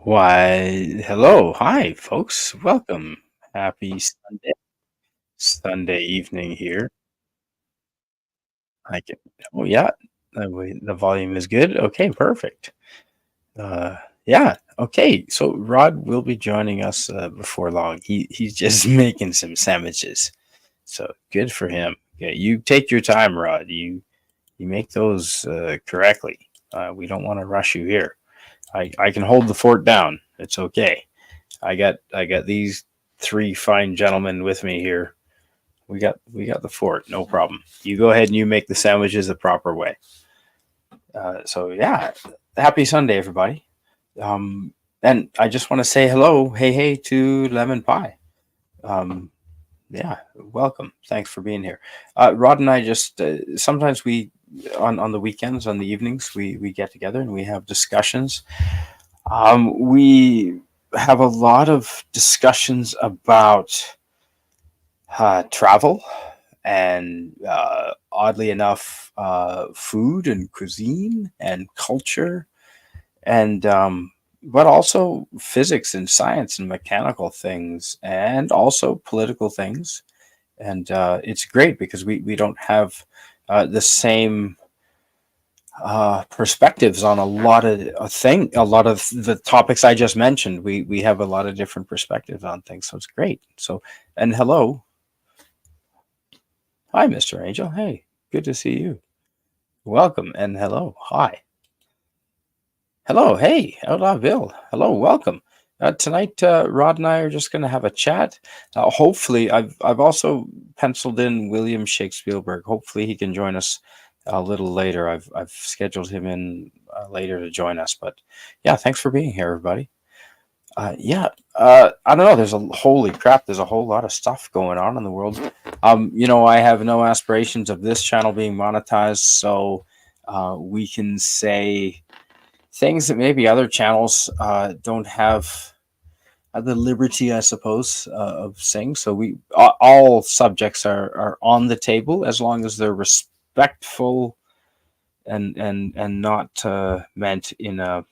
Why, hello. Hi, folks. Welcome. Happy Sunday evening here. I can, oh, yeah. The volume is good. Okay, perfect. Uh, yeah. Okay. So Rod will be joining us before long. He's just making some sandwiches. So good for him. Yeah, you take your time, Rod. You make those correctly. We don't want to rush you here. I can hold the fort down. It's okay. I got these three fine gentlemen with me here. We got the fort, no problem. You go ahead and you make the sandwiches the proper way. So yeah, happy Sunday, everybody. Um, and I just want to say hello, hey to Lemon Pie. Um, yeah, welcome. Thanks for being here. Rod and I just sometimes we on the weekends, on the evenings, we get together and we have discussions. We have a lot of discussions about travel and oddly enough, food and cuisine and culture and but also physics and science and mechanical things and also political things. And it's great because we don't have the same perspectives on a lot of the topics I just mentioned. We have a lot of different perspectives on things, so it's great. So, and hello, hi, Mr. Angel. Hey, good to see you. Welcome and hello, hi, hello, hey, hola, Bill. Hello, welcome. Tonight, Rod and I are just going to have a chat. Hopefully, I've also penciled in William Shakespielberg. Hopefully, he can join us a little later. I've scheduled him in later to join us. But yeah, thanks for being here, everybody. Yeah, I don't know. Holy crap. There's a whole lot of stuff going on in the world. I have no aspirations of this channel being monetized, so we can say things that maybe other channels don't have the liberty, I suppose, of saying. So all subjects are on the table as long as they're respectful and not meant in a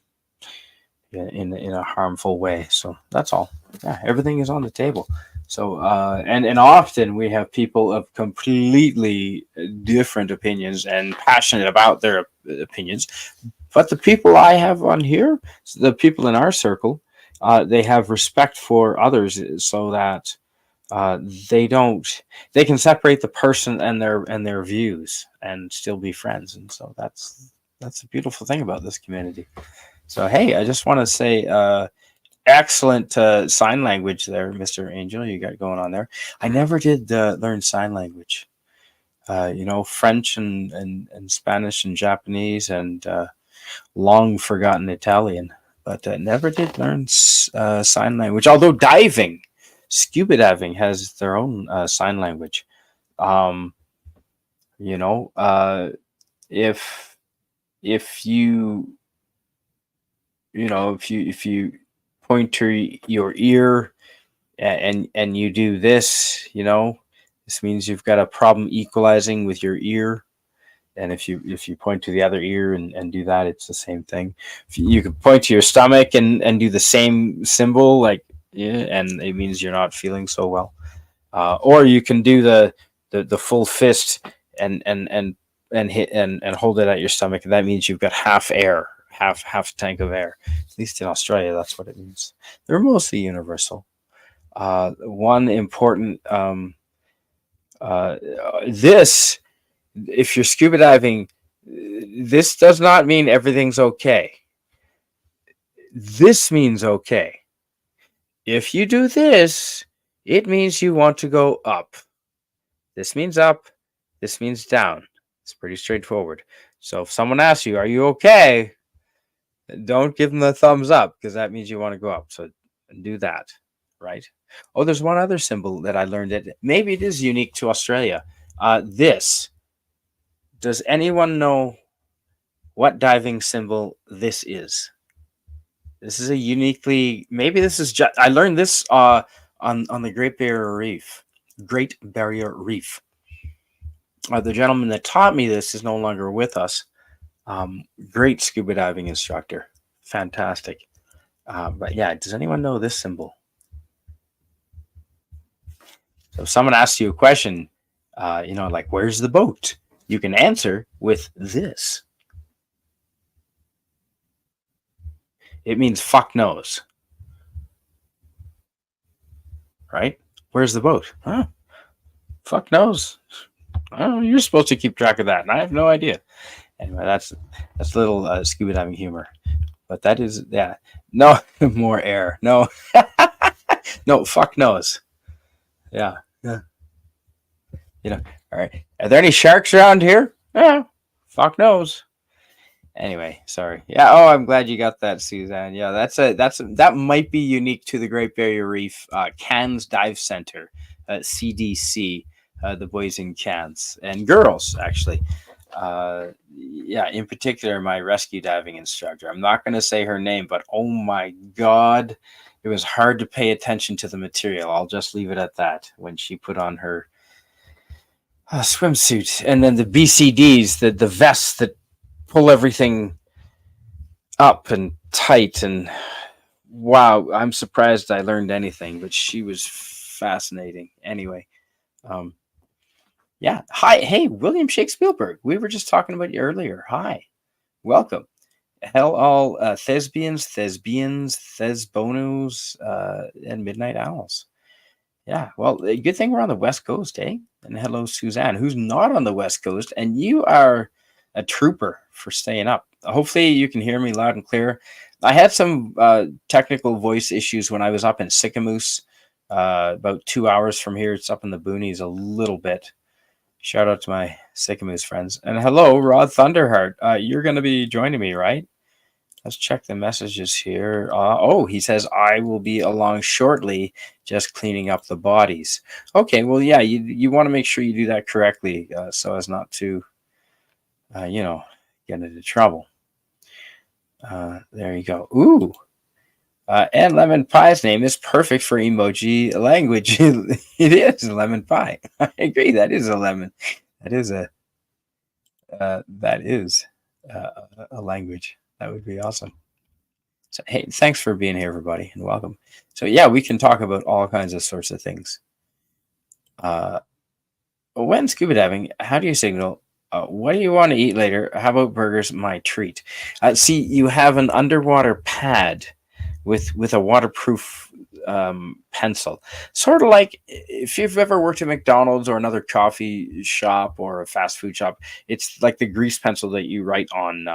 harmful way. So that's all. Yeah, everything is on the table. So and often we have people of completely different opinions and passionate about their opinions. But the people I have on here, the people in our circle, they have respect for others, so that uh, they don't. They can separate the person and their views and still be friends. And so that's the beautiful thing about this community. So hey, I just want to say excellent sign language there, Mr. Angel. You got going on there. I never did learn sign language. French and Spanish and Japanese and long forgotten Italian, but never did learn sign language. Although scuba diving has their own sign language. Um, you know, if if you if you point to your ear and you do this, this means you've got a problem equalizing with your ear. And if you point to the other ear and do that, it's the same thing. If you can point to your stomach and do the same symbol, like, yeah, and it means you're not feeling so well. Or you can do the full fist and hit and hold it at your stomach, and that means you've got half air, half tank of air. At least in Australia, that's what it means. They're mostly universal. One important this if you're scuba diving, this does not mean everything's okay. This means okay. If you do this, it means you want to go up. This means up. This means down. It's pretty straightforward. So if someone asks you, "Are you okay?" Don't give them the thumbs up, because that means you want to go up. So do that, right? Oh, there's one other symbol that I learned that maybe it is unique to Australia. This. Does anyone know what diving symbol this is? This is a uniquely, maybe this is just, I learned this on the Great Barrier Reef. Great Barrier Reef. The gentleman that taught me this is no longer with us. Great scuba diving instructor. Fantastic. But yeah, does anyone know this symbol? So if someone asks you a question, like where's the boat? You can answer with this. It means fuck knows, right? Where's the boat? Huh? Fuck knows. Oh, you're supposed to keep track of that, and I have no idea. Anyway, that's a little scuba diving humor. But that is, yeah, no more air. No, no, fuck knows. Yeah, yeah. All right. Are there any sharks around here? Yeah, fuck knows. Anyway, sorry. Yeah. Oh, I'm glad you got that, Suzanne. Yeah, that might be unique to the Great Barrier Reef, Cairns Dive Center, CDC, the boys in Cairns and girls actually. Yeah, in particular, my rescue diving instructor. I'm not going to say her name, but oh my god, it was hard to pay attention to the material. I'll just leave it at that. When she put on her swimsuit, and then the BCDs, the vests that pull everything up and tight, and wow, I'm surprised I learned anything, but she was fascinating. Anyway, um, yeah. Hi, hey, William Shakespielberg. We were just talking about you earlier. Hi, welcome. Hell, all thespians, thesbonos, and midnight owls. Yeah, well, good thing we're on the West Coast, eh? And hello, Suzanne, who's not on the West Coast, and you are a trooper for staying up. Hopefully, you can hear me loud and clear. I had some technical voice issues when I was up in Sycamoose, about 2 hours from here. It's up in the boonies a little bit. Shout out to my Sycamoose friends. And hello, Rodd Thunderheart. You're going to be joining me, right? Let's check the messages here. Oh, he says, I will be along shortly, just cleaning up the bodies. Okay, well, yeah, you want to make sure you do that correctly so as not to, get into trouble. There you go. Ooh. And lemon pie's name is perfect for emoji language. It is lemon pie. I agree. That is a lemon. That is a language. That would be awesome. So, hey, thanks for being here, everybody, and welcome. So, yeah, we can talk about all kinds of sorts of things. Uh, when scuba diving, how do you signal? What do you want to eat later? How about burgers? My treat. See, you have an underwater pad with a waterproof pencil, sort of like if you've ever worked at McDonald's or another coffee shop or a fast food shop. It's like the grease pencil that you write on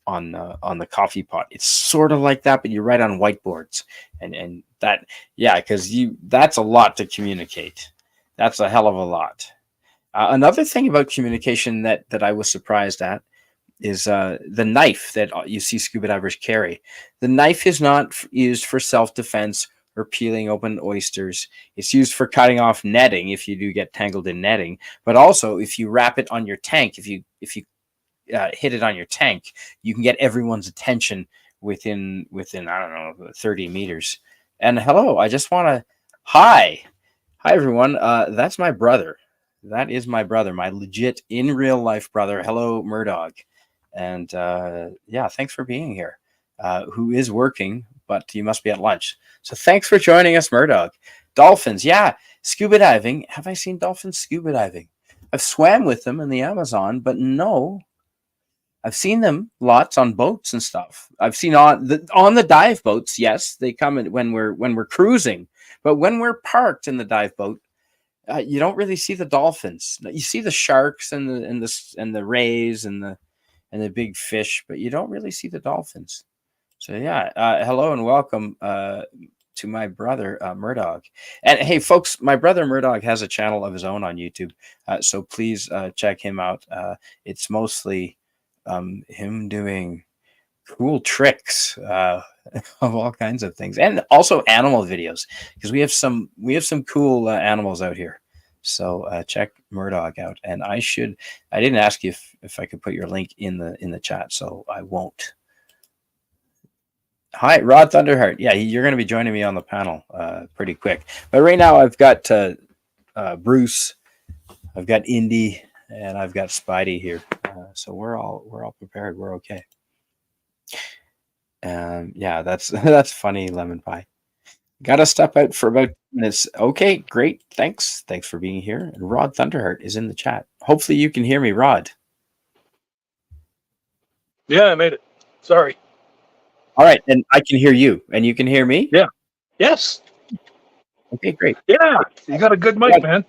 the coffee pot. It's sort of like that, but you write on whiteboards, and that, yeah, because that's a lot to communicate. That's a hell of a lot. Another thing about communication that I was surprised at is the knife that you see scuba divers carry. The knife is not used for self defense or peeling open oysters. It's used for cutting off netting if you do get tangled in netting, but also if you wrap it on your tank, if you hit it on your tank, you can get everyone's attention within I don't know 30 meters. And hello, I just want to hi everyone. That's my brother. That is my brother, my legit in real life brother. Hello, Murdoch. And yeah, thanks for being here. Who is working, but you must be at lunch. So thanks for joining us, Murdoch. Dolphins, yeah, scuba diving. Have I seen dolphins scuba diving? I've swam with them in the Amazon, but no, I've seen them lots on boats and stuff. I've seen on the dive boats. Yes, they come in when we're cruising, but when we're parked in the dive boat, you don't really see the dolphins. You see the sharks and the rays and the big fish, but you don't really see the dolphins. So yeah, hello and welcome to my brother Murdoch. And hey, folks, my brother Murdoch has a channel of his own on YouTube, so please check him out. It's mostly him doing cool tricks of all kinds of things, and also animal videos because we have some cool animals out here. So check Murdoch out, and I didn't ask you if I could put your link in the chat, so I won't. Hi, Rodd Thunderheart. Yeah, you're going to be joining me on the panel pretty quick. But right now, I've got Bruce, I've got Indy, and I've got Spidey here. So we're all prepared. We're okay. Yeah, that's that's funny. Lemon pie. Got to step out for about 2 minutes. Okay, great. Thanks for being here. And Rodd Thunderheart is in the chat. Hopefully, you can hear me, Rod. Yeah, I made it. Sorry. All right, and I can hear you, and you can hear me. Yeah. Yes. Okay, great. Yeah. You got a good mic, man.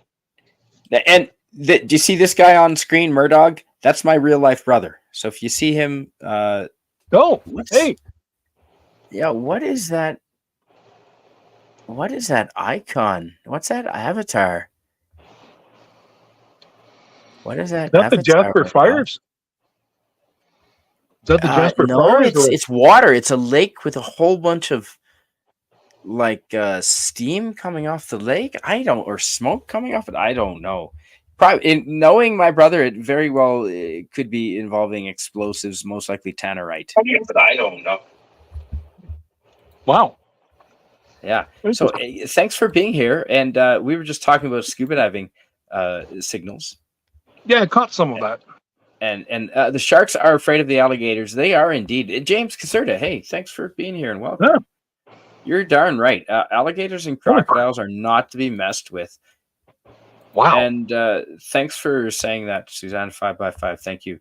And do you see this guy on screen, Murdog? That's my real life brother. So if you see him, Oh, hey. Yeah, what is that? What is that icon? What's that avatar? What is that Is that avatar? the Jasper Fires? Is that the Jasper No, Fires? it's water. It's a lake with a whole bunch of like steam coming off the lake. Or smoke coming off it. I don't know. Probably, knowing my brother, it very well it could be involving explosives, most likely tannerite. But I don't know. Wow. Yeah. So thanks for being here. And we were just talking about scuba diving signals. Yeah, I caught some of that. And the sharks are afraid of the alligators. They are indeed. James Caserta, hey, thanks for being here and welcome. Yeah. You're darn right. Alligators and crocodiles are not to be messed with. Wow. And thanks for saying that, Suzanne 5x5. Thank you.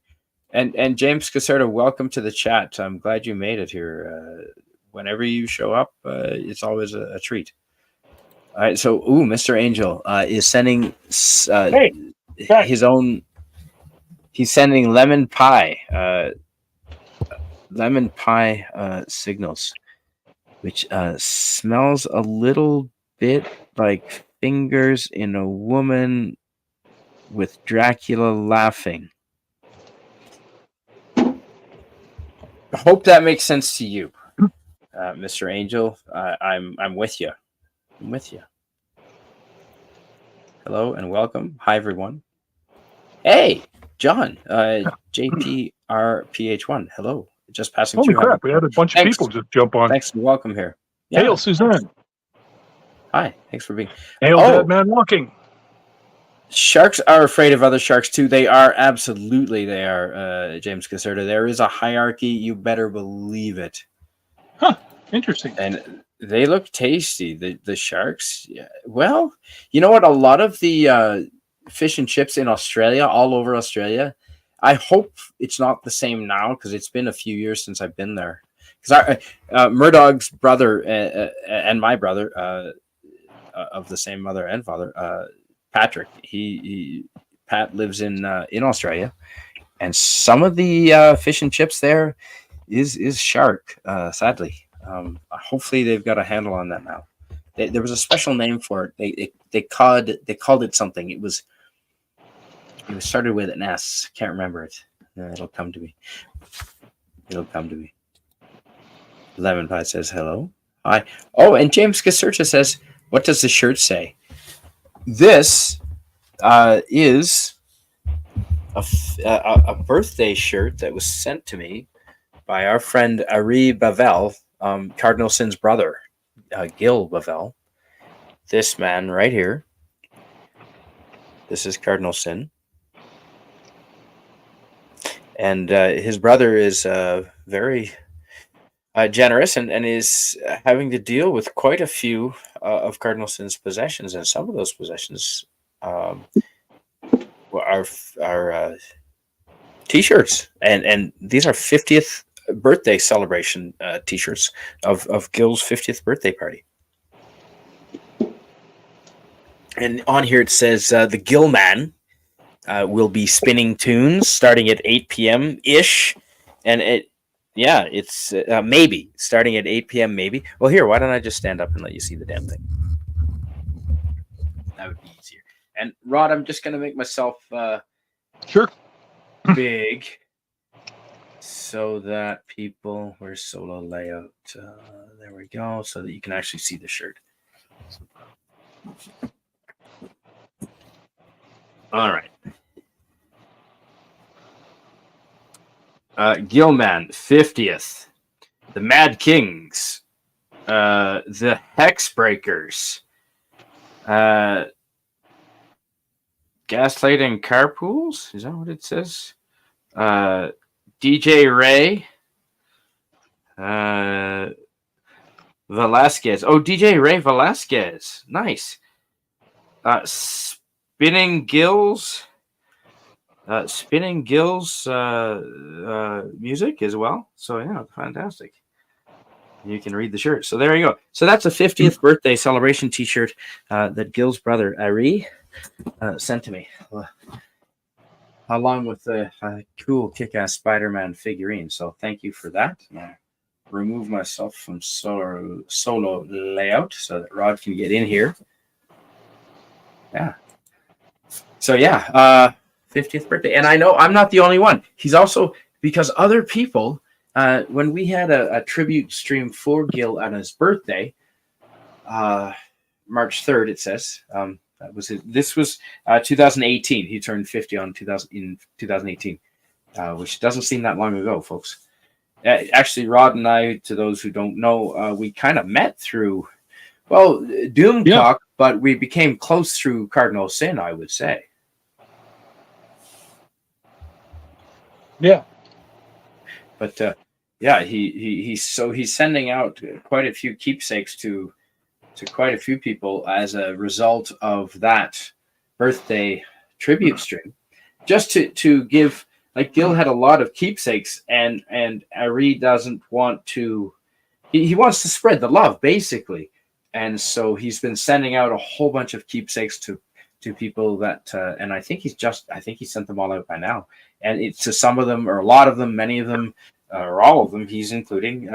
And James Caserta, welcome to the chat. I'm glad you made it here. Whenever you show up, it's always a treat. All right. So, Mr. Angel is sending his own. He's sending lemon pie signals, which smells a little bit like fingers in a woman with Dracula laughing. I hope that makes sense to you, Mr. Angel. I'm with you. I'm with you. Hello and welcome. Hi, everyone. Hey, John, JPRPH1. Hello. Just passing Holy through. crap, we had a bunch of people just jump on. Thanks and welcome here. Yeah. Hail, Suzanne. Hi, thanks for being. Hail, Dead Man Walking. Sharks are afraid of other sharks too. They are, absolutely. They are, James Caserta. There is a hierarchy. You better believe it. Huh. Interesting. And they look tasty. The sharks. Yeah. Well, you know what? A lot of the fish and chips in Australia, all over Australia. I hope it's not the same now because it's been a few years since I've been there. Because Murdog's brother and my brother of the same mother and father, Patrick. Pat lives in Australia, and some of the fish and chips there is shark. Sadly, hopefully they've got a handle on that now. There was a special name for it. They called it something. It was started with an S. Can't remember it. It'll come to me. Lemon Pie says hello. Hi. Oh, and James Caserta says, what does the shirt say? This is a birthday shirt that was sent to me by our friend Ari Bavel, Cardinal Sin's brother, Gil Bavel. This man right here. This is Cardinal Sin. And his brother is very generous and is having to deal with quite a few of Cardinal Sin's possessions. And some of those possessions are T-shirts. And these are 50th birthday celebration T-shirts of Gil's 50th birthday party. And on here it says the Gil Man will be spinning tunes starting at 8 p.m. ish, and it's maybe starting at 8 p.m. maybe. Well, here, why don't I just stand up and let you see the damn thing? That would be easier. And Rod, I'm just gonna make myself sure big so that people. Where's solo layout? There we go, so that you can actually see the shirt. All right. Gilman, 50th. The Mad Kings. The Hexbreakers. Gaslighting Carpools? Is that what it says? DJ Ray. Velasquez. Oh, DJ Ray Velasquez. Nice. Spinning Gills. Spinning Gills music as well. So yeah, fantastic. You can read the shirt. So there you go. So that's a 50th birthday celebration T-shirt that Gil's brother Ari sent to me, along with the cool kick-ass Spider-Man figurine. So thank you for that. Remove myself from solo layout so that Rod can get in here. Yeah. So yeah, 50th birthday. And I know I'm not the only one. He's also, because other people, when we had a tribute stream for Gil on his birthday, March 3rd, it says, that was it. This was 2018. He turned 50 in 2018, which doesn't seem that long ago, folks. Actually, Rod and I, to those who don't know, we kind of met through, well, Doomcock, but we became close through Cardinal Sin, I would say. Yeah. But yeah, he's sending out quite a few keepsakes to quite a few people as a result of that birthday tribute stream, just to give. Like Gil had a lot of keepsakes, and Ari doesn't want to. He wants to spread the love, basically, and so he's been sending out a whole bunch of keepsakes to people that, and I think he sent them all out by now, and it's to some of them, or a lot of them, many of them, or all of them. He's including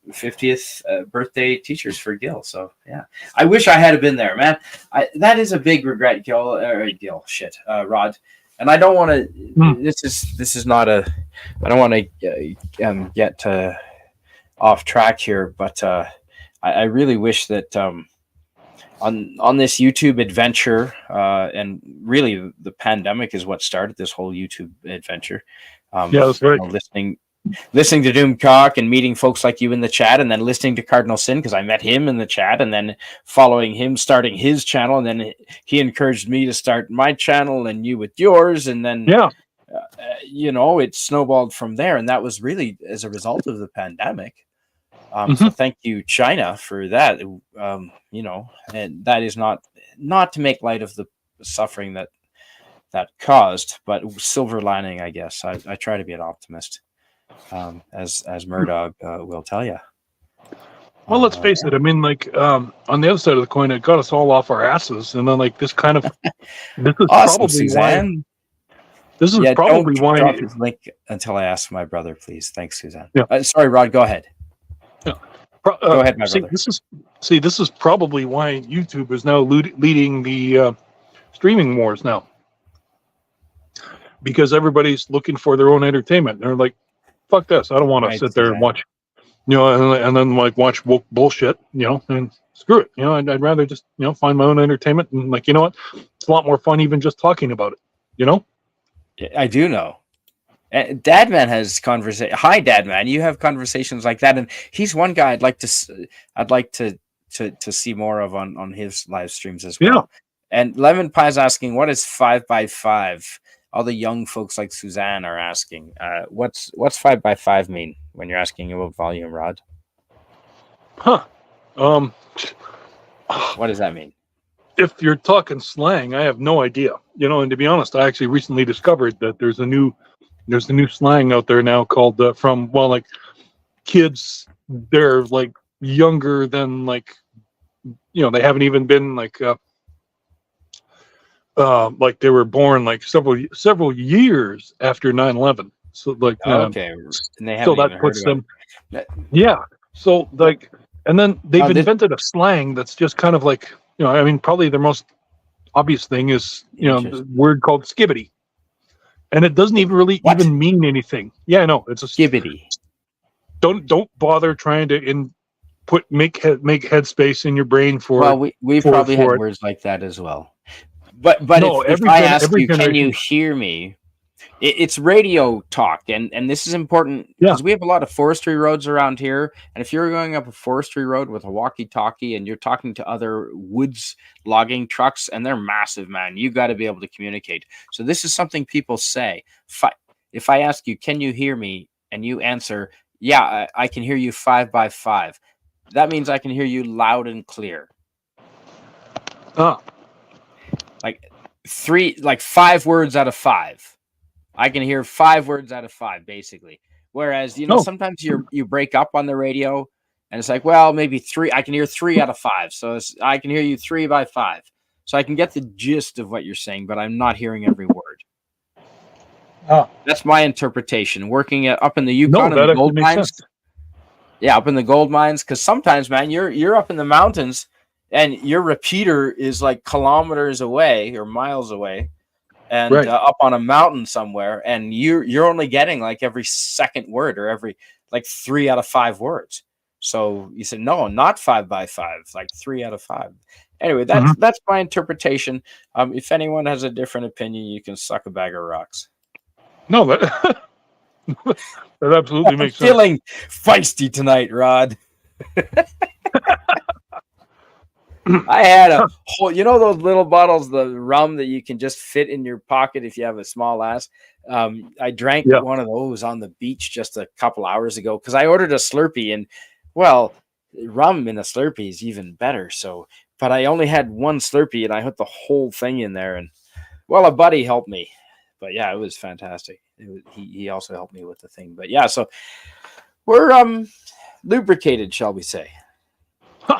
50th birthday teachers for Gil. So yeah, I wish I had been there, man. That is a big regret, Rod. And I don't want to. This is not a. I don't want to get off track here, but I really wish that on this YouTube adventure, and really the pandemic is what started this whole YouTube adventure. Yeah, that's right. Listening to Doomcock and meeting folks like you in the chat, and then listening to Cardinal Sin because I met him in the chat, and then following him, starting his channel, and then he encouraged me to start my channel, and you with yours, and then it snowballed from there, and that was really as a result of the pandemic. So thank you, China, for that. And that is not to make light of the suffering that caused, but silver lining, I guess. I try to be an optimist. As Murdoch will tell you. Well, let's face it. I mean, like on the other side of the coin, it got us all off our asses, and then like this kind of this is awesome, probably Suzanne. This is probably don't why. Drop his link until I ask my brother, please. Thanks, Suzanne. Yeah. Sorry, Rod. Go ahead. Yeah. Go ahead, my brother. This is probably why YouTube is now leading the streaming wars now, because everybody's looking for their own entertainment. They're like, fuck this. I don't want to sit there and watch, and then like watch woke bullshit, and screw it. I'd rather just, find my own entertainment, and like, you know what? It's a lot more fun even just talking about it, I do know. Dadman has conversation. Hi, Dadman. You have conversations like that, and he's one guy I'd like to see more of on his live streams as well. Yeah. And Lemon Pie's asking, what is 5x5? All the young folks like Suzanne are asking, what's 5x5 mean when you're asking about volume, Rod? Huh. What does that mean? If you're talking slang, I have no idea. And to be honest, I actually recently discovered that there's a new slang out there now called kids. They're like younger than they haven't even been like they were born like several years after 9/11. So like okay, and they so that puts them so like, and then they've invented a slang that's just kind of like, I mean, probably the most obvious thing is the word called skibbity, and it doesn't even really even mean anything. Yeah, no, it's a skibbity. Don't bother trying to make headspace in your brain for. Well, we probably had words like that as well. But no, if I ask you, can you hear me? It's radio talk, and this is important because we have a lot of forestry roads around here. And if you're going up a forestry road with a walkie-talkie and you're talking to other woods logging trucks, and they're massive, man, you got to be able to communicate. So this is something people say. If I ask you, can you hear me? And you answer, Yeah, I can hear you 5 by 5. That means I can hear you loud and clear. Like 5 words out of 5. I can hear 5 words out of 5, basically. Whereas, sometimes you break up on the radio, and it's like, well, maybe 3. I can hear 3 out of 5. So I can hear you 3 by 5. So I can get the gist of what you're saying, but I'm not hearing every word. That's my interpretation. Working up in the Yukon in the gold mines. Yeah, up in the gold mines, because sometimes, man, you're up in the mountains, and your repeater is like kilometers away or miles away, and up on a mountain somewhere, and you're only getting like every second word or every 3 out of 5 words. So you said no, not 5 by 5, like 3 out of 5. Anyway, that's my interpretation. If anyone has a different opinion, you can suck a bag of rocks. No, that absolutely makes sense. Feeling feisty tonight, Rod. I had a whole, those little bottles, the rum that you can just fit in your pocket if you have a small ass. I drank one of those on the beach just a couple hours ago because I ordered a Slurpee, and well, rum in a Slurpee is even better. So, but I only had one Slurpee, and I put the whole thing in there, and well, a buddy helped me. But yeah, it was fantastic. He also helped me with the thing. But yeah, so we're lubricated, shall we say?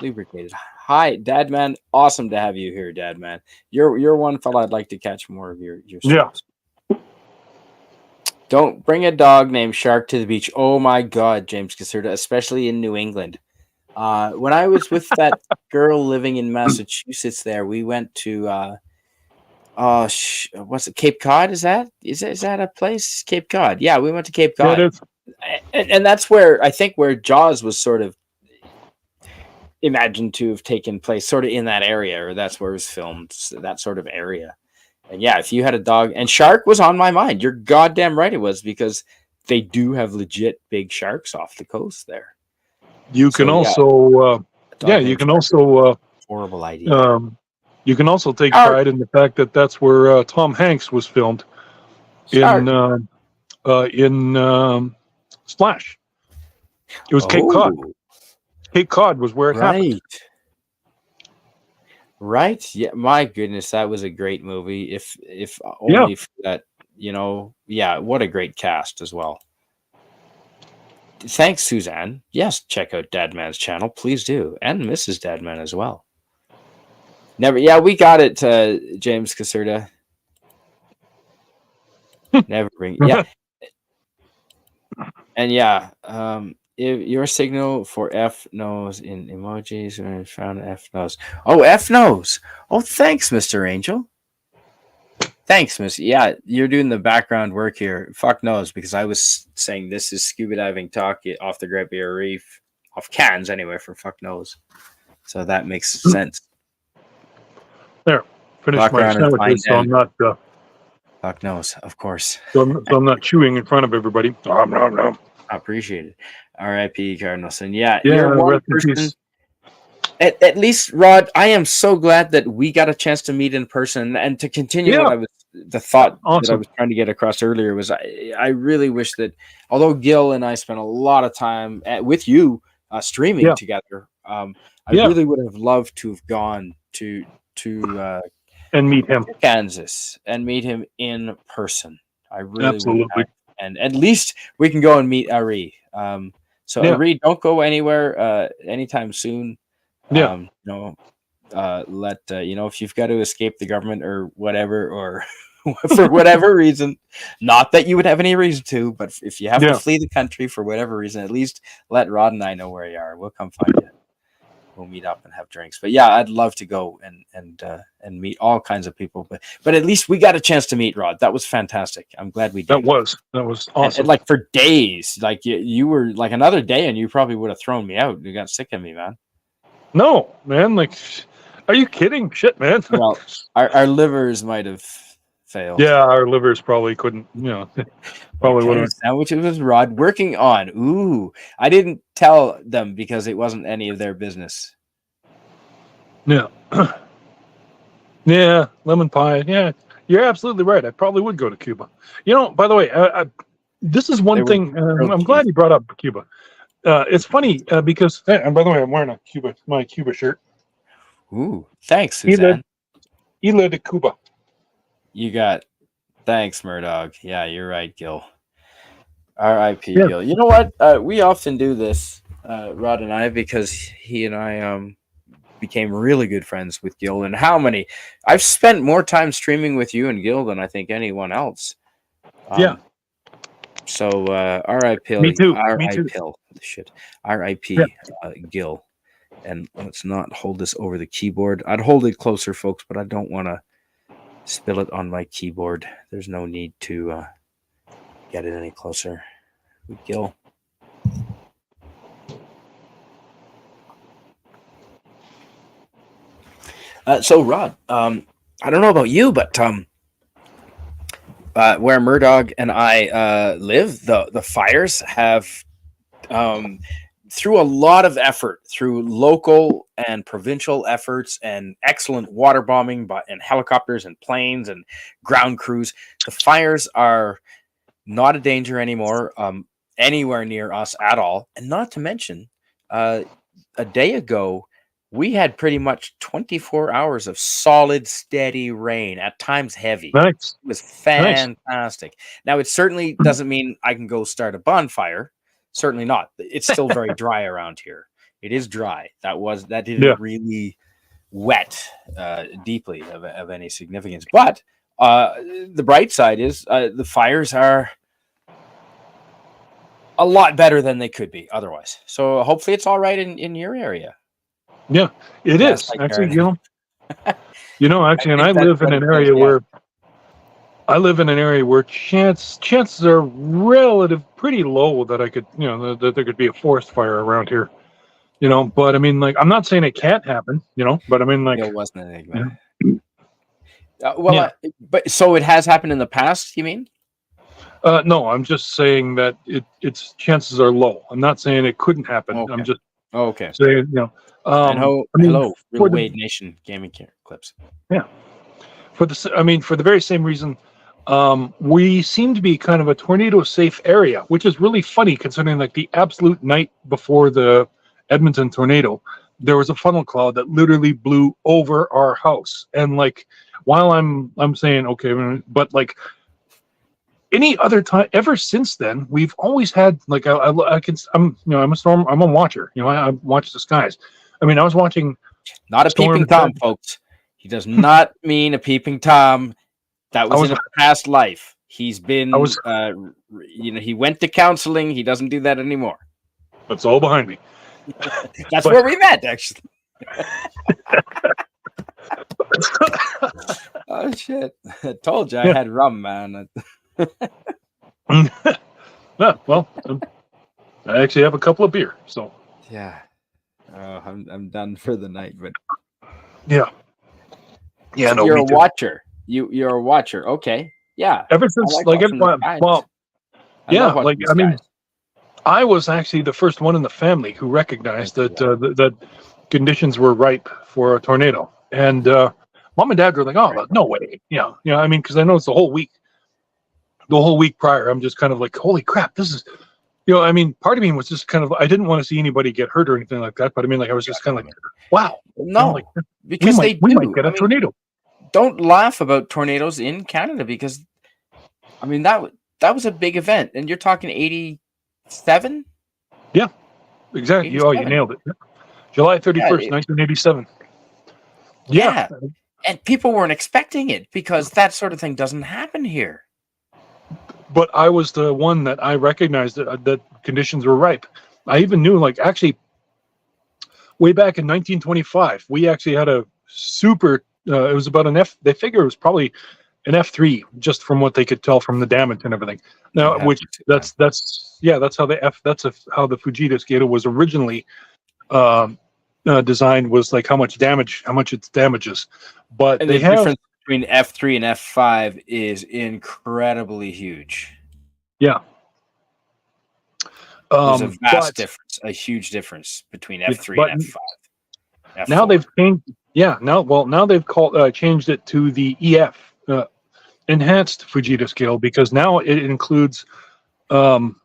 Lubricated. Hi, Dad Man. Awesome to have you here, Dad Man. You're one fella I'd like to catch more of your stories. Yeah. Don't bring a dog named Shark to the beach. Oh my God, James Caserta, especially in New England. When I was with that girl living in Massachusetts, there we went to. What's it? Cape Cod? Is that a place? Cape Cod. Yeah, we went to Cape Cod. Yeah, and that's where I think where Jaws was sort of imagined to have taken place, sort of in that area, or that's where it was filmed, that sort of area. And yeah, if you had a dog, and shark was on my mind. You're goddamn right it was, because they do have legit big sharks off the coast there. You can also, you can also horrible idea. You can also take pride in the fact that that's where Tom Hanks was filmed in Splash. It was Cape Cod. Cape Cod was where it happened. Right. Yeah. My goodness, that was a great movie. If only for that, what a great cast as well. Thanks, Suzanne. Yes, check out Dadman's channel. Please do. And Mrs. Dadman as well. Never. Yeah, we got it, James Caserta. Never bring. Yeah. And yeah, if your signal for F nose in emojis when I found F nose. Oh, F nose. Oh, thanks, Mr. Angel. Thanks, Miss. Yeah, you're doing the background work here. Fuck knows, because I was saying this is scuba diving talk off the Great Barrier Reef, off Cairns anyway, for fuck knows. So that makes sense. There, finish my sandwiches, so I'm not. Fuck knows, of course. So I'm not chewing in front of everybody. No. Appreciate it. R.I.P. Cardinalson. Yeah, you're one person. At least, Rod, I am so glad that we got a chance to meet in person, and to continue the thought that I was trying to get across earlier was I really wish that, although Gil and I spent a lot of time with you streaming together, I really would have loved to have gone to and meet him, Kansas, and meet him in person. I really would have. And at least we can go and meet Ari. Ari, don't go anywhere anytime soon. If you've got to escape the government or whatever, or for whatever reason, not that you would have any reason to, but if you have to flee the country for whatever reason, at least let Rod and I know where you are. We'll come find you. We'll meet up and have drinks. But yeah, I'd love to go and meet all kinds of people. But at least we got a chance to meet Rod. That was fantastic. I'm glad we did. That was awesome. And like for days, like you were like another day, and you probably would have thrown me out. You got sick of me, man. No, man. Like, are you kidding? Shit, man. Well, our livers might have failed. Yeah, our livers probably couldn't. Probably wouldn't. Which was Rod working on. Ooh, I didn't tell them because it wasn't any of their business. Yeah. Lemon pie. Yeah, you're absolutely right. I probably would go to Cuba. By the way, This is one thing. I'm glad you brought up Cuba. It's funny because, and by the way, I'm wearing my Cuba shirt. Ooh, thanks, Suzanne. Isla de Cuba. You got, thanks, Murdog. Yeah, you're right, Gil. R.I.P. Gil. You know what? We often do this, Rod and I, because he and I became really good friends with Gil. And I've spent more time streaming with you and Gil than I think anyone else. So R.I.P. Me too. R.I.P. Shit. R.I.P. Gil. And let's not hold this over the keyboard. I'd hold it closer, folks, but I don't want to spill it on my keyboard. There's no need to get it any closer with Gil. So, Rod, I don't know about you, but where Murdog and I live, the fires have, through a lot of effort, through local and provincial efforts and excellent water bombing and helicopters and planes and ground crews, the fires are not a danger anymore anywhere near us at all. And not to mention, a day ago, we had pretty much 24 hours of solid, steady rain, at times heavy. Nice. It was fantastic. Now, it certainly doesn't mean I can go start a bonfire. Certainly not. It's still very dry around here. It is dry. That didn't really wet deeply of any significance. But the bright side is the fires are a lot better than they could be otherwise. So hopefully it's all right in your area. Yeah, it is. Actually, and I live in an area where chances are pretty low that I could, that there could be a forest fire around here. But I mean, like, I'm not saying it can't happen, but I mean, like, it wasn't an enigma. But so it has happened in the past, you mean? No, I'm just saying that its chances are low. I'm not saying it couldn't happen. Okay. I'm just saying, hello, Real Wade Nation Gaming Clips. Yeah, for the very same reason, we seem to be kind of a tornado-safe area, which is really funny considering, like, the absolute night before the Edmonton tornado, there was a funnel cloud that literally blew over our house. And, like, while I'm saying okay, but, like, any other time ever since then, we've always had, like, I'm a watcher. I watch the skies. I mean, I was watching. Not a peeping Tom, folks. He does not mean a peeping Tom. That was in a past life. He's been, he went to counseling. He doesn't do that anymore. That's all behind me. That's where we met, actually. Oh, shit. I told you I had rum, man. Well, I actually have a couple of beer, so. Yeah. I'm done for the night, but yeah. So no, you're a watcher. You're a watcher. Okay. Yeah. Ever since I mean, I was actually the first one in the family who recognized that conditions were ripe for a tornado, and Mom and Dad were like, "Oh, no way!" I mean, because I know it's the whole week prior. I'm just kind of like, "Holy crap, this is." I mean, part of me was just kind of, I didn't want to see anybody get hurt or anything like that, but I mean, like, I was just kind of like, wow. No, because we might get a tornado. Don't laugh about tornadoes in Canada, because, I mean, that was a big event, and you're talking 87? Yeah, exactly. 87. You nailed it. Yeah. July 31st, 1987. Yeah. And people weren't expecting it, because that sort of thing doesn't happen here. But I was the one that I recognized that conditions were ripe. I even knew, like, actually, way back in 1925, we actually had a super. It was about an F. They figure it was probably an F3, just from what they could tell from the damage and everything. Now, that's how how the Fujita scale was originally designed, was like how much it damages. But and the difference between F3 and F5 is incredibly huge. Yeah. There's a vast difference, a huge difference between F3 and F5. F4. Now they've changed. Yeah. Now they've changed it to the EF, enhanced Fujita scale, because now it includes No,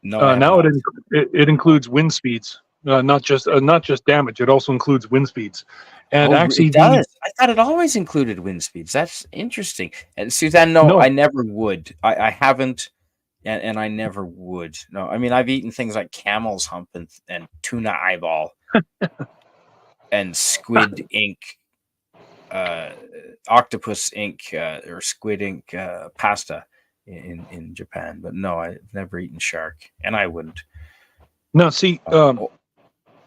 now not. it includes wind speeds, not just damage. It also includes wind speeds, and actually it does. I thought it always included wind speeds. That's interesting. And Suzanne, no, I never would. I haven't, and I never would. No, I mean I've eaten things like camel's hump and tuna eyeball, and squid ink, octopus ink, or squid ink pasta in Japan. But no, I've never eaten shark, and I wouldn't. No, see,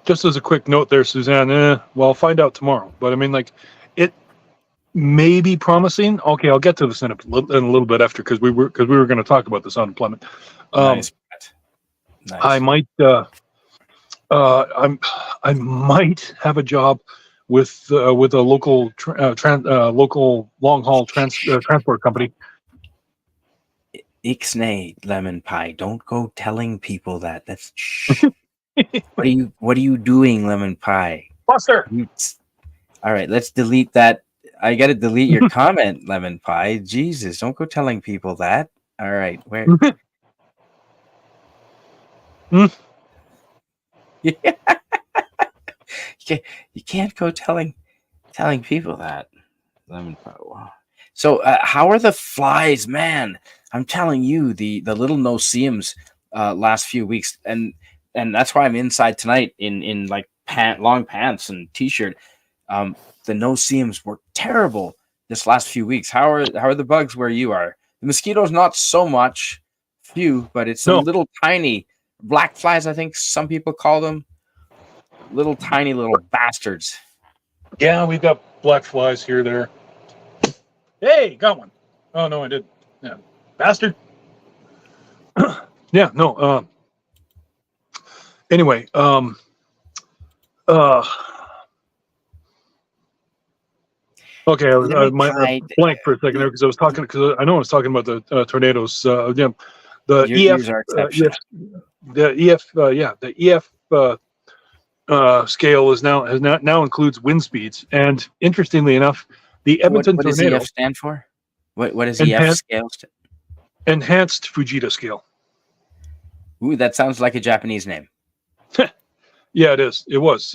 just as a quick note there, Suzanne, well, I'll find out tomorrow. But I mean, like, it may be promising. Okay, I'll get to this in a little bit after, because we were going to talk about this unemployment. Nice. I might I might have a job with a local local long haul transport company. Ixnay lemon pie. Don't go telling people that. That's What are you doing, lemon pie? Buster. All right, let's delete that. I got to delete your comment, lemon pie. Jesus, don't go telling people that. All right, where? You can't go telling people that, lemon pie. Wow. So, how are the flies, man? I'm telling you, the little no-see-ums last few weeks, and that's why I'm inside tonight in like long pants and t-shirt. The no-see-ums were terrible this last few weeks. How are the bugs where you are? The mosquitoes, not so much, few, but it's a little tiny black flies. I think some people call them little tiny little bastards. Yeah, we've got black flies here, there. Hey, got one. Oh no, I didn't. Yeah, bastard. Yeah, no. Anyway, okay, I was blank for a second there because I was talking, because I know I was talking about the tornadoes. Yeah, the EF scale is now includes wind speeds, and interestingly enough, the Edmonton tornado. What does EF stand for? What is EF scale? Enhanced Fujita scale. Ooh, that sounds like a Japanese name. Yeah, it is. It was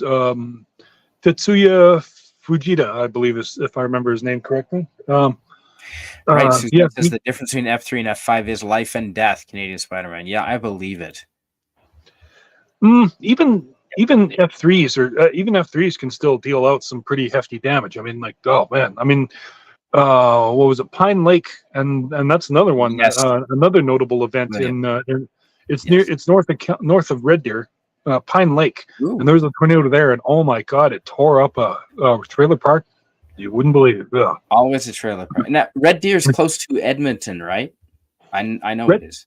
Tetsuya Fujita, I believe, is, if I remember his name correctly. Right. Susan says the difference between F3 and F5 is life and death. Canadian Spider-Man. Yeah, I believe it. Even F3s or even F3s can still deal out some pretty hefty damage. I mean, like, oh man, I mean, what was it? Pine Lake, and that's another one. Yes. Another notable event it's north of Red Deer. Pine Lake. Ooh. And there was a tornado there, and oh my god, it tore up a trailer park. You wouldn't believe it. Ugh. Always a trailer park. Now, Red Deer is close to Edmonton, right? I know it is.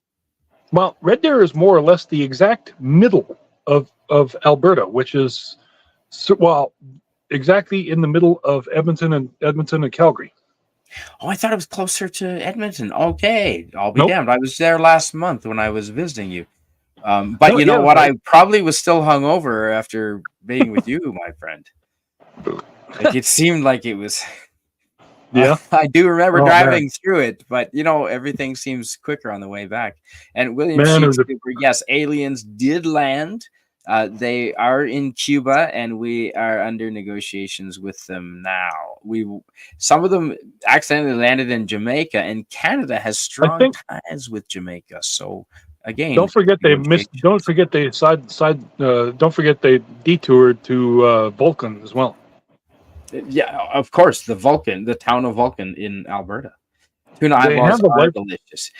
Well, Red Deer is more or less the exact middle of Alberta, which is exactly in the middle of Edmonton and Calgary. Oh, I thought it was closer to Edmonton. Okay, I'll be damned. I was there last month when I was visiting you. But you know what? I probably was still hungover after being with you, my friend. Like, it seemed like it was. Yeah, I do remember driving through it, but you know, everything seems quicker on the way back. And William Shakespielberg, yes, aliens did land. They are in Cuba, and we are under negotiations with them now. Some of them accidentally landed in Jamaica, and Canada has strong ties with Jamaica. So. Again, don't forget they detoured to Vulcan as well. Yeah, of course, the town of Vulcan in Alberta. Tuna eyeballs are delicious.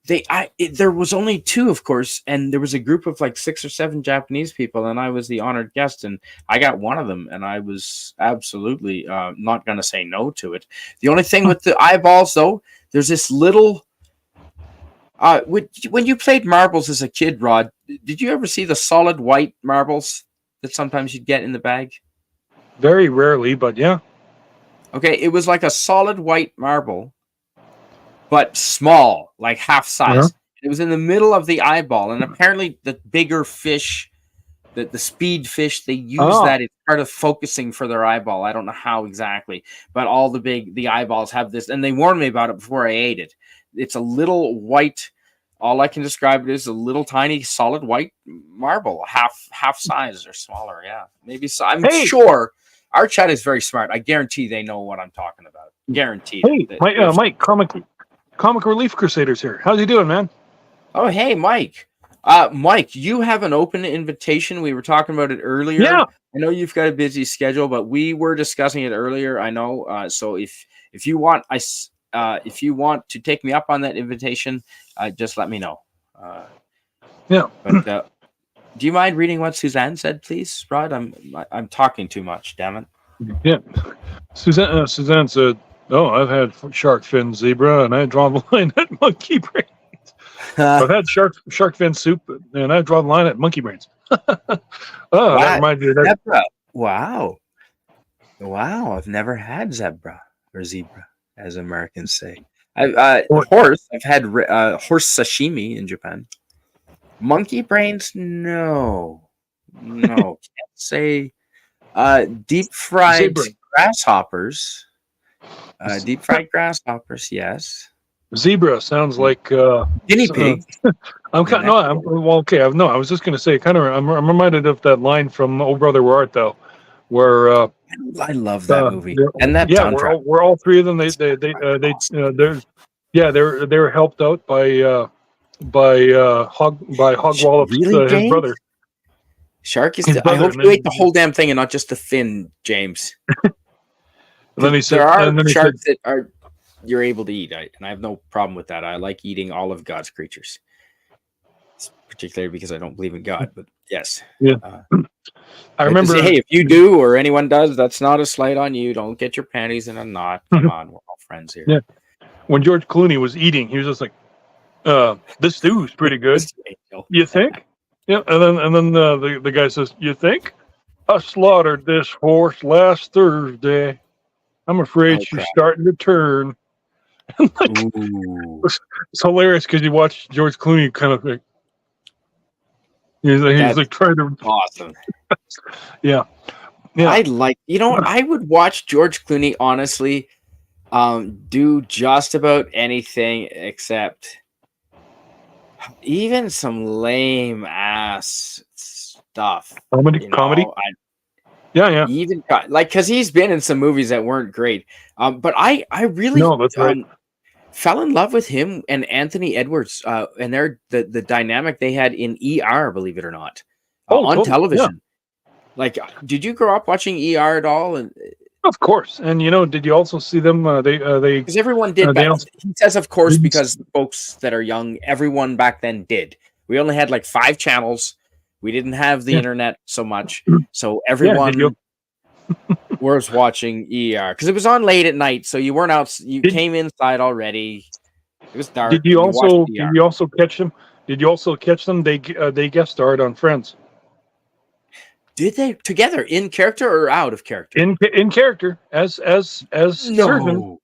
There was only 2, of course, and there was a group of like 6 or 7 Japanese people, and I was the honored guest, and I got one of them, and I was absolutely not going to say no to it. The only thing with the eyeballs, though, there's this little. When you played marbles as a kid, Rod, did you ever see the solid white marbles that sometimes you'd get in the bag? Very rarely, but yeah. Okay, it was like a solid white marble, but small, like half size. Uh-huh. It was in the middle of the eyeball, and apparently the bigger fish, the speed fish, they use that as part of focusing for their eyeball. I don't know how exactly, but all the eyeballs have this, and they warned me about it before I ate it. It's a little white All I can describe it is a little tiny solid white marble, half size or smaller. Yeah, maybe so. I'm sure our chat is very smart. I guarantee they know what I'm talking about. Guaranteed. Hey, Mike, comic relief crusaders here. How's he doing, man? Oh, hey, Mike. Mike, you have an open invitation. We were talking about it earlier. Yeah. I know you've got a busy schedule, but we were discussing it earlier. I know. So if you want, if you want to take me up on that invitation, just let me know. Yeah. But do you mind reading what Suzanne said, please, Rod? I'm talking too much. Damn it. Yeah. Suzanne said, "Oh, I've had shark fin zebra, and I draw the line at monkey brains. I've had shark fin soup, and I draw the line at monkey brains." That reminds me of that. Zebra. Wow. I've never had zebra or zebra, as Americans say. Horse. I've had horse sashimi in Japan. Monkey brains, no, can't say. Deep fried grasshoppers. Deep fried grasshoppers, yes. Zebra sounds like guinea pig. I was just going to say, I'm reminded of that line from Oh Brother Where Art Thou, where I love that movie and that soundtrack. Where all three of them they were helped out by Hogwallop's his brother. Shark is. I hope you ate the whole damn thing and not just the fin, James. Then he said, there are sharks that are you're able to eat, and I have no problem with that. I like eating all of God's creatures, particularly because I don't believe in God. But yes, yeah. I remember. Hey, if you do or anyone does, that's not a slight on you. Don't get your panties in a knot. Come on, we're all friends here. Yeah. When George Clooney was eating, he was just like, "This stew's pretty good. You think?" Yeah, and then the guy says, "You think? I slaughtered this horse last Thursday. I'm afraid she's starting to turn." It's hilarious because you watch George Clooney kind of like he's like trying to awesome. Yeah. I like I would watch George Clooney honestly do just about anything except even some lame ass stuff. Comedy. Yeah. Even like because he's been in some movies that weren't great. But I really fell in love with him and Anthony Edwards and the dynamic they had in ER, believe it or not, on television. Yeah. Like, did you grow up watching ER at all? And of course. And did you also see them? They because everyone did. He says, of course, because folks that are young, everyone back then did. We only had like 5 channels. We didn't have the internet so much, so everyone was watching ER because it was on late at night. So you weren't out. You came inside already. It was dark. Did you also catch them? Did you also catch them? They guest starred on Friends. Did they together in character or out of character? In character as surgeon.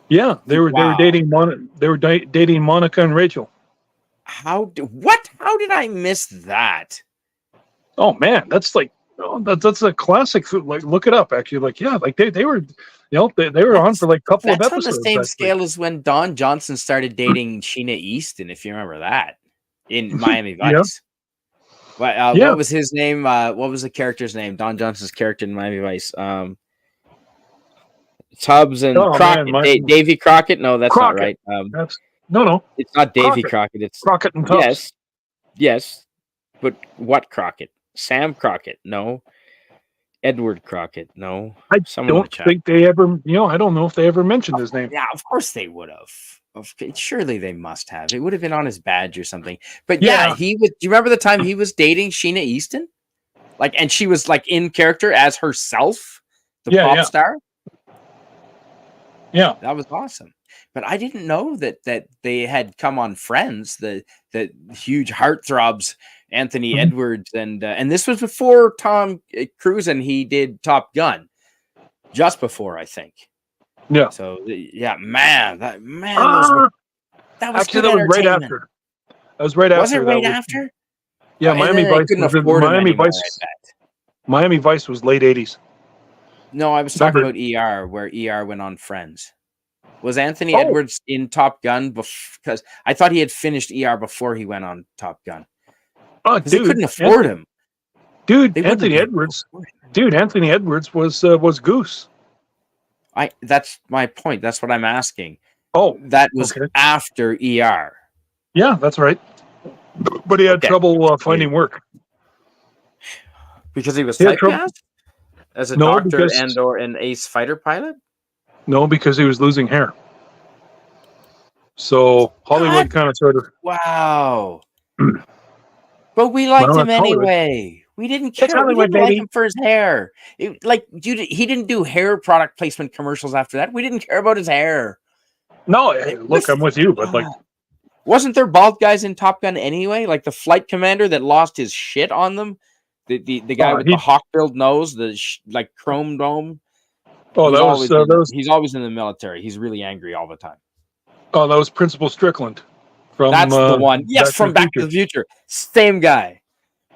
Yeah, they were dating Monica and Rachel. How did I miss that? Oh man, that's like that's a classic. Like look it up. Actually, they were they were on for like a couple of episodes. That's on the same scale as when Don Johnson started dating Sheena Easton, if you remember that in Miami Vice. What was his name? What was the character's name? Don Johnson's character in Miami Vice. Tubbs and Crockett. Davy Crockett? No, that's Crockett. Not right. No. It's not Davy Crockett. It's Crockett and Tubbs. Yes. But what Crockett? Sam Crockett? No. Edward Crockett? No. I don't think they ever. I don't know if they ever mentioned his name. Yeah, of course they would have. Surely they must have. It would have been on his badge or something. But yeah, he was. Do you remember the time he was dating Sheena Easton? Like, and she was like in character as herself, the pop star. Yeah, that was awesome. But I didn't know that they had come on Friends, the huge heartthrobs, Anthony Edwards, and this was before Tom Cruise and he did Top Gun, just before I think. Yeah. So man, that was actually that was right after. That was right after. Was it right after? Yeah, Miami Vice. Miami Vice was late '80s. No, I was talking about ER, where ER went on Friends. Was Anthony Edwards in Top Gun? Because I thought he had finished ER before he went on Top Gun. Oh, dude, they couldn't afford him. Dude, Anthony Edwards. Dude, Anthony Edwards was Goose. That's my point. That's what I'm asking. Oh, that was after ER. Yeah, that's right. But he had trouble finding work because he was typecast as a doctor or an ace fighter pilot. No, because he was losing hair. So Hollywood kind of sort of. Wow. But we liked him anyway. We didn't care. We didn't like him for his hair. He didn't do hair product placement commercials after that. We didn't care about his hair. No, look, I'm with you, but wasn't there bald guys in Top Gun anyway? Like the flight commander that lost his shit on them, the guy with the hawk-billed nose, the chrome dome. Oh, he's always in the military. He's really angry all the time. Oh, that was Principal Strickland. That's the one. Yes, from Back to the Future. Same guy.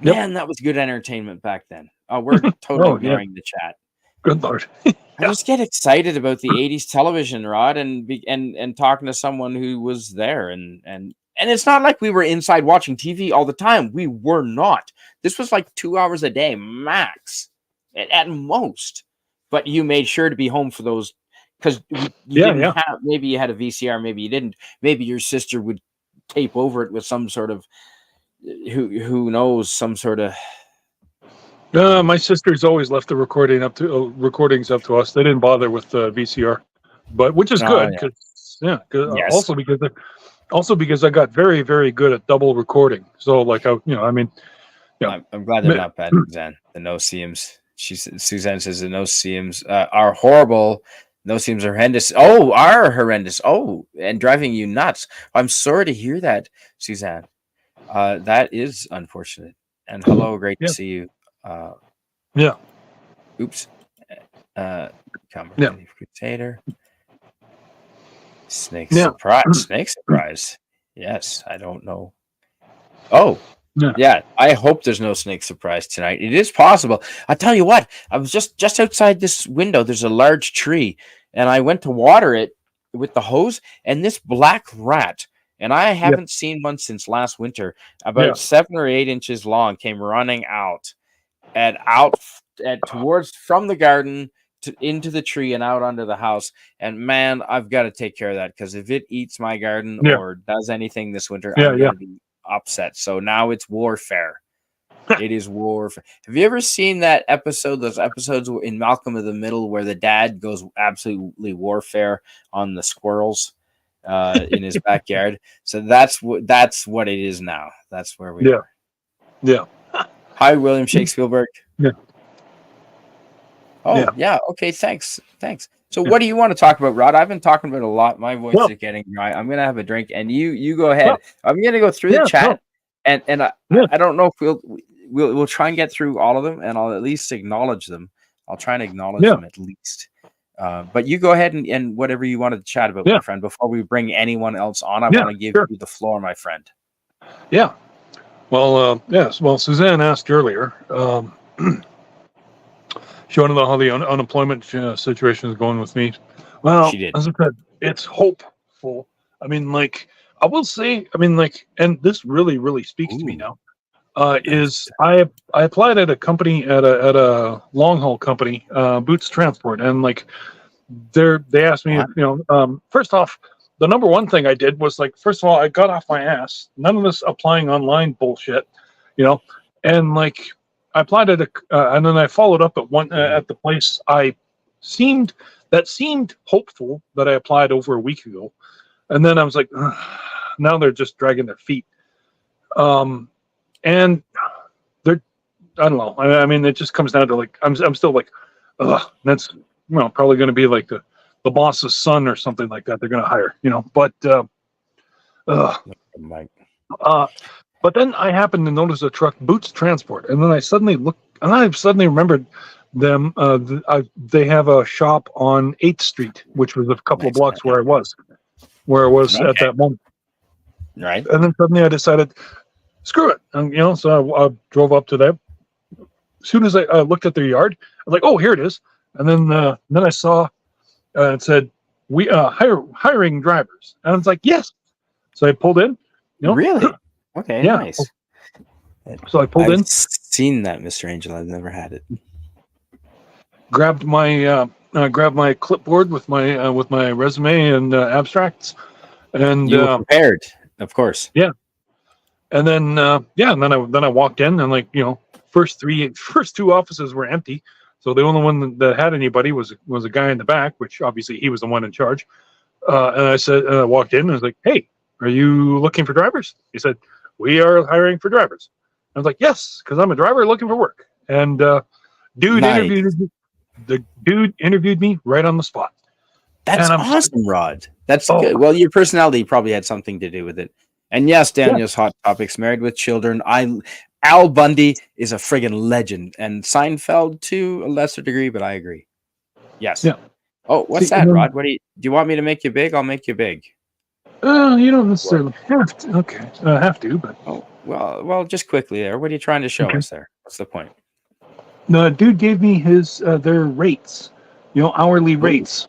Man, that was good entertainment back then. Oh, we're totally ignoring the chat. Good Lord. I just get excited about the 80s television, Rod, and talking to someone who was there. And it's not like we were inside watching TV all the time. We were not. This was like 2 hours a day, max, at most. But you made sure to be home for those because you didn't have, maybe you had a VCR, maybe you didn't. Maybe your sister would tape over it with some sort of, who knows, some sort of. My sisters always left the recordings up to us. They didn't bother with the VCR, but which is good because also because I got very, very good at double recording. So I'm glad they're not bad, Suzanne. The no-seams. Suzanne says the no-seams are horrible. No-seams are horrendous. Oh, are horrendous. Oh, and driving you nuts. I'm sorry to hear that, Suzanne. That is unfortunate. And hello, great to see you. Oops. Potato. Snake surprise. Yes, I don't know. Oh. Yeah, I hope there's no snake surprise tonight. It is possible. I tell you what, I was just outside this window. There's a large tree, and I went to water it with the hose, and this black rat, and I haven't seen one since last winter, about 7 or 8 inches long, came running out towards from the garden into the tree and out under the house. And man, I've got to take care of that because if it eats my garden or does anything this winter, I'm going to be upset. So now it's warfare. It is warfare. Have you ever seen those episodes in Malcolm in the Middle where the dad goes absolutely warfare on the squirrels in his backyard? So that's what it is now. That's where we are. Hi, William Shakespielberg. Okay, thanks. So what do you want to talk about, Rod? I've been talking about a lot. My voice is getting dry. I'm gonna have a drink, and you go ahead. I'm gonna go through the chat, and I don't know if we'll try and get through all of them, and I'll at least acknowledge them. I'll try and acknowledge them at least. But you go ahead and whatever you wanted to chat about, my friend. Before we bring anyone else on, I want to give you the floor, my friend. Yeah. Well, yes. Well, Suzanne asked earlier. She wanted to know how the unemployment situation is going with me. Well, she did. As I said, it's hopeful. I mean, I will say, and this really, really speaks to me now. Is I applied at a company at a long haul company, Boots Transport, and they asked me, first off, the number one thing I did was first of all, I got off my ass. None of this applying online bullshit, and I applied at and then I followed up at one at the place seemed hopeful that I applied over a week ago, and then I was like, ugh, now they're just dragging their feet, and they're I don't know. I mean, it just comes down to I'm still ugh, that's probably going to be the boss's son or something like that. They're going to hire, but but then I happened to notice a truck, Boots Transport, and then I suddenly remembered them. They have a shop on 8th Street, which was a couple of blocks where I was at that moment. Right. And then suddenly I decided, screw it. And, so I drove up to them. As soon as I looked at their yard, I was like, oh, here it is. And then I saw it said we hiring drivers. And I was like, yes. So I pulled in. Really? Okay, yeah. Nice. So I pulled in. I've seen that, Mr. Angel. I've never had it. Grabbed my clipboard with my resume and abstracts, and you were prepared, of course. Yeah. And then and then I walked in, and first two offices were empty. So the only one that had anybody was a guy in the back, which obviously he was the one in charge. And I walked in and I was like, "Hey, are you looking for drivers?" He said, "We are hiring for drivers." I was like, "Yes, because I'm a driver looking for work." And the dude interviewed me right on the spot. That's awesome, Rodd. That's good. Well, your personality probably had something to do with it. And yes, Daniel's Hot Topics, Married with Children. Al Bundy is a friggin' legend, and Seinfeld to a lesser degree, but I agree. Yes. Yeah. Oh, what's that, Rodd? Do you want me to make you big? I'll make you big. You don't necessarily have to. Okay, have to, but well, just quickly there. What are you trying to show us there? What's the point? The dude gave me their rates, hourly rates.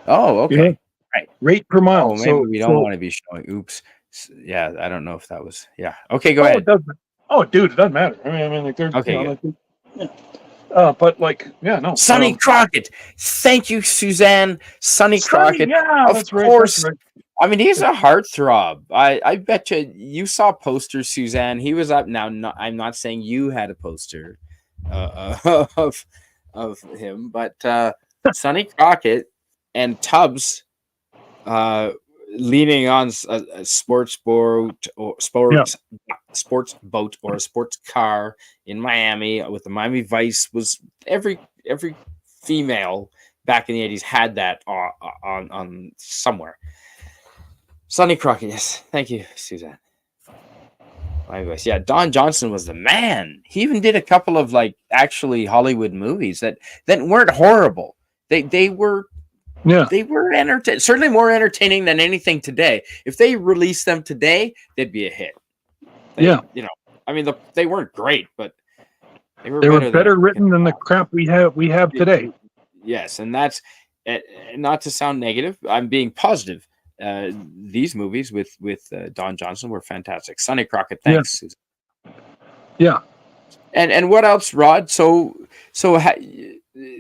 Oh, okay. Right. Rate per mile. Oh, maybe we don't want to be showing. Oops. Yeah, I don't know if that was. Yeah. Okay, go ahead. Dude, it doesn't matter. I mean, they're okay. But no. Sonny Crockett. Thank you, Suzanne. Sonny Crockett. Yeah, of course. Right. I mean, he's a heartthrob. I bet you saw posters, Suzanne. He was up. Now, I'm not saying you had a poster of him, but Sonny Crockett and Tubbs leaning on a sports boat or sports boat or a sports car in Miami with the Miami Vice. Was every female back in the 80s had that on somewhere. Sonny Crockett, yes. Thank you, Suzanne. Miami Vice. Yeah, Don Johnson was the man. He even did a couple of actually Hollywood movies that weren't horrible. They were they were certainly more entertaining than anything today. If they released them today, they'd be a hit. I mean, they weren't great, but they were better written than the crap we have today. Yes, and that's not to sound negative. I'm being positive. These movies with Don Johnson were fantastic. Sonny Crockett, thanks, Susan. Yeah. And what else, Rodd? So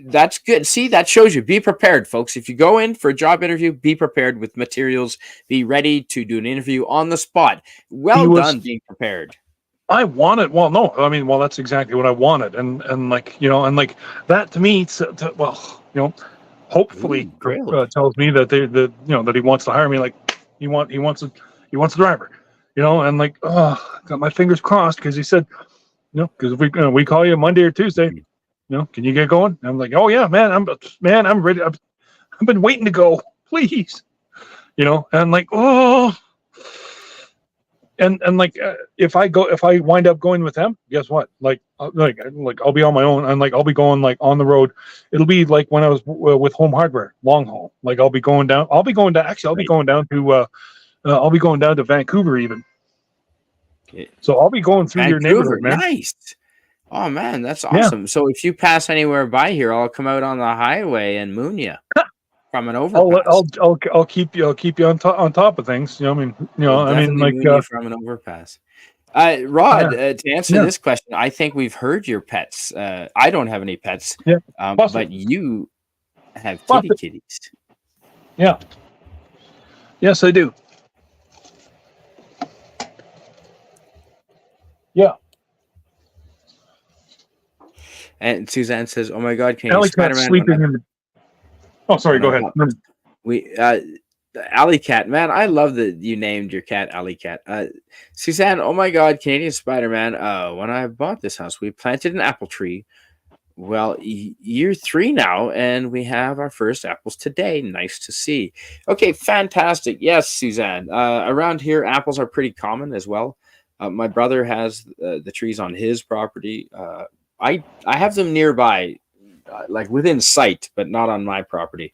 that's good. See, that shows you. Be prepared, folks. If you go in for a job interview, be prepared with materials. Be ready to do an interview on the spot. Well done being prepared. I wanted. Well, no, I mean, that's exactly what I wanted, and that to me, hopefully tells me that that he wants to hire me. He wants a driver, got my fingers crossed because he said, because if we call you Monday or Tuesday. Can you get going? And I'm like, oh yeah, man, I'm ready. I've been waiting to go, please. And if I wind up going with them, guess what? I'll be on my own, and I'll be going on the road. It'll be like when I was with Home Hardware, long haul. I'll be going down to Vancouver even. So I'll be going through your neighborhood, man. Nice. Oh man, that's awesome. Yeah. So if you pass anywhere by here, I'll come out on the highway and moon you from an overpass. I'll keep you on top of things. From an overpass. Rodd, to answer this question, I think we've heard your pets. I don't have any pets. Yeah. But you have kitties. Yeah. Yes, I do. Yeah. And Suzanne says, "Oh my God, can you Spider-Man sleeping in the?" Oh, sorry. Go ahead. Alley Cat, man, I love that you named your cat Alley Cat. Suzanne, oh my God, Canadian Spider-Man. When I bought this house, we planted an apple tree. Well, year 3 now, and we have our first apples today. Nice to see. Okay, fantastic. Yes, Suzanne. Around here, apples are pretty common as well. My brother has the trees on his property. I have them nearby, within sight, but not on my property.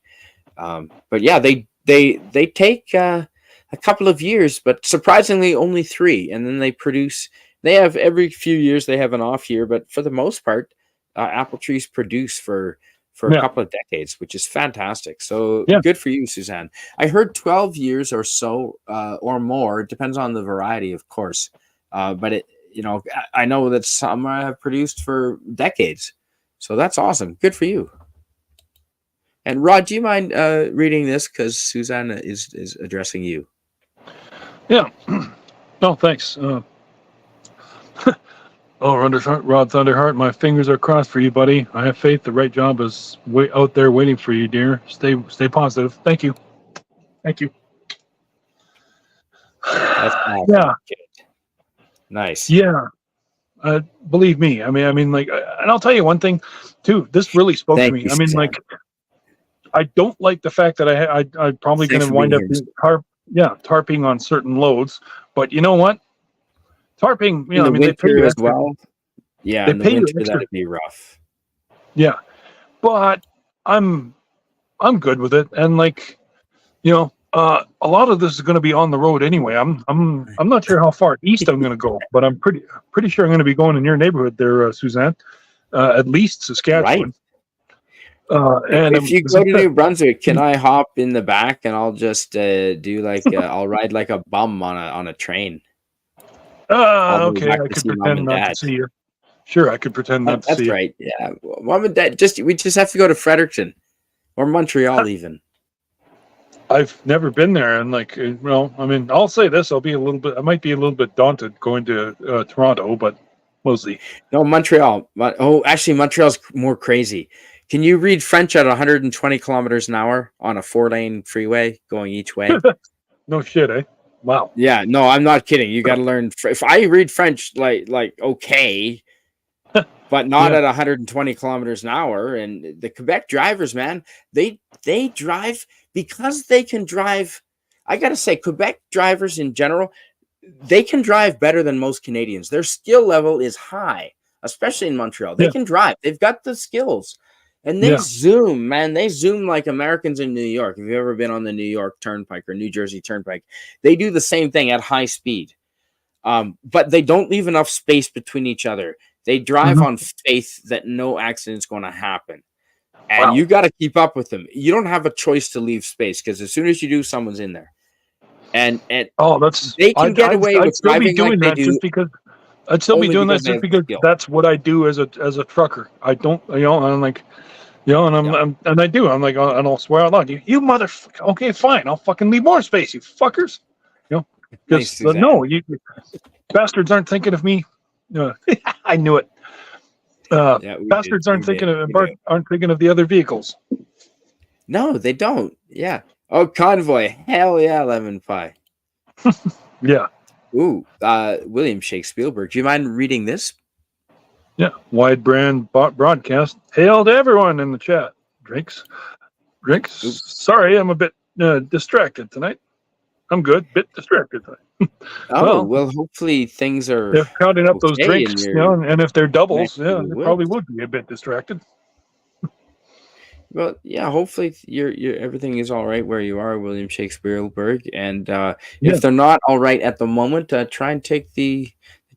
But yeah, they take a couple of years, but surprisingly only 3, and then they produce. They have every few years they have an off year, but for the most part, apple trees produce for for a couple of decades, which is fantastic. So good for you, Suzanne. I heard 12 years or so or more. It depends on the variety, of course. But it, I know that some have produced for decades. So that's awesome. Good for you. And Rod, do you mind reading this, because Suzanne is addressing you? Yeah. No, thanks. Rodd Thunderheart, my fingers are crossed for you, buddy. I have faith the right job is out there waiting for you, dear. Stay positive. Thank you. Thank you. That's awesome. Yeah. Nice. Yeah. Believe me. I mean, like, and I'll tell you one thing, too. This really spoke to me. You, I mean, like, I don't like the fact that I'm probably going to wind up tarping on certain loads. But you know what? Tarping, I mean, they pay you as well. Yeah, they in the pay winter, you extra. that'd be rough. Yeah, but I'm good with it, and like, a lot of this is going to be on the road anyway. I'm not sure how far east I'm going to go, but I'm pretty sure I'm going to be going in your neighborhood there, Suzanne. At least Saskatchewan. Right. And if you go to New Brunswick, can I hop in the back and I'll just do like I'll ride like a bum on a train? Okay, I could pretend not to see you. Sure, I could pretend not to see you. That's right. Yeah, Mom and Dad. We just have to go to Fredericton or Montreal even. I've never been there, and like, well, I mean, I'll say this: I might be a little bit daunted going to Toronto, but we'll see. No, Montreal. Actually, Montreal's more crazy. Can you read French at 120 kilometers an hour on a 4-lane freeway going each way? No shit, eh? Wow. Yeah, no, I'm not kidding. You got to learn. If I read French, like okay, but not at 120 kilometers an hour. And the Quebec drivers, man, they drive because they can drive. I got to say, Quebec drivers in general, they can drive better than most Canadians. Their skill level is high, especially in Montreal. They can drive. They've got the skills. And they zoom, man. They zoom like Americans in New York. If you've ever been on the New York Turnpike or New Jersey Turnpike, they do the same thing at high speed. But they don't leave enough space between each other. They drive on faith that no accident is going to happen. And you got to keep up with them. You don't have a choice to leave space, because as soon as you do, someone's in there. And they can get away with driving like they do. Just because I'd still be doing that just because that's what I do as a trucker. I don't, I'm like, and I do. I'm like, and I'll swear out loud, you motherfucker. Okay, fine. I'll fucking leave more space, you fuckers. Because no, you bastards aren't thinking of me. I knew it. Bastards aren't thinking of the other vehicles. No, they don't. Yeah. Oh, convoy. Hell yeah, lemon pie. Yeah. Ooh, William Shakespielberg. Do you mind reading this? Yeah. Wide brand broadcast. Hail to everyone in the chat. Drinks. Oops. Sorry, I'm a bit distracted tonight. I'm good. Bit distracted tonight. Well, hopefully things are. If counting up those drinks, and if they're doubles, they probably would be a bit distracted. Well, yeah. Hopefully, you're everything is all right where you are, William Shakespielberg. And if they're not all right at the moment, try and take the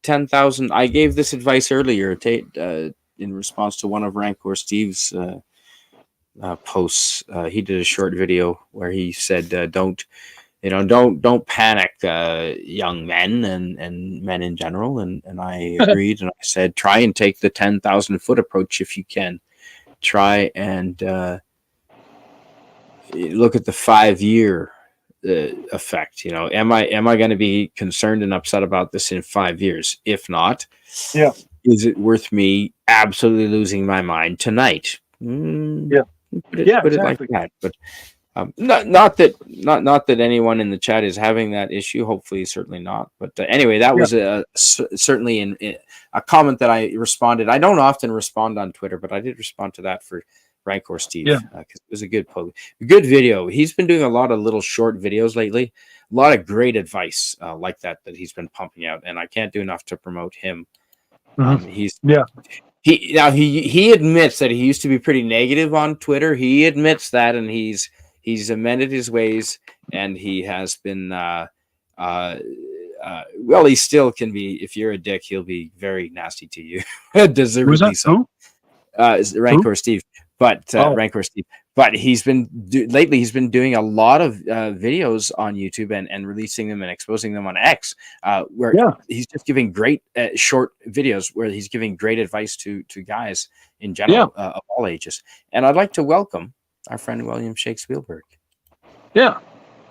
10,000. I gave this advice earlier, in response to one of Rancor Steve's posts. He did a short video where he said, "Don't panic, young men and men in general." And I agreed, and I said, try and take the 10,000 foot approach if you can. Try and look at the 5-year effect. Am I going to be concerned and upset about this in 5 years? If not, is it worth me absolutely losing my mind tonight? Put it like that. But not that anyone in the chat is having that issue. Hopefully, certainly not. But anyway, that was certainly in a comment that I responded. I don't often respond on Twitter, but I did respond to that for Rancor Steve, because it was a good video. He's been doing a lot of little short videos lately. A lot of great advice like that he's been pumping out, and I can't do enough to promote him. He admits that he used to be pretty negative on Twitter. He admits that, and he's amended his ways, and he has been well, he still can be. If you're a dick, he'll be very nasty to you. Deservedly so. Rancor Steve, but Rancor Steve. But he's been lately. He's been doing a lot of videos on YouTube and releasing them and exposing them on X, where he's just giving great short videos where he's giving great advice to guys in general of all ages. And I'd like to welcome our friend William Shakespielberg. Yeah,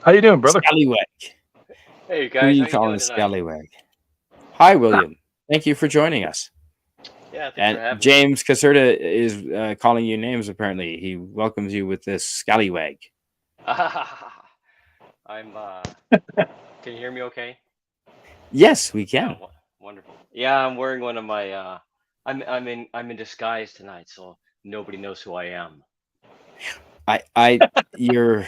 how you doing, brother? Hey guys, who are you calling a scallywag? Hi, William. Thank you for joining us. Yeah, thanks for having James Caserta is calling you names. Apparently, he welcomes you with this scallywag. I'm. Can you hear me? Okay. Yes, we can. Yeah, wonderful. Yeah, I'm wearing one of my. I'm in disguise tonight, so nobody knows who I am. You're.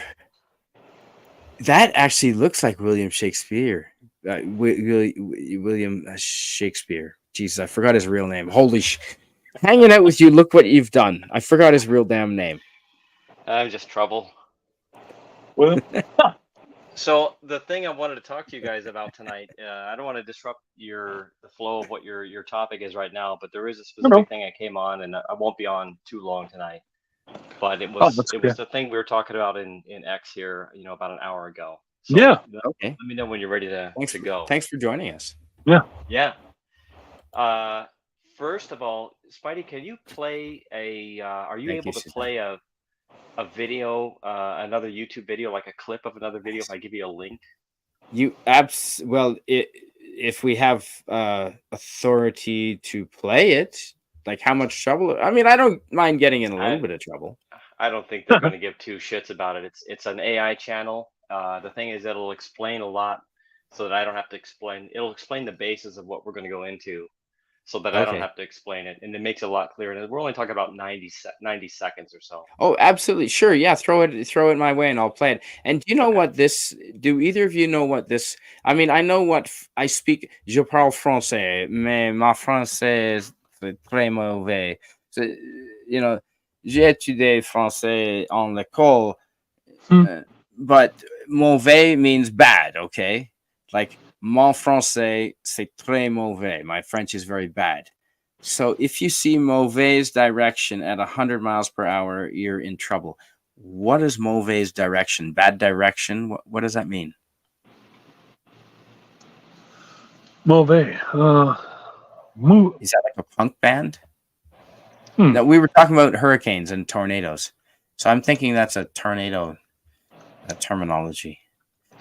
That actually looks like William Shakespeare. William Shakespeare. Jesus, I forgot his real name. Holy hanging out with you, look what you've done. I forgot his real damn name. I'm just trouble. Well, so the thing I wanted to talk to you guys about tonight, I don't want to disrupt the flow of what your topic is right now, but there is a specific thing I came on, and I won't be on too long tonight. But it was the thing we were talking about in X here, about an hour ago. So okay. Let me know when you're ready to go. Thanks for joining us. Yeah. First of all, Spidey, can you play are you able to play a video, another YouTube video, like a clip of another video if I give you a link? If we have authority to play it, like how much trouble? I mean, I don't mind getting in a little bit of trouble. I don't think they're going to give two shits about it. It's an AI channel. The thing is, it'll explain a lot so that I don't have to explain. It'll explain the basis of what we're going to go into so that I don't have to explain it. And it makes it a lot clearer. And we're only talking about 90 seconds or so. Oh, absolutely. Sure. Yeah. Throw it my way and I'll play it. And do you know what this, do either of you know what this, I mean, I know what I speak, je parle français, mais ma français est très mauvais. So, j'ai étudié français en l'école, but mauvais means bad, okay? Like, mon français, c'est très mauvais. My French is very bad. So if you see mauvaise direction at 100 miles per hour, you're in trouble. What is mauvaise direction? Bad direction? What does that mean? Mauvais. Is that like a punk band? No, we were talking about hurricanes and tornadoes. So I'm thinking that's a tornado terminology.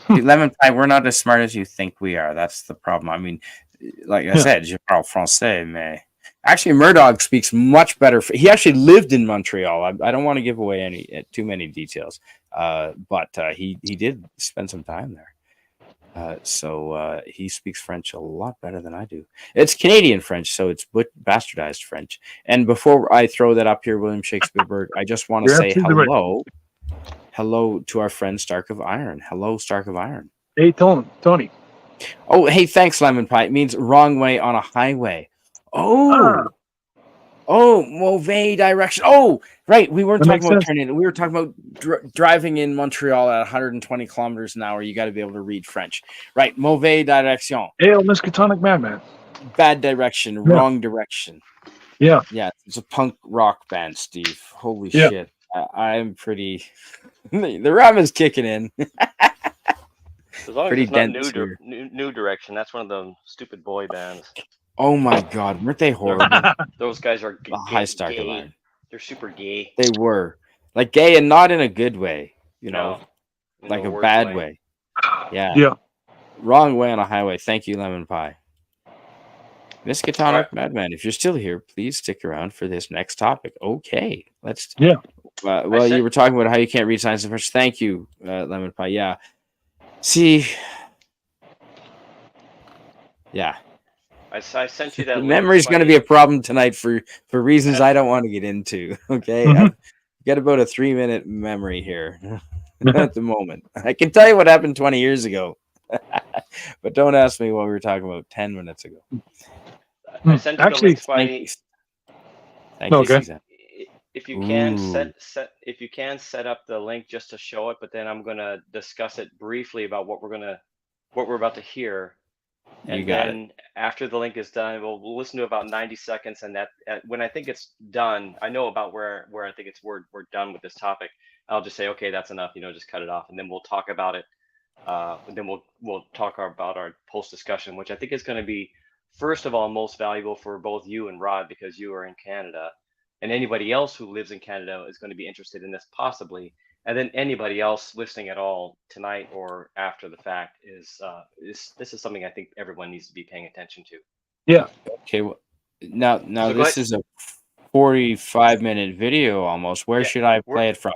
Lemon Pie, we're not as smart as you think we are. That's the problem. I mean, like I said, je parle français, mais... Actually, Murdoch speaks much better. He actually lived in Montreal. I don't want to give away too many details, but he did spend some time there. So he speaks French a lot better than I do. It's Canadian French, so it's bastardized French. And before I throw that up here, William Shakespielberg, I just want to say hello. Hello to our friend Stark of Iron. Hello, Stark of Iron. Hey, Tony. Oh, hey, thanks, Lemon Pie. It means wrong way on a highway. Oh, mauvais direction. Oh, right. We weren't talking about turning. We were talking about driving in Montreal at 120 kilometers an hour. You got to be able to read French, right? Mauvais direction. Hail, Miskatonic Madman. Bad direction. Wrong direction. Yeah. It's a punk rock band, Steve. Holy shit. I'm pretty. The rum is kicking in. As long as it's not new direction. That's one of the stupid boy bands. Oh my God, weren't they horrible? Those guys are high Stark of Iron. They're super gay. They were like gay and not in a good way, like a bad way. Yeah. Wrong way on a highway. Thank you, Lemon Pie. Miskatonic Madman, if you're still here, please stick around for this next topic. Okay, let's. Yeah. You were talking about how you can't read signs in French. Thank you, Lemon Pie. Yeah. See. Yeah. I sent you that. The memory's going to be a problem tonight for reasons I don't want to get into. Okay, I've got about a 3-minute memory here at the moment. I can tell you what happened 20 years ago, but don't ask me what we were talking about 10 minutes ago. I sent you the link, Spidey. Thank you, Suzanne. If you can set up the link just to show it, but then I'm going to discuss it briefly about what we're about to hear. And then after the link is done, we'll listen to about 90 seconds. And that when I think it's done, I know about where I think we're done with this topic. I'll just say, okay, that's enough. Just cut it off, and then we'll talk about it. And then we'll talk about our post discussion, which I think is going to be, first of all, most valuable for both you and Rodd, because you are in Canada, and anybody else who lives in Canada is going to be interested in this possibly. And then anybody else listening at all tonight or after the fact is this is something I think everyone needs to be paying attention to. Yeah. Okay. Well, now so this is a 45-minute video almost. Where should I play it from?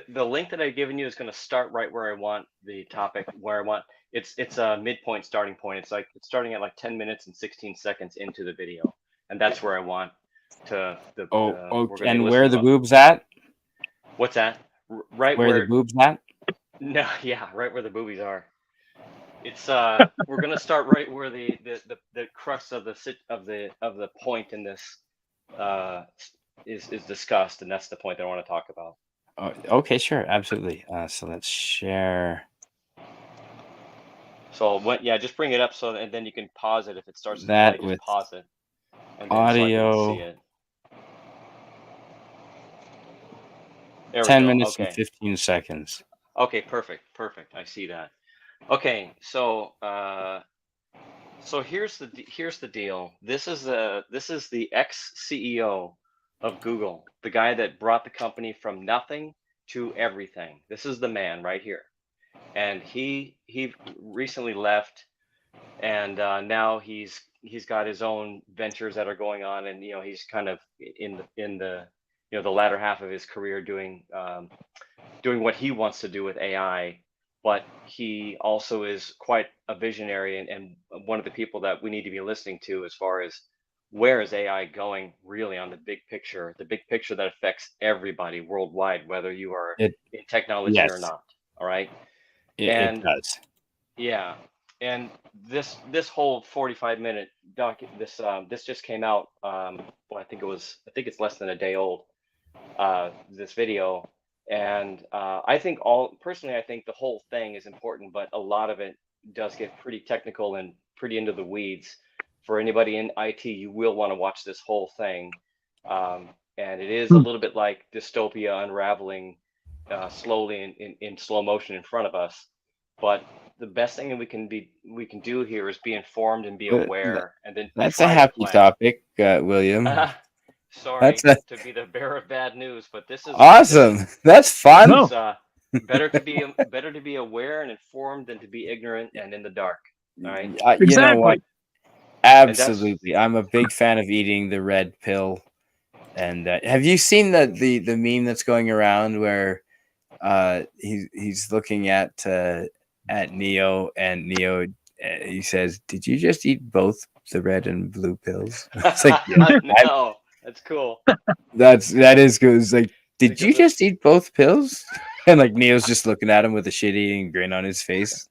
The link that I've given you is going to start right where I want the topic, where I want it's a midpoint starting point. It's starting at like 10 minutes and 16 seconds into the video, and that's where I want to. And where the boobs at? What's that? Right where the boobs at? No, yeah, right where the boobies are. It's we're gonna start right where the crux of the point in this is discussed, and that's the point that I want to talk about. Okay, sure, absolutely. So let's share. So just bring it up and then you can pause it if it starts to play, just pause it. And audio. So I can see it. 10 minutes and 15 seconds. Okay, perfect. I see that. Okay, so here's the deal. This is the ex-CEO of Google, the guy that brought the company from nothing to everything. This is the man right here, and he recently left, and now he's got his own ventures that are going on, and he's kind of in the the latter half of his career doing what he wants to do with AI, but he also is quite a visionary and one of the people that we need to be listening to as far as where is AI going really on the big picture that affects everybody worldwide, whether you are in technology or not. All right. It does. Yeah. And this whole 45-minute this just came out. I think it's less than a day old. This video, and I think the whole thing is important, but a lot of it does get pretty technical and pretty into the weeds. For anybody in IT, you will want to watch this whole thing, and it is a little bit like dystopia unraveling slowly in slow motion in front of us. But the best thing that we can do here is be informed and be aware, and then that's a happy topic, William. Sorry to be the bearer of bad news, but this is awesome. That's fun. Better to be aware and informed than to be ignorant and in the dark. All right. Exactly. You know what? Absolutely. I'm a big fan of eating the red pill. And have you seen the meme that's going around where he's looking at Neo, and Neo he says, "Did you just eat both the red and blue pills?" It's like, no. That's cool. That is good. It's like, did you just eat both pills? And like Neo's just looking at him with a shit-eating grin on his face.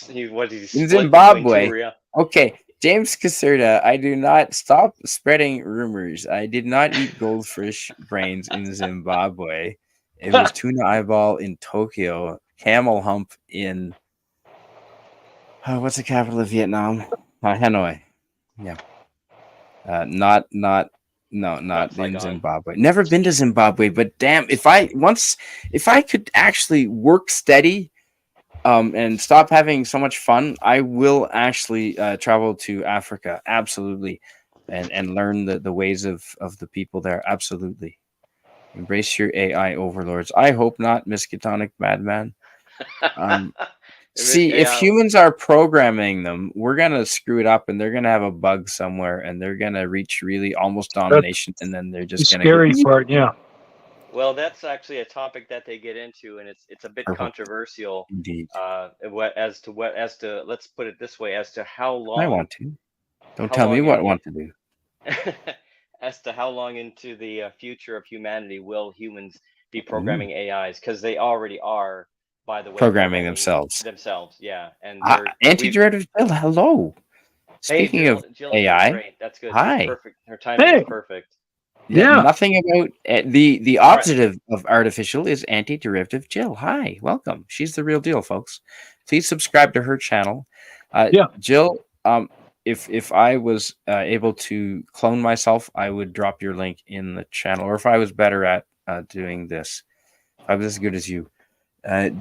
In Zimbabwe. Okay, James Caserta, I do not stop spreading rumors. I did not eat goldfish brains in Zimbabwe. It was tuna eyeball in Tokyo, camel hump in what's the capital of Vietnam? Hanoi. Yeah. Not in Zimbabwe. Never been to Zimbabwe, but damn, if I could actually work steady and stop having so much fun, I will actually travel to Africa, absolutely, and learn the ways of the people there, absolutely. Embrace your AI overlords. I hope not, Miskatonic Madman. See, if humans are programming them, we're gonna screw it up, and they're gonna have a bug somewhere, and they're gonna reach really almost domination, and then they're just gonna scary part, yeah. Well, that's actually a topic that they get into, and it's a bit controversial. Indeed. As to let's put it this way, as to how long. I want to. Don't tell me what I want to do. As to how long into the future of humanity will humans be programming AIs? Because they already are. By the way, programming themselves, yeah, and anti-derivative Jill. Hello. Speaking of AI, great. That's good. Hi. Perfect. Her timing is perfect. Yeah. Nothing about the opposite of artificial is anti-derivative Jill. Hi, welcome. She's the real deal, folks. Please subscribe to her channel. Jill, if I was able to clone myself, I would drop your link in the channel. Or if I was better at doing this, if I was as good as you.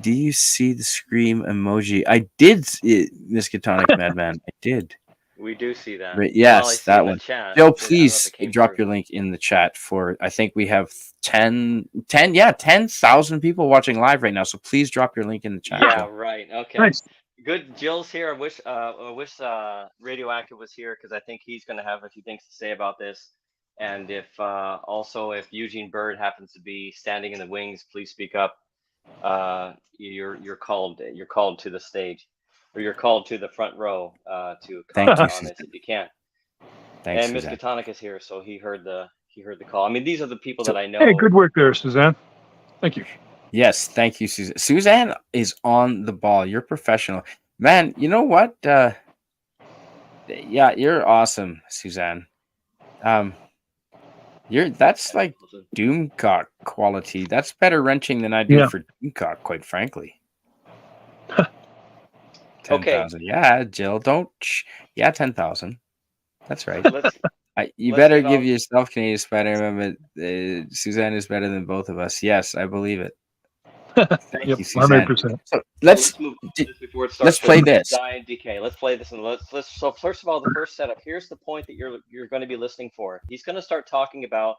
Do you see the scream emoji? I did, Miskatonic Madman. I did. We do see that. Right, yes, Well, I see that in the one. chat. Joe, I don't know if please it came drop through. your link in the chat for, I think we have 10,000 people watching live right now. So please drop your link in the chat. Yeah, Joe. right. Okay. Nice. Good. Jill's here. I wish Radioactive was here because I think he's going to have a few things to say about this. And if also if Eugene Bird happens to be standing in the wings, please speak up. You're called to the stage, or you're called to the front row to comment on this if you can. Thanks, and Suzanne. Miskatonic is here, so he heard the call. I mean, these are the people that I know. Hey, good work there, Suzanne. Thank you. Yes, thank you, Suzanne. Suzanne is on the ball. You're professional, man. You know what? Yeah, you're awesome, Suzanne. That's like Doomcock quality. That's better wrenching than I do for Doomcock, quite frankly. 10,000. Yeah, Jill, don't. Yeah, 10,000. That's right. You better give yourself Canadian Spider-Man, but Suzanne is better than both of us. Yes, I believe it. Thank you, Suzanne. 100%. So let's move on to this before it starts. Let's play this. Die and decay. Let's play this, and let's. So first of all, the first setup. Here's the point that you're going to be listening for. He's going to start talking about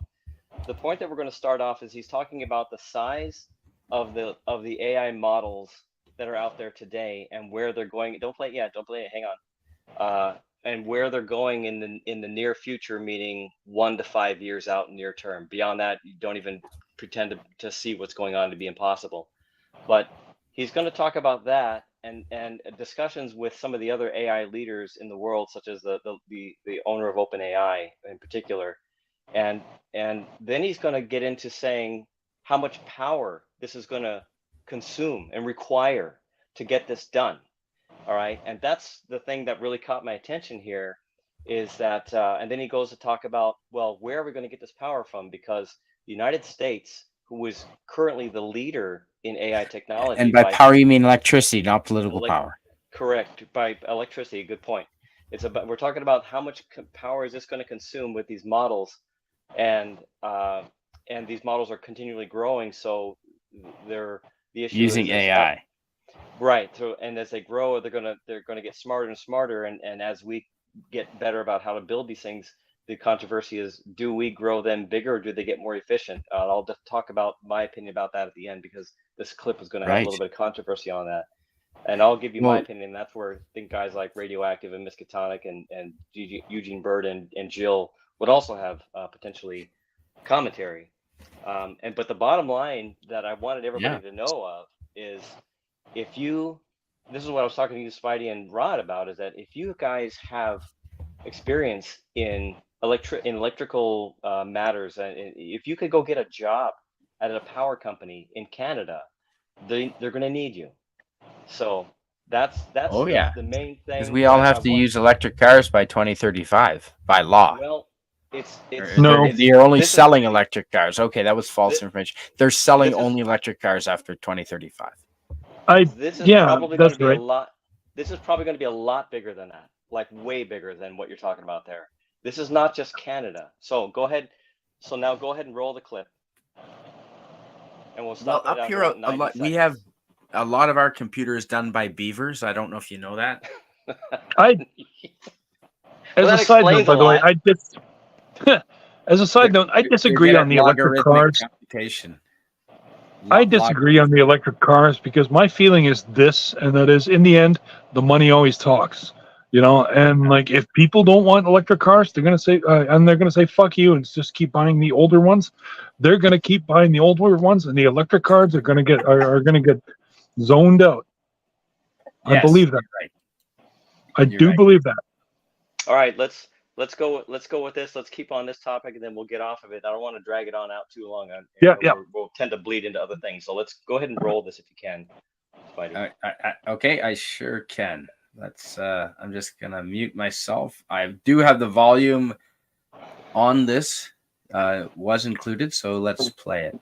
the point that we're going to start off is he's talking about the size of the AI models that are out there today and where they're going. Don't play it. Hang on. And where they're going in the near future, meaning 1 to 5 years out near term. Beyond that, you don't even pretend to see what's going on to be impossible. But he's going to talk about that and discussions with some of the other AI leaders in the world, such as the owner of OpenAI in particular. And then he's going to get into saying how much power this is going to consume and require to get this done. All right. And that's the thing that really caught my attention here is that, and then he goes to talk about, well, where are we going to get this power from? Because the United States, who is currently the leader in AI technology. And by power, you mean electricity, not political power. Correct. By electricity. Good point. We're talking about how much power is this going to consume with these models, and these models are continually growing. So the issue using AI. Right. So, and as they grow, they're gonna get smarter and smarter. And as we get better about how to build these things, the controversy is: do we grow them bigger, or do they get more efficient? I'll just talk about my opinion about that at the end because this clip is going to have a little bit of controversy on that. And I'll give you my opinion. That's where I think guys like Radioactive and Miskatonic and Eugene Bird and Jill would also have potentially commentary. But the bottom line that I wanted everybody to know of is, this is what I was talking to you, Spidey and Rod, about, is that if you guys have experience in electrical matters, and if you could go get a job at a power company in Canada, they're going to need you. So that's the main thing. Because we all have to use electric cars by 2035 by law. Well, you're only selling electric cars. Okay, that was false information. They're selling only electric cars after 2035. This is probably going to be a lot. This is probably going to be a lot bigger than that, like way bigger than what you're talking about there. This is not just Canada. So go ahead. So now go ahead and roll the clip, and we'll stop up here. We have a lot of our computers done by beavers. I don't know if you know that. As a side note, by the way, as a side note, I disagree on the electric cars. I disagree on the electric cars because my feeling is this, and that is, in the end, the money always talks. You know, and like if people don't want electric cars, they're gonna say, "Fuck you," and just keep buying the older ones. They're gonna keep buying the older ones, and the electric cars are gonna get zoned out. I believe that. Right. I do believe that. All right, let's go with this. Let's keep on this topic, and then we'll get off of it. I don't want to drag it on out too long. We'll tend to bleed into other things. So let's go ahead and roll this if you can, Spidey. Okay, I sure can. Let's. I'm just gonna mute myself. I do have the volume on this. Was included, so let's play it.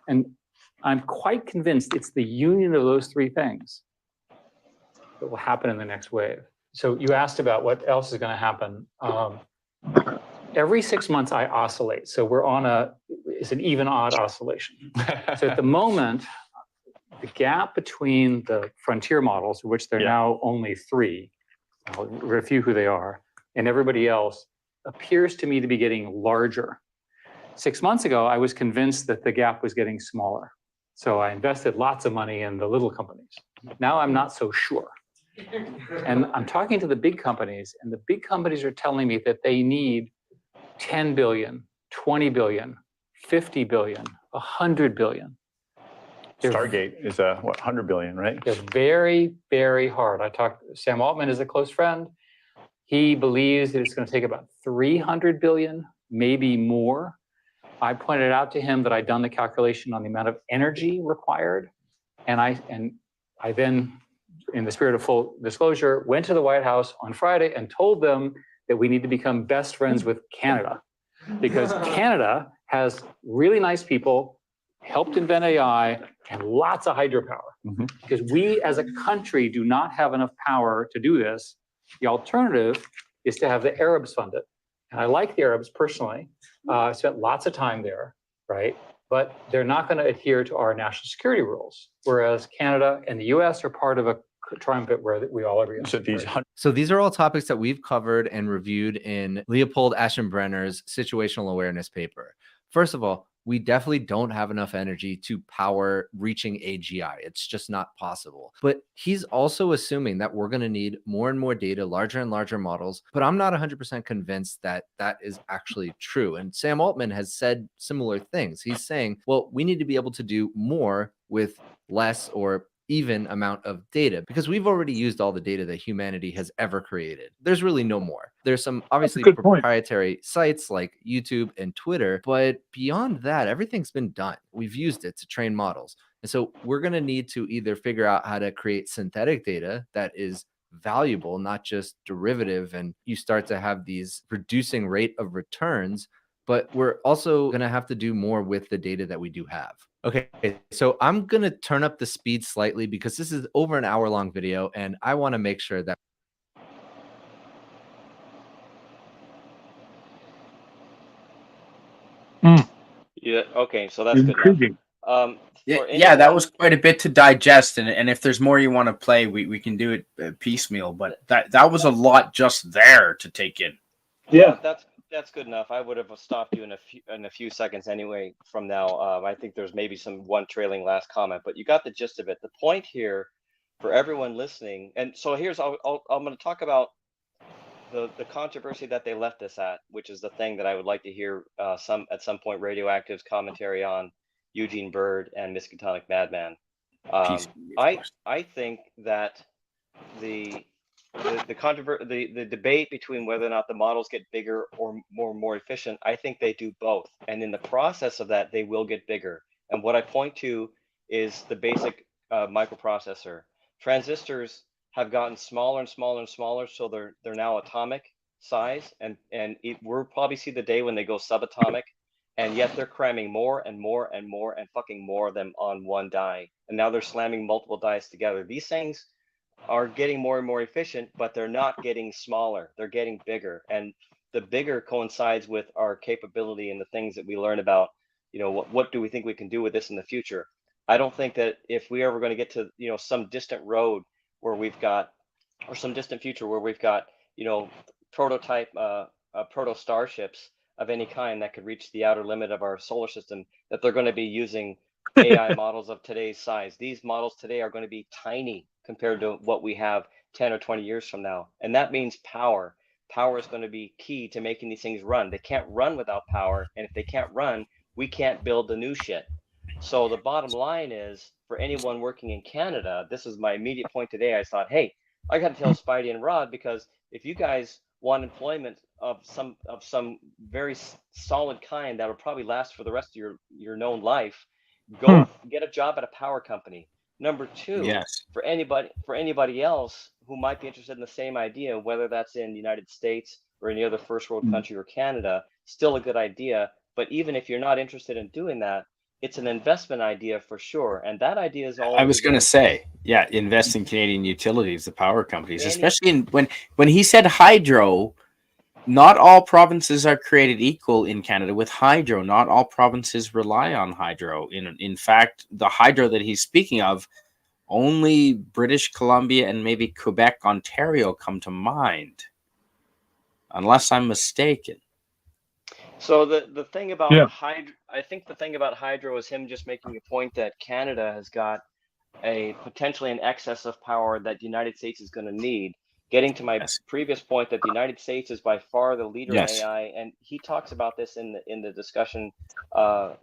And I'm quite convinced it's the union of those three things that will happen in the next wave. So you asked about what else is going to happen. Every 6 months I oscillate. So we're on it's an even odd oscillation. So at the moment, the gap between the frontier models, which there are now only three, I'll review who they are, and everybody else appears to me to be getting larger. 6 months ago, I was convinced that the gap was getting smaller. So I invested lots of money in the little companies. Now I'm not so sure. And I'm talking to the big companies, and the big companies are telling me that they need 10 billion, 20 billion, 50 billion, 100 billion. Stargate is 100 billion, right? They're very, very hard. Sam Altman is a close friend. He believes that it's going to take about 300 billion, maybe more. I pointed out to him that I'd done the calculation on the amount of energy required. And I then, in the spirit of full disclosure, went to the White House on Friday and told them that we need to become best friends with Canada, because Canada has really nice people, helped invent AI, and lots of hydropower. Because we as a country do not have enough power to do this. The alternative is to have the Arabs fund it. And I like the Arabs personally. I spent lots of time there, right? But they're not going to adhere to our national security rules, whereas Canada and the US are part of a triumvirate where we all agree on. So these are all topics that we've covered and reviewed in Leopold Aschenbrenner's situational awareness paper. First of all, we definitely don't have enough energy to power reaching AGI. It's just not possible. But he's also assuming that we're going to need more and more data, larger and larger models. But I'm not 100% convinced that that is actually true. And Sam Altman has said similar things. He's saying, well, we need to be able to do more with less or even amount of data, because we've already used all the data that humanity has ever created. There's really no more. There's some obviously proprietary sites like YouTube and Twitter, but beyond that, everything's been done. We've used it to train models. And so we're going to need to either figure out how to create synthetic data that is valuable, not just derivative, and you start to have these reducing rate of returns, but we're also going to have to do more with the data that we do have. Okay, so I'm going to turn up the speed slightly because this is over an hour-long video, and I want to make sure that... Yeah, okay, so that's good enough. That was quite a bit to digest, and if there's more you want to play, we can do it piecemeal, but that was a lot just there to take in. Yeah, that's good enough. I would have stopped you in a few seconds anyway from now. I think there's maybe one trailing last comment, but you got the gist of it. The point here for everyone listening, and so I'm going to talk about the controversy that they left us at, which is the thing that I would like to hear at some point Radioactive's commentary on, Eugene Bird and Miskatonic Madman. I think that the debate between whether or not the models get bigger or more efficient, I think they do both. And in the process of that, they will get bigger. And what I point to is the basic microprocessor. Transistors have gotten smaller and smaller and smaller, so they're now atomic size, and we'll probably see the day when they go subatomic, and yet they're cramming more and more and more and fucking more of them on one die. And now they're slamming multiple dies together. These things are getting more and more efficient, but they're not getting smaller. They're getting bigger. And the bigger coincides with our capability and the things that we learn about, what do we think we can do with this in the future? I don't think that if we ever going to get to, some distant road where we've got, or some distant future where we've got, prototype, proto starships of any kind that could reach the outer limit of our solar system, that they're going to be using AI models of today's size. These models today are going to be tiny compared to what we have 10 or 20 years from now. And that means power. Power is going to be key to making these things run. They can't run without power. And if they can't run, we can't build the new shit. So the bottom line is, for anyone working in Canada, this is my immediate point today. I thought, hey, I got to tell Spidey and Rodd, because if you guys want employment of some very solid kind that will probably last for the rest of your known life, go get a job at a power company. Number two, for anybody else who might be interested in the same idea, whether that's in the United States or any other first world country or Canada, still a good idea. But even if you're not interested in doing that, it's an investment idea for sure, and that idea is all. I was going to say, yeah, invest in Canadian utilities, the power companies, especially when he said hydro. Not all provinces are created equal in Canada with hydro. Not all provinces rely on hydro. In fact, the hydro that he's speaking of, only British Columbia and maybe Quebec, Ontario come to mind, unless I'm mistaken. So the thing about hydro, I think the thing about hydro is him just making a point that Canada has got potentially an excess of power that the United States is going to need. Getting to my previous point that the United States is by far the leader in AI, and he talks about this in the discussion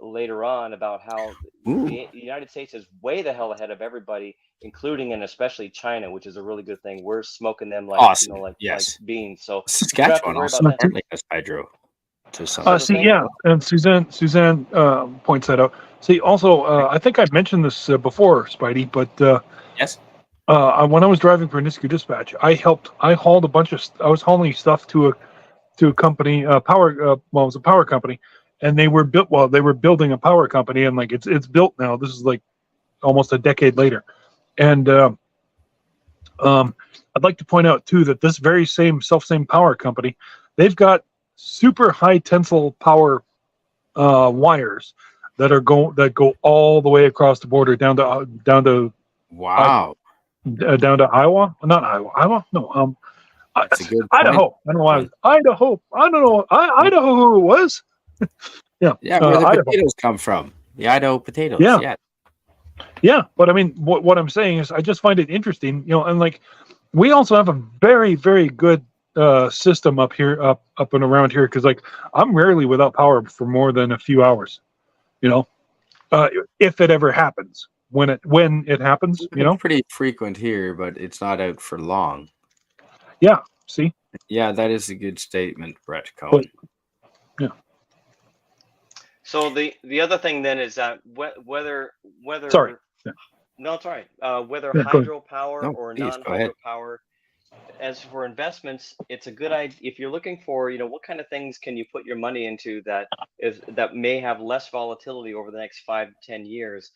later on about how the United States is way the hell ahead of everybody, including and especially China, which is a really good thing. We're smoking them like awesome. like beans. So Saskatchewan also has hydro. And Suzanne points that out. See, also, I think I mentioned this before, Spidey, but yes. When I was driving for Nisku Dispatch, I hauled I was hauling stuff to a company, it was a power company, and they were building a power company, and like it's built now. This is like almost a decade later, and I'd like to point out too that this very same power company, they've got super high tensile power wires that go all the way across the border down to wow. Down to Iowa, not Iowa. No, that's a good Idaho. Point. I don't know why. Idaho. I don't know. Idaho who it was. Yeah, where the potatoes come from. The Idaho potatoes. Yeah. But I mean, what I'm saying is, I just find it interesting, and like, we also have a very, very good system up and around here, because like I'm rarely without power for more than a few hours, if it ever happens. When it happens, it's pretty frequent here, but it's not out for long. Yeah. See. Yeah, that is a good statement, Brett Cohen. Yeah. So the other thing then is that whether sorry. No, it's all right. Whether hydropower or non-hydro power, as for investments, it's a good idea if you're looking for, what kind of things can you put your money into that may have less volatility over the next 5 to 10 years.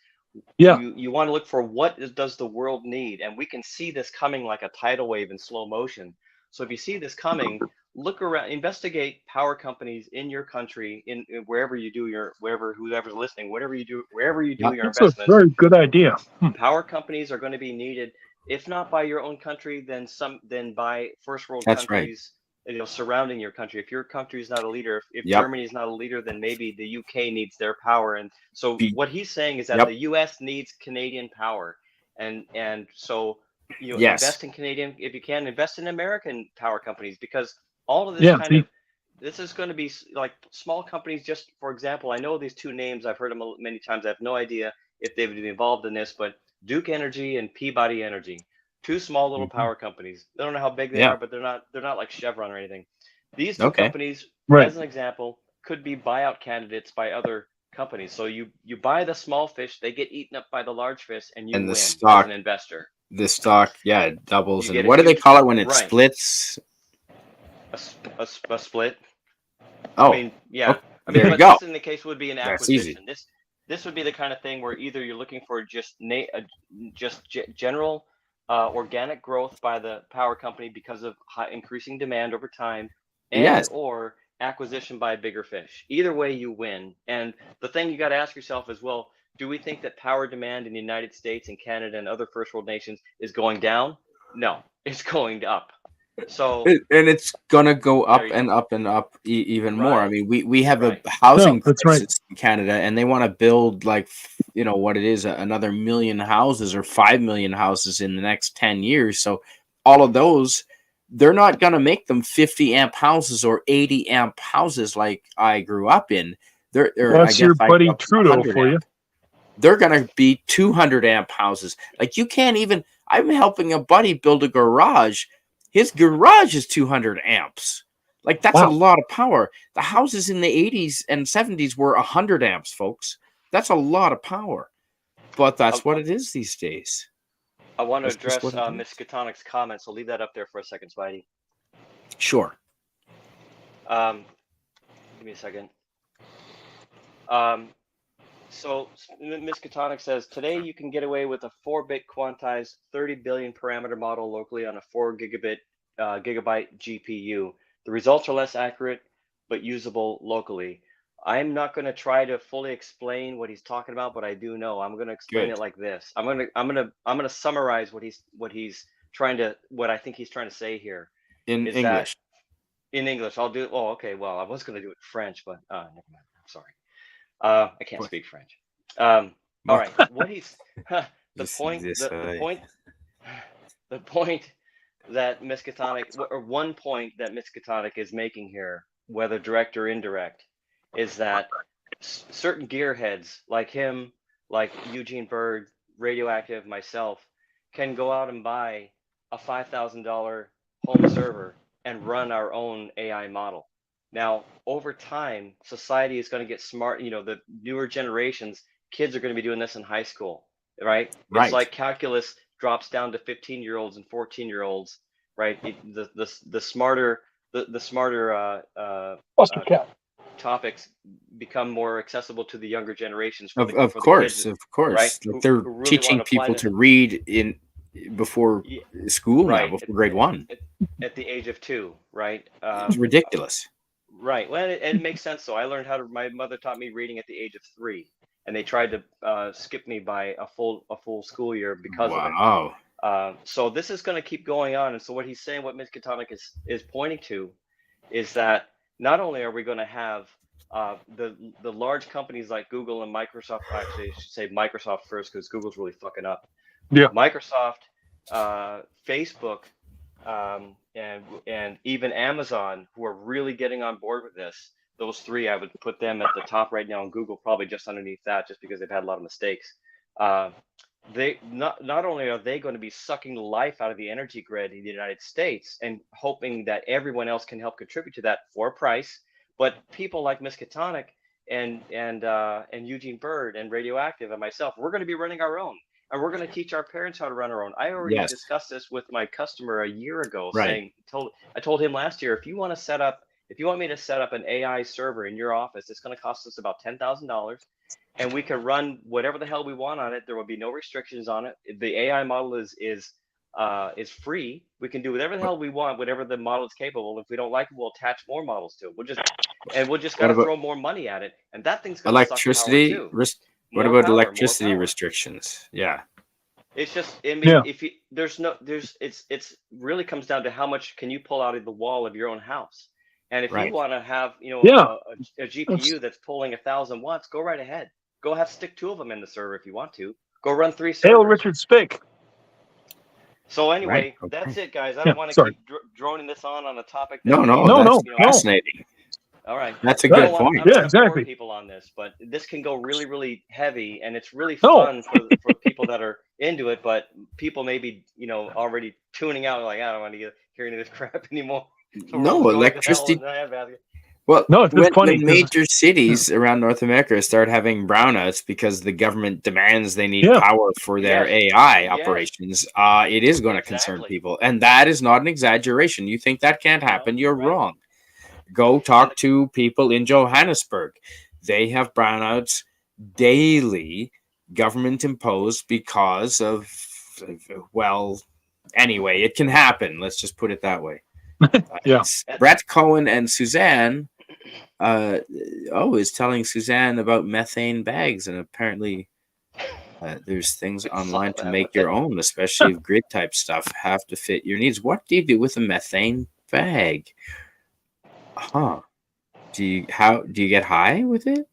Yeah. You want to look for what does the world need, and we can see this coming like a tidal wave in slow motion. So if you see this coming, look around, investigate power companies in your country, in wherever you do whoever's listening, wherever you do your investments. That's a very good idea. Power companies are going to be needed, if not by your own country, then by first world countries. Surrounding your country. If your country is not a leader, if Germany is not a leader, then maybe the UK needs their power. And so what he's saying is that the US needs Canadian power, and so invest in Canadian, if you can, invest in American power companies, because all of this this is going to be like small companies. Just for example, I know these two names, I've heard them many times. I have no idea if they've been involved in this, but Duke Energy and Peabody Energy. Two small little power companies. I don't know how big they are, but they're not like Chevron or anything. These two companies, as an example, could be buyout candidates by other companies. So you buy the small fish, they get eaten up by the large fish, and you win as an investor. The stock, it doubles. And what do they call it when it splits? A split. Oh, I mean, yeah. There you go. This in the case would be an acquisition. This would be the kind of thing where either you're looking for just general organic growth by the power company because of increasing demand over time, or acquisition by a bigger fish. Either way, you win. And the thing you got to ask yourself is, well, do we think that power demand in the United States and Canada and other first world nations is going down? No, it's going up. So and it's gonna go up and up and up even more. I mean, we have a housing crisis in Canada, and they want to build what it is, another 1 million houses or 5 million houses in the next 10 years. So all of those, they're not gonna make them 50 amp houses or 80 amp houses like I grew up in. That's your buddy Trudeau for you. They're gonna be 200 amp houses. Like, you can't even. I'm helping a buddy build a garage. His garage is 200 amps. Like, that's a lot of power. The houses in the 80s and 70s were 100 amps, folks. That's a lot of power. But that's what it is these days. I want to address Miss Katonic's comments. So leave that up there for a second, Spidey. Sure. Give me a second. So Miskatonic says, today you can get away with a 4-bit quantized 30 billion parameter model locally on a 4 gigabyte GPU. The results are less accurate, but usable locally. I'm not going to try to fully explain what he's talking about, but I do know. I'm going to explain it like this. I'm going to summarize what I think he's trying to say here. In English. In English, I'll do it. Oh, okay. Well, I was going to do it in French, but never mind. I'm sorry. I can't speak French. All right. What he's the point that Miskatonic, or one point that Miskatonic is making here, whether direct or indirect, is that certain gearheads like him, like Eugene Bird, Radioactive, myself, can go out and buy a $5,000 home server and run our own AI model. Now, over time, society is going to get smart. The newer generations, kids are going to be doing this in high school, right? It's like calculus drops down to 15-year-olds and 14-year-olds, right? The smarter topics become more accessible to the younger generations. Of course, right? Like they're really teaching people to read before school now, before grade 1. At the age of 2, right? It's ridiculous. Right. Well, it makes sense. So I learned my mother taught me reading at the age of 3, and they tried to skip me by a full school year because of it. So this is going to keep going on. And so what he's saying, what Miskatonic is pointing to, is that not only are we going to have the large companies like Google and Microsoft, actually I should say Microsoft first because Google's really fucking up. Yeah. Microsoft, Facebook, and even Amazon, who are really getting on board with this. Those 3, I would put them at the top right now, and Google probably just underneath that, just because they've had a lot of mistakes. They not only are they going to be sucking the life out of the energy grid in the United States and hoping that everyone else can help contribute to that for a price, but people like Miskatonic and Eugene Bird and Radioactive and myself, we're going to be running our own. And we're going to teach our parents how to run our own. I already discussed this with my customer a year ago, I told him last year, if you want me to set up an AI server in your office, it's going to cost us about $10,000, and we can run whatever the hell we want on it. There will be no restrictions on it. The AI model is free. We can do whatever the hell we want, whatever the model is capable. If we don't like it, we'll attach more models to it. We'll just got to throw more money at it, and that thing's going to electricity. Suck power too. What about electricity restrictions? Yeah. It's just, I mean, if you, it's really comes down to how much can you pull out of the wall of your own house. And if you want to have, a GPU that's pulling 1,000 watts, go right ahead. Go stick 2 of them in the server if you want to. Go run 3 servers. Hail Richard Spick. So anyway, that's it, guys. I don't want to keep droning this on a topic. No, fascinating. All right, that's a good point. Yeah, exactly. People on this, but this can go really, really heavy, and it's really fun for people that are into it. But people may be, already tuning out, like, I don't want to hear any of this crap anymore. So no, electricity. Well, when major cities around North America start having brownouts because the government demands they need power for their AI operations, it is going to concern people, and that is not an exaggeration. You think that can't happen? You're wrong. Go talk to people in Johannesburg. They have brownouts daily, government imposed because of, anyway, it can happen. Let's just put it that way. Brett Cohen and Suzanne is telling Suzanne about methane bags, and apparently there's things online to make your own, especially if grid type stuff have to fit your needs. What do you do with a methane bag? Do you get high with it?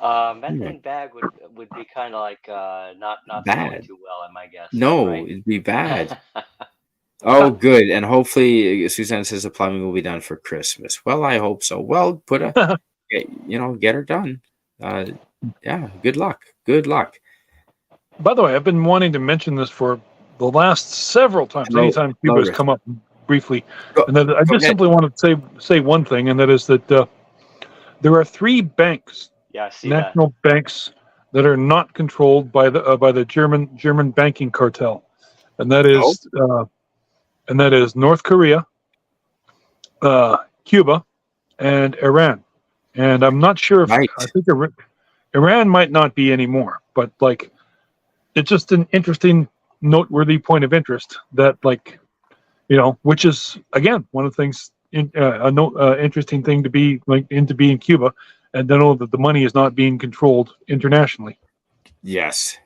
Methane bag would be kind of like not bad. Too well, I might guess. No, right? It'd be bad. Oh, good. And hopefully, Suzanne says the plumbing will be done for Christmas. Well, I hope so. Well, get her done. Good luck. Good luck. By the way, I've been wanting to mention this for the last several times. Anytime Cuba's come up briefly, and then I just simply want to say one thing, and that is that there are 3 banks, national banks, that are not controlled by the German banking cartel, and that is North Korea, Cuba, and Iran. And I'm not sure if I think Iran might not be anymore, but like, it's just an interesting, noteworthy point of interest that, like, which is again one of the things interesting thing to be like to be in Cuba, and to know that the money is not being controlled internationally. Yes.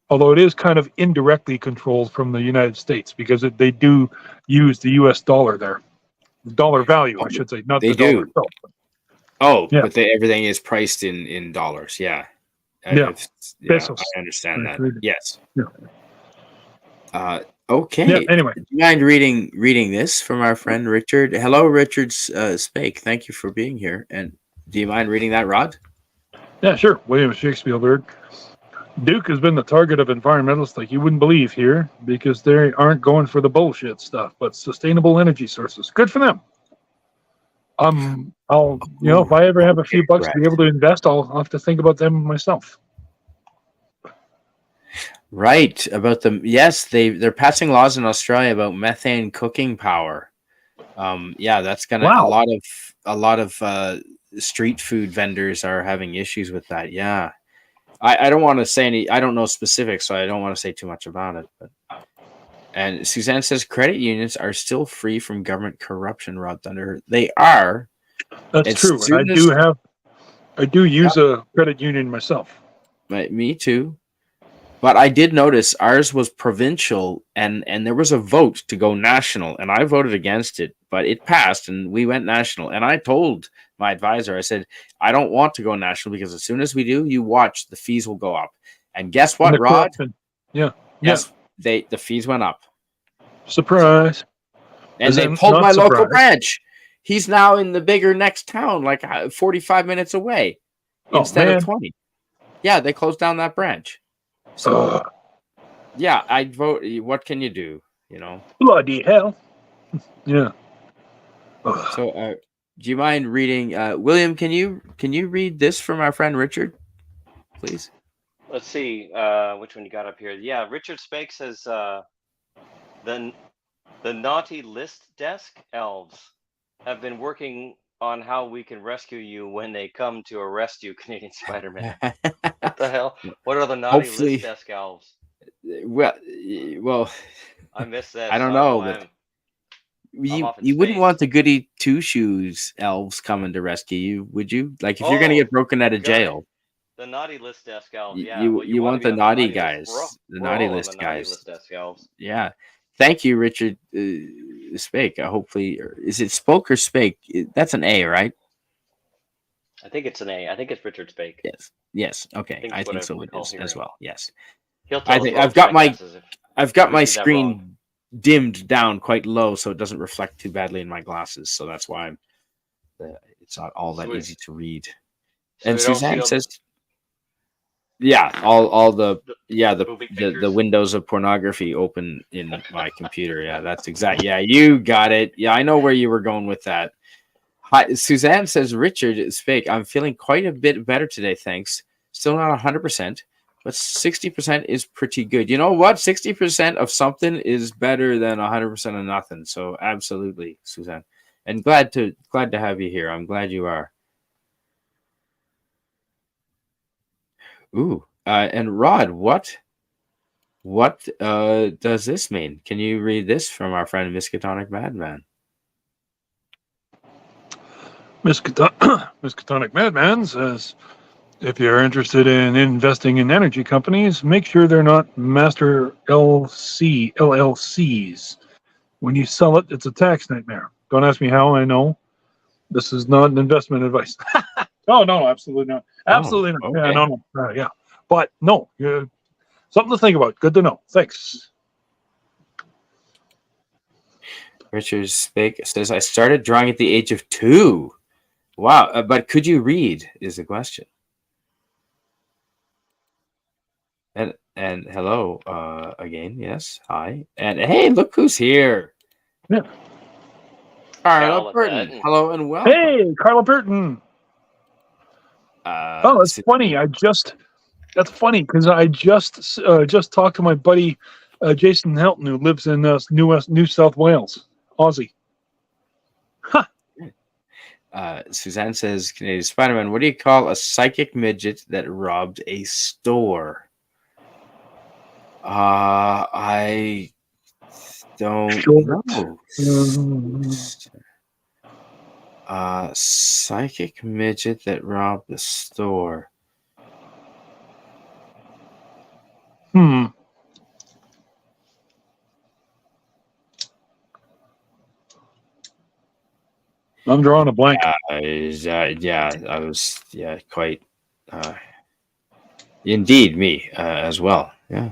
Although it is kind of indirectly controlled from the United States, because they do use the U.S. dollar there, dollar value, I should say, not they the dollar do. itself. Yeah. But everything is priced in dollars. Yeah. Pesos. I understand that. Right. Yes. Yeah. Okay. Yeah, anyway. Do you mind reading this from our friend Richard? Hello, Richard Spake. Thank you for being here. And do you mind reading that, Rod? Yeah, sure. William Shakespielberg. Duke has been the target of environmentalists like you wouldn't believe here, because they aren't going for the bullshit stuff, but sustainable energy sources. Good for them. I'll if I ever have a few bucks to be able to invest, I'll have to think about them myself. Right, about them. Yes, they're passing laws in Australia about methane cooking power. That's gonna a lot of street food vendors are having issues with that. Yeah. I don't want to say any. I don't know specifics, so I don't want to say too much about it. And Suzanne says credit unions are still free from government corruption. Rodd Thunderheart, they are. That's true. I do use a credit union myself. Me too. But I did notice ours was provincial, and there was a vote to go national, and I voted against it, but it passed, and we went national. And I told my advisor, I said, I don't want to go national, because as soon as we do, you watch, the fees will go up. And guess what, Rod? Yeah. Yes, the fees went up. Surprise. And they pulled my local branch. He's now in the bigger next town, like 45 minutes away instead of 20. Yeah, they closed down that branch. So, I vote. What can you do? Bloody hell. Yeah. So, do you mind reading, William? Can you read this from our friend Richard, please? Let's see which one you got up here. Yeah, Richard Spake says the naughty list desk elves have been working on how we can rescue you when they come to arrest you, Canadian Spider-Man. What the hell? What are the naughty list desk elves? Well, I missed that. I don't know. But you wouldn't want the goody two shoes elves coming to rescue you, would you? Like if you're gonna get broken out of jail. The naughty list desk elves. Yeah, you want the naughty guys, the naughty list guys. List desk elves. Yeah. Thank you, Richard Spake. Hopefully, is it Spoke or Spake? That's an A, right? I think it's an A. I think it's Richard Spake. Yes. Okay. I think so. It is as well. Yes. I've got my screen dimmed down quite low, so it doesn't reflect too badly in my glasses. So that's why it's not all that easy to read. And Suzanne says, all the windows of pornography open in my computer. Yeah, that's exact. Yeah, you got it. Yeah, I know where you were going with that. Hi, Suzanne says, Richard Spake, I'm feeling quite a bit better today, thanks. Still not 100%, but 60% is pretty good. You know what? 60% of something is better than 100% of nothing. So absolutely, Suzanne. And glad to have you here. I'm glad you are. Ooh, and Rod, what does this mean? Can you read this from our friend Miskatonic Madman? Miskatonic Madman says, if you're interested in investing in energy companies, make sure they're not master LLCs. When you sell it, it's a tax nightmare. Don't ask me how I know. This is not an investment advice. No, absolutely not. Absolutely not. Okay. Yeah, no. Yeah. But no, something to think about. Good to know. Thanks. Richard Spake says, I started drawing at the age of 2. Wow. But could you read is the question. And hello again. Yes. Hi. And hey, look who's here. Yeah. Carla Burton. Hello and welcome. Hey, Carla Burton. That's funny. That's funny because I just talked to my buddy Jason Helton, who lives in New South Wales, Aussie. Huh. Suzanne says, Canadian Spider-Man, what do you call a psychic midget that robbed a store? I don't know. Psychic midget that robbed the store. I'm drawing a blank. I was quite. Indeed, me as well. Yeah,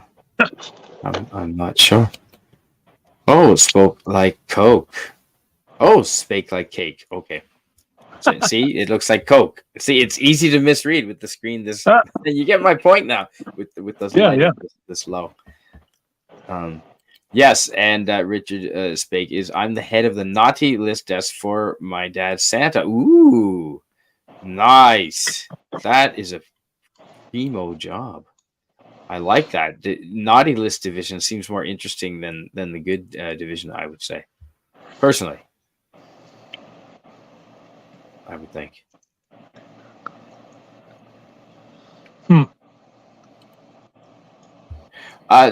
I'm not sure. Oh, it spoke like Coke. Oh, spake like cake. Okay. So, see, it looks like Coke. See, it's easy to misread with the screen. You get my point now with those lighting this low. Yes, and Richard Spake is, I'm the head of the naughty list desk for my dad Santa. Ooh, nice. That is a primo job. I like that. The naughty list division seems more interesting than the good division, I would say. Personally, I would think.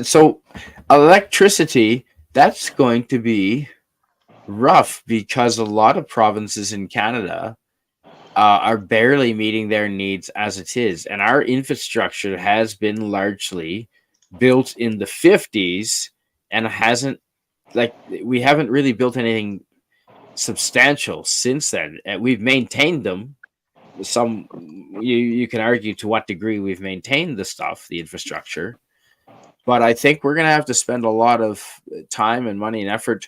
So electricity, that's going to be rough because a lot of provinces in Canada are barely meeting their needs as it is. And our infrastructure has been largely built in the 50s and we haven't really built anything substantial since then. We've maintained them. You can argue to what degree we've maintained the infrastructure. But I think we're going to have to spend a lot of time and money and effort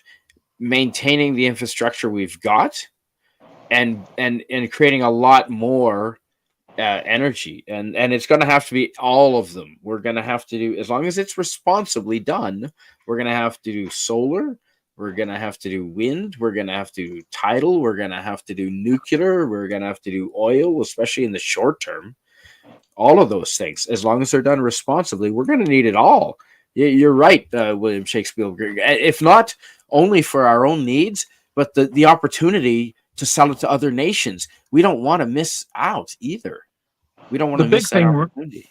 maintaining the infrastructure we've got and creating a lot more energy. And it's going to have to be all of them. We're going to have to do, as long as it's responsibly done, we're going to have to do solar. We're going to have to do wind. We're going to have to do tidal. We're going to have to do nuclear. We're going to have to do oil, especially in the short term. All of those things, as long as they're done responsibly, we're going to need it all. You're right, William Shakespielberg. If not only for our own needs, but the opportunity to sell it to other nations. We don't want to miss out either. We don't want to miss that opportunity.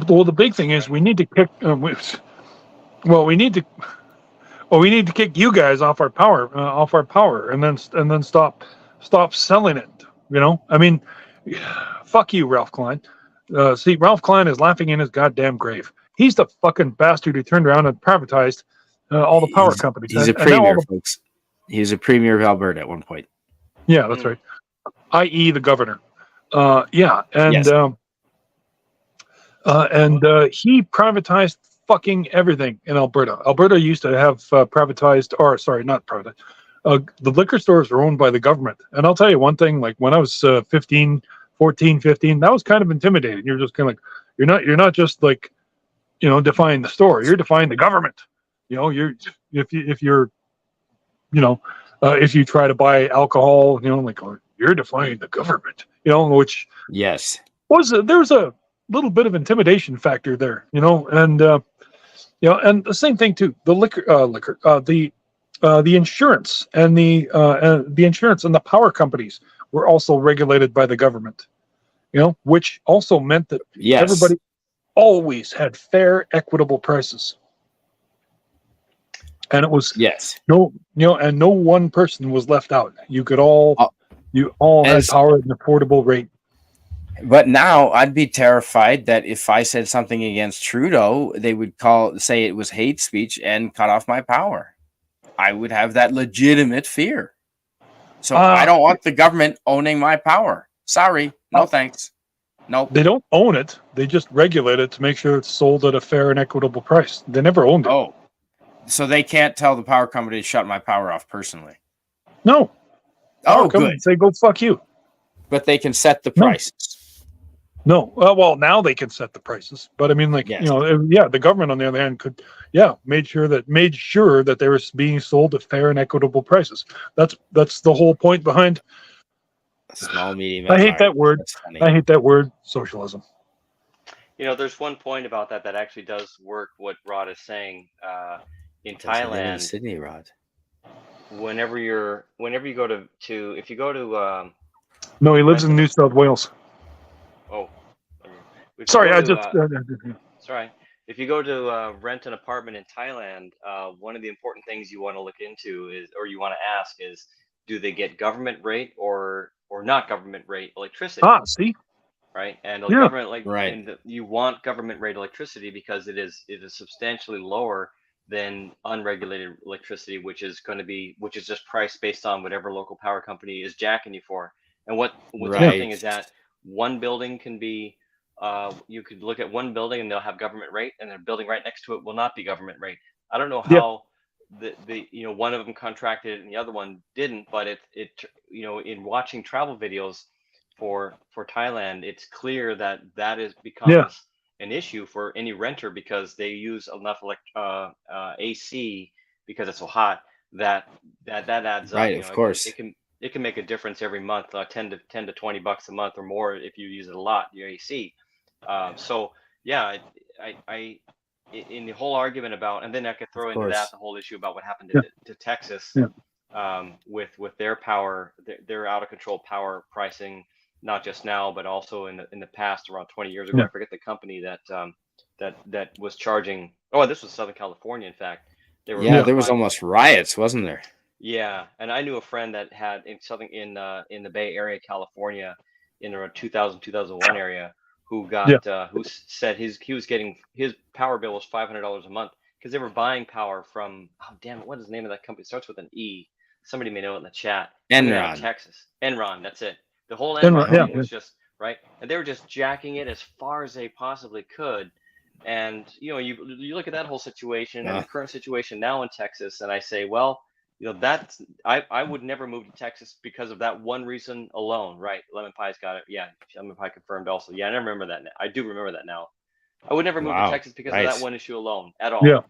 Well, the big thing is we need to kick. We need to kick you guys off our power, and then stop selling it. You know, I mean, fuck you, Ralph Klein. See, Ralph Klein is laughing in his goddamn grave. He's the fucking bastard who turned around and privatized all the power companies. He's a premier, folks. He was a premier of Alberta at one point. Yeah, that's right. I.e. the governor. He privatized fucking everything in Alberta. Alberta used to have privatized, or sorry, not privatized. The liquor stores were owned by the government. And I'll tell you one thing, like when I was 15, that was kind of intimidating. You're just kind of like, you're not just like, you know, defying the store, you're defying the government. You know, if you try to buy alcohol, you know, like, oh, you're defying the government, you know, which yes, there's a little bit of intimidation factor there, you know, and and the same thing too, the the insurance and the insurance and the power companies were also regulated by the government, you know, which also meant that everybody always had fair, equitable prices. And it was no one person was left out. You all had power at an affordable rate. But now I'd be terrified that if I said something against Trudeau, they would say it was hate speech and cut off my power. I would have that legitimate fear. So I don't want the government owning my power. Sorry, no thanks. No, they don't own it. They just regulate it to make sure it's sold at a fair and equitable price. They never owned it. Oh, so they can't tell the power company to shut my power off personally? No. Oh, good. Say go fuck you. But they can set the prices. No. Well, now they can set the prices. But I mean, like, you know, the government on the other hand could, made sure that they were being sold at fair and equitable prices. That's the whole point behind. Small, medium. I hate that word. I hate that word, socialism. You know, there's one point about that actually does work. What Rodd is saying in Thailand, Sydney, Rodd. whenever you go to if you go to no, he lives in New South Wales. Oh, sorry, sorry. If you go to rent an apartment in Thailand, one of the important things you want to look into is, or you want to ask is, do they get government rate or not government rate electricity? See, right, and Yeah. government Right. and you want government rate electricity because it is substantially lower than unregulated electricity, which is just priced based on whatever local power company is jacking you for. And what's interesting is that one building can be you could look at one building and they'll have government rate, and a building right next to it will not be government rate. I don't know how the one of them contracted and the other one didn't, but it in watching travel videos for Thailand, it's clear that becomes an issue for any renter because they use enough AC because it's so hot that adds up. Right, of course. It can make a difference every month, $10 to $20 a month or more if you use it a lot, your AC. So yeah, I in the whole argument about, and then I could throw into that the whole issue about what happened to Texas with their power, their out of control power pricing, not just now but also in the past, around 20 years ago. I forget the company that was charging. Oh, this was Southern California, in fact. There was almost riots, wasn't there? Yeah, and I knew a friend that had in the Bay Area, California, in around 2000 2001 area, who got who said he was getting, his power bill was $500 a month because they were buying power from, oh damn it, what is the name of that company? It starts with an E. Somebody may know it in the chat. Enron. Texas. Enron, that's it. The whole Enron thing was just right, and they were just jacking it as far as they possibly could. And you look at that whole situation and the current situation now in Texas, and I say, well, that's I would never move to Texas because of that one reason alone, right? Lemon Pie's got it. Yeah, Lemon Pie confirmed also. Yeah, I remember that. I do remember that now. I would never move to Texas because of that one issue alone at all. Yeah.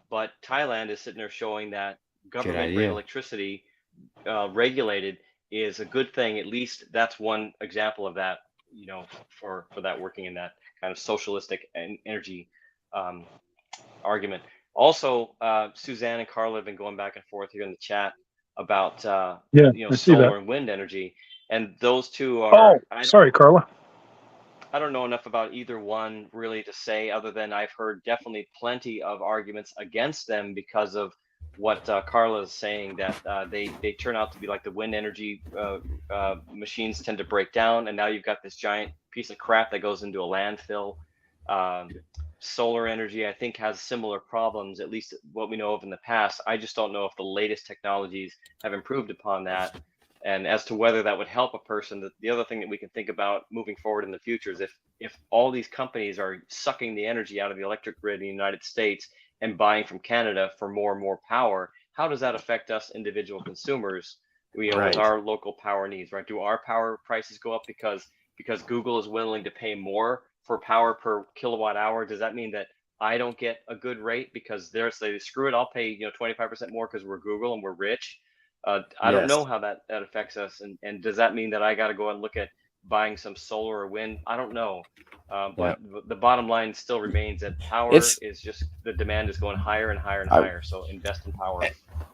But Thailand is sitting there showing that government rate electricity regulated is a good thing. At least that's one example of that. For that working in that kind of socialistic and energy argument. Also, Suzanne and Carla have been going back and forth here in the chat about solar and wind energy, and those two are. Sorry, Carla. I don't know enough about either one really to say, other than I've heard definitely plenty of arguments against them because of what Carla is saying, that they turn out to be like the wind energy machines tend to break down, and now you've got this giant piece of crap that goes into a landfill. Solar energy, I think, has similar problems, at least what we know of in the past. I just don't know if the latest technologies have improved upon that. And as to whether that would help a person, the other thing that we can think about moving forward in the future is if all these companies are sucking the energy out of the electric grid in the United States and buying from Canada for more and more power, how does that affect us individual consumers, with our local power needs, right? Do our power prices go up because Google is willing to pay more for power per kilowatt hour? Does that mean that I don't get a good rate because they're saying, screw it, I'll pay 25% more because we're Google and we're rich? I don't know how that affects us, and does that mean that I got to go and look at buying some solar or wind? I don't know, but the bottom line still remains that power is just, the demand is going higher and higher and higher. So invest in power.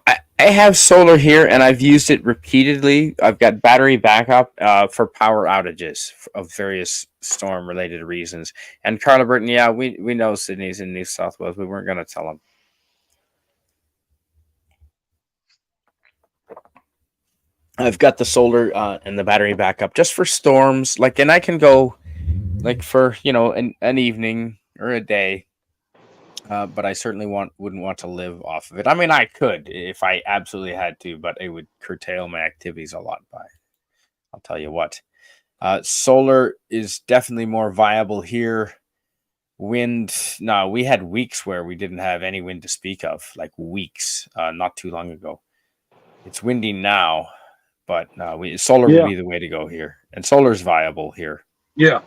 I have solar here, and I've used it repeatedly. I've got battery backup for power outages of various storm-related reasons. And Carla Burton, we know Sydney's in New South Wales. We weren't going to tell him. I've got the solar and the battery backup just for storms, and I can go for an evening or a day, but I certainly wouldn't want to live off of it. I mean, I could if I absolutely had to, but it would curtail my activities a lot. I'll tell you what, solar is definitely more viable here. Wind, no, we had weeks where we didn't have any wind to speak of, weeks, not too long ago. It's windy now. But solar would be the way to go here. And solar's viable here. Yeah.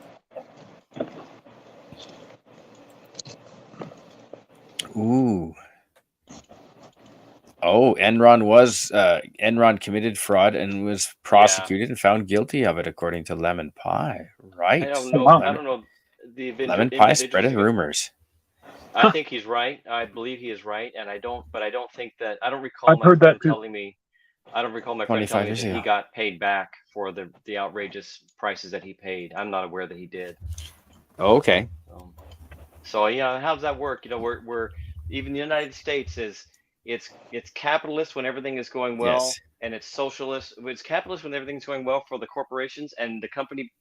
Ooh. Oh, Enron committed fraud and was prosecuted and found guilty of it, according to Lemon Pie. Right. I don't know. The Lemon Pie spreading rumors. I think he's right. I believe he is right, and I don't think that I don't recall I've my heard that friend too. telling me. I don't recall my friend 25 telling me years that he ago. got paid back for the outrageous prices that he paid. I'm not aware that he did. Okay. So yeah, how does that work? You know, we're even the United States is it's capitalist when everything is going well, Yes. and it's socialist. It's capitalist when everything's going well for the corporations, and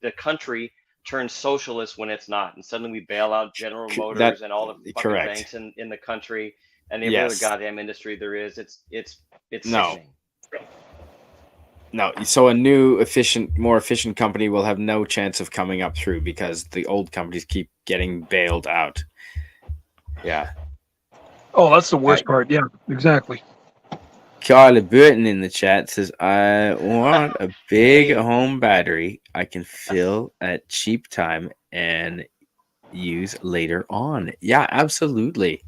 the country turns socialist when it's not. And suddenly we bail out General Motors and all the fucking correct. banks in the country and every other Yes. goddamn industry there is. It's No. sickening. No, so a new, more efficient company will have no chance of coming up through because the old companies keep getting bailed out. Yeah. Oh, that's the worst part. Yeah, exactly. Carla Burton in the chat says, I want a big Hey. home battery I can fill at cheap time and use later on. Yeah, absolutely.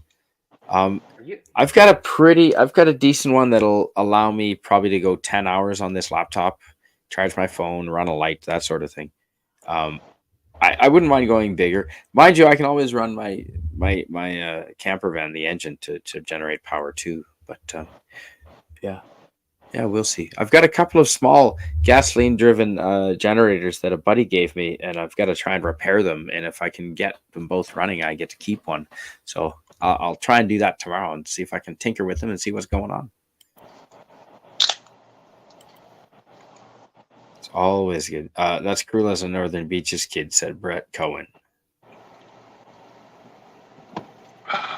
I've got a decent one that'll allow me probably to go 10 hours on this laptop, charge my phone, run a light, that sort of thing. I wouldn't mind going bigger. Mind you, I can always run my camper van, the engine, to generate power too. But yeah, we'll see. I've got a couple of small gasoline-driven generators that a buddy gave me, and I've got to try and repair them. And if I can get them both running, I get to keep one. So I'll try and do that tomorrow and see if I can tinker with them and see what's going on. It's always good. That's cruel as a Northern Beaches kid, said Brett Cohen.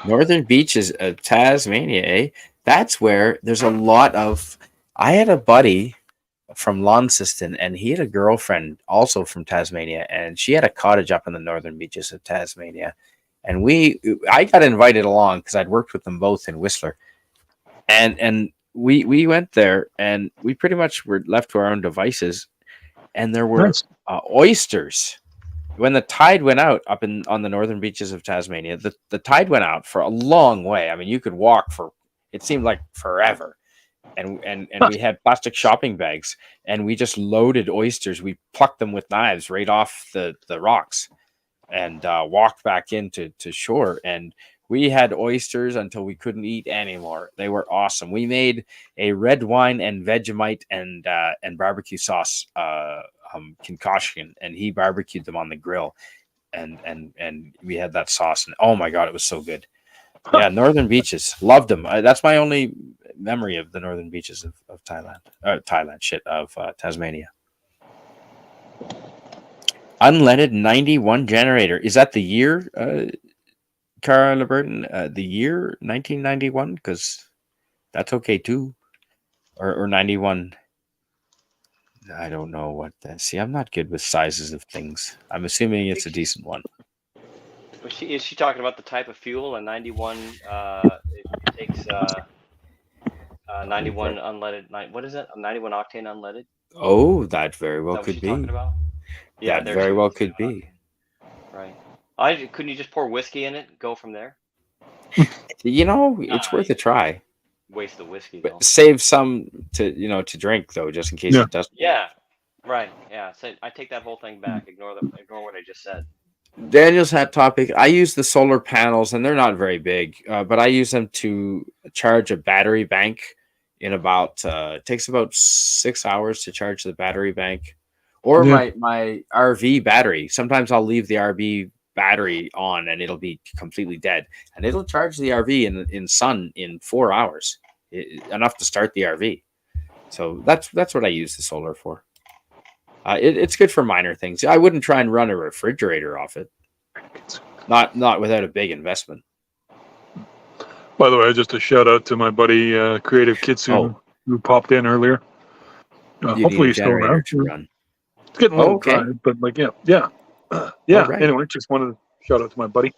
Northern Beaches of Tasmania, eh? That's where there's a lot of... I had a buddy from Launceston, and he had a girlfriend also from Tasmania, and she had a cottage up in the Northern Beaches of Tasmania. And I got invited along because I'd worked with them both in Whistler. And we went there, and we pretty much were left to our own devices. And there were oysters. When the tide went out up on the Northern Beaches of Tasmania, the tide went out for a long way. I mean, you could walk for, it seemed like forever. And we had plastic shopping bags, and we just loaded oysters. We plucked them with knives right off the rocks and walked back into shore. And we had oysters until we couldn't eat anymore. They were awesome. We made a red wine and Vegemite and barbecue sauce concoction, and he barbecued them on the grill. And we had that sauce, and oh my God, it was so good. Yeah, Northern Beaches. Loved them. That's my only memory of the Northern Beaches of Tasmania. Unleaded 91 generator. Is that the year, Carla Burton? The year 1991? Because that's okay too. Or 91. I don't know what that... See, I'm not good with sizes of things. I'm assuming it's a decent one. Is she talking about the type of fuel? A 91, it takes 91 unleaded. What is it? A 91 octane unleaded? Oh, that very well could be. Talking about? Yeah, that very well could be. Right. Couldn't you just pour whiskey in it and go from there? You know, it's worth a try. Waste the whiskey, though. But save some to drink, though, just in case it doesn't. Yeah, right. Yeah, so I take that whole thing back. Ignore what I just said. Daniel's hat topic. I use the solar panels, and they're not very big, but I use them to charge a battery bank in about... it takes about 6 hours to charge the battery bank. Or my RV battery. Sometimes I'll leave the RV battery on, and it'll be completely dead. And it'll charge the RV in sun in 4 hours. Enough to start the RV. So that's what I use the solar for. It's good for minor things. I wouldn't try and run a refrigerator off it. Not without a big investment. By the way, just a shout out to my buddy Creative Kitsu who popped in earlier. Hopefully he's still around. It's getting a little dry, but like yeah. Right. Anyway, just wanted to shout out to my buddy.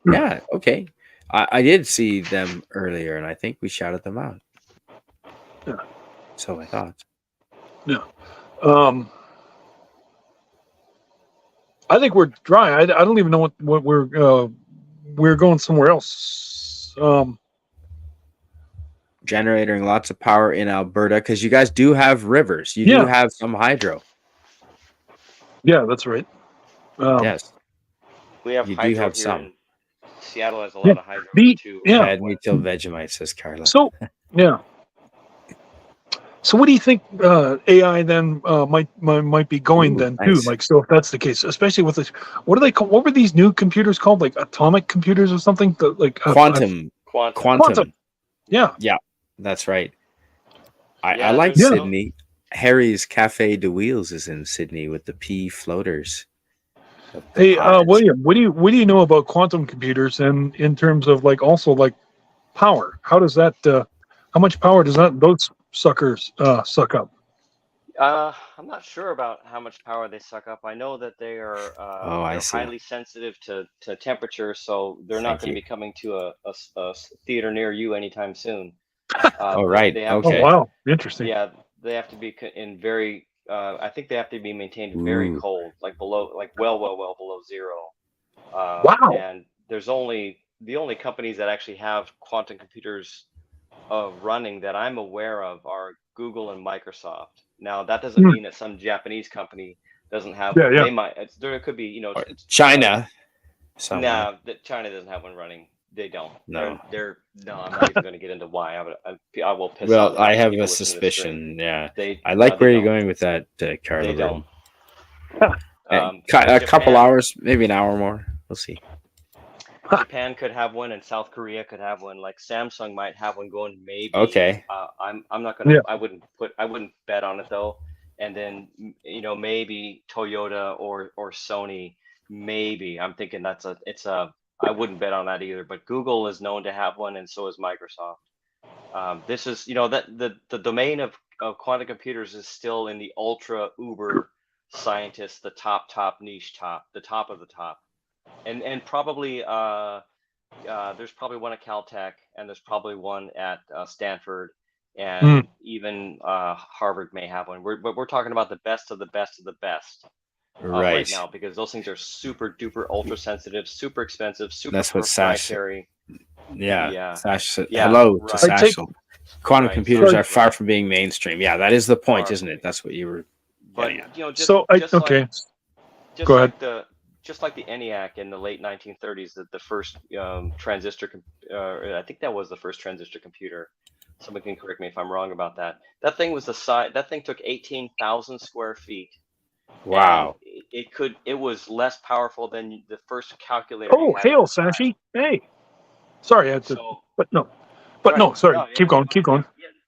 Yeah. Okay. I did see them earlier, and I think we shouted them out. Yeah. So I thought. Yeah. I think we're dry. I don't even know what we're going somewhere else. Generating lots of power in Alberta because you guys do have rivers. You do have some hydro. Yeah, that's right. Yes. We have you hydro do have here some. in Seattle has a Yeah. lot of hydro too. Had me till Vegemite, says Carla. So yeah. So what do you think AI then might be going then too? Nice. Like, so if that's the case, especially with this, what do they call? What were these new computers called? Like atomic computers or something? Quantum. Quantum. Yeah. Yeah, that's right. I Yeah, like there's- Sydney. Harry's Cafe de Wheels is in Sydney with the pea floaters. Hey, pies. William, what do you know about quantum computers and in terms of like also like power? How does that? How much power does those suckers suck up? I'm not sure about how much power they suck up. I know that they are they're see. highly sensitive to temperature, so they're not Thank going to you. be coming to a theater near you anytime soon. Oh, right. They have Okay. Oh wow, interesting. Yeah, they have to be in very. I think they have to be maintained very Ooh. cold, like below, like well below zero. Wow. And there's the only companies that actually have quantum computers running that I'm aware of are Google and Microsoft. Now that doesn't mean that some Japanese company doesn't have. Yeah, yeah. They might. There could be, Or China. somewhere. No, China doesn't have one running. They don't. No. They're no. I'm not even going to get into why. I will piss Well, off. I have people a listening to this stream. suspicion. Yeah. They. I like no, where they you're don't. going with that, Carla. They don't. A couple Japan- hours, maybe an hour more. We'll see. Japan could have one, and South Korea could have one. Like Samsung might have one going. Maybe. Okay. I'm not gonna. Yeah. I wouldn't bet on it though. And then maybe Toyota or Sony. Maybe I'm thinking I wouldn't bet on that either. But Google is known to have one, and so is Microsoft. This is that the domain of quantum computers is still in the ultra uber scientists, the top niche the top of the top. And probably there's probably one at Caltech, and there's probably one at Stanford, and even Harvard may have one. But we're talking about the best of the best of the best right now, because those things are super duper ultra sensitive, super expensive, super That's what Sash. proprietary. Yeah. Sash said, Yeah, hello right. to Sash. Quantum Right. computers Sorry. are far from being mainstream. Yeah, that is the point, Far isn't from it? That's what you were. But getting at. just So just okay. like, just Go like ahead. just like the ENIAC in the late 1930s, the first transistor. I think that was the first transistor computer. Someone can correct me if I'm wrong about that. That thing was the size. That thing took 18,000 square feet. Wow. And it was less powerful than the first calculator. Oh, hail, Sashi. Hey. Sorry, I had to. So, no. Sorry. No, keep going.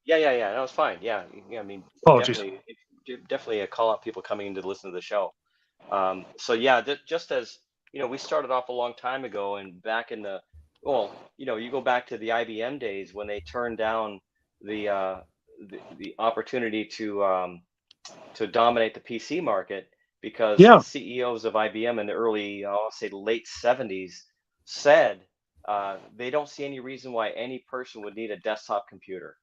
Yeah. That was fine. Yeah. I mean, Apologies. definitely call out people coming in to listen to the show. So yeah, just as we started off a long time ago, and back in you go back to the IBM days when they turned down the opportunity to dominate the PC market because the CEOs of IBM in the early, I'll say late 70s said they don't see any reason why any person would need a desktop computer.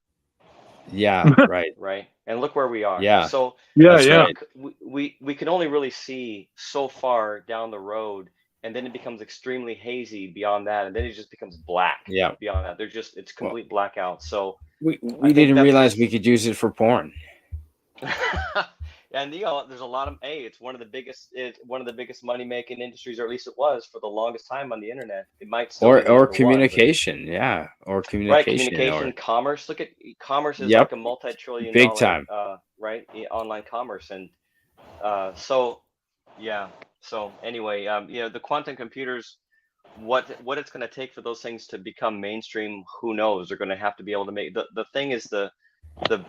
Yeah, right. Right. And look where we are. Yeah. So right. we can only really see so far down the road, and then it becomes extremely hazy beyond that, and then it just becomes black. Yeah. Beyond that, it's complete blackout. So we didn't realize we could use it for porn. And there's a lot of it's one of the biggest money making industries, or at least it was for the longest time on the internet. It might still or communication, or communication, right? Communication, commerce. Look at commerce is like a multi-trillion big dollar, time, right? Online commerce, and so anyway, the quantum computers, what it's going to take for those things to become mainstream, who knows? They're going to have to be able to make the thing is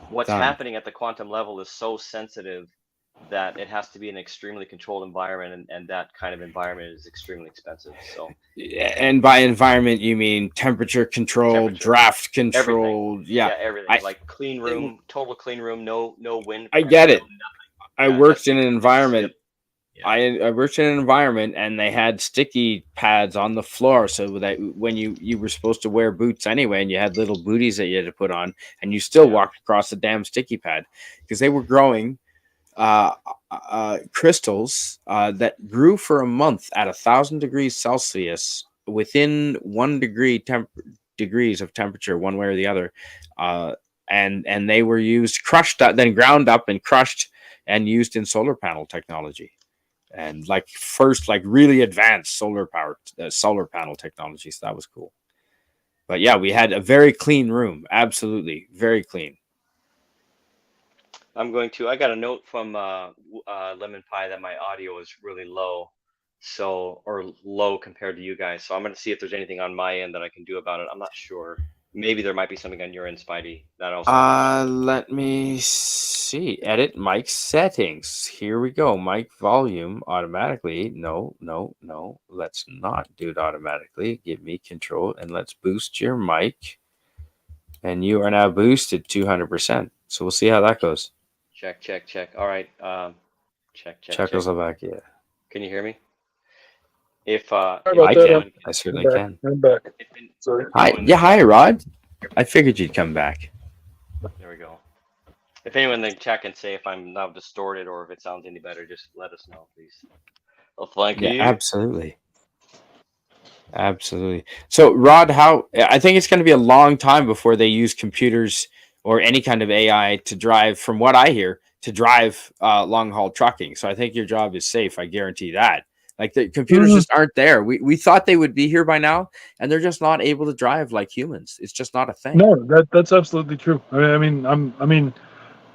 what's happening at the quantum level is so sensitive that it has to be an extremely controlled environment, and that kind of environment is extremely expensive. So, and by environment you mean temperature controlled, draft controlled, everything, like clean room, total clean room, no wind. I get it. I worked in an environment. I worked in an environment, and they had sticky pads on the floor, so that when you were supposed to wear boots anyway, and you had little booties that you had to put on, and you still walked across the damn sticky pad because they were growing crystals that grew for a month at 1,000 degrees Celsius within 1 degrees of temperature, one way or the other, and they were used, crushed up, then ground up and crushed and used in solar panel technology. and like first like really advanced solar panel technology. So that was cool. But yeah, we had a very clean room. Absolutely, very clean. I got a note from Lemon Pie that my audio is really low, or low compared to you guys. So I'm going to see if there's anything on my end that I can do about it. I'm not sure. Maybe there might be something on your end, Spidey. That also. Let me see. Edit mic settings. Here we go. Mic volume automatically. No. Let's not do it automatically. Give me control and let's boost your mic. And you are now boosted 200%. So we'll see how that goes. Check. All right. Check. Czechoslovakia. Can you hear me? If I certainly can. I'm back. Sorry. Hi, Rod. I figured you'd come back. There we go. If anyone in the chat can say if I'm now distorted or if it sounds any better, just let us know, please. Well, thank you. Absolutely. So, Rod, I think it's going to be a long time before they use computers or any kind of AI to drive, from what I hear, to drive long haul trucking. So I think your job is safe. I guarantee that. Like the computers just aren't there. We thought they would be here by now, and they're just not able to drive like humans. It's just not a thing. No, that's absolutely true.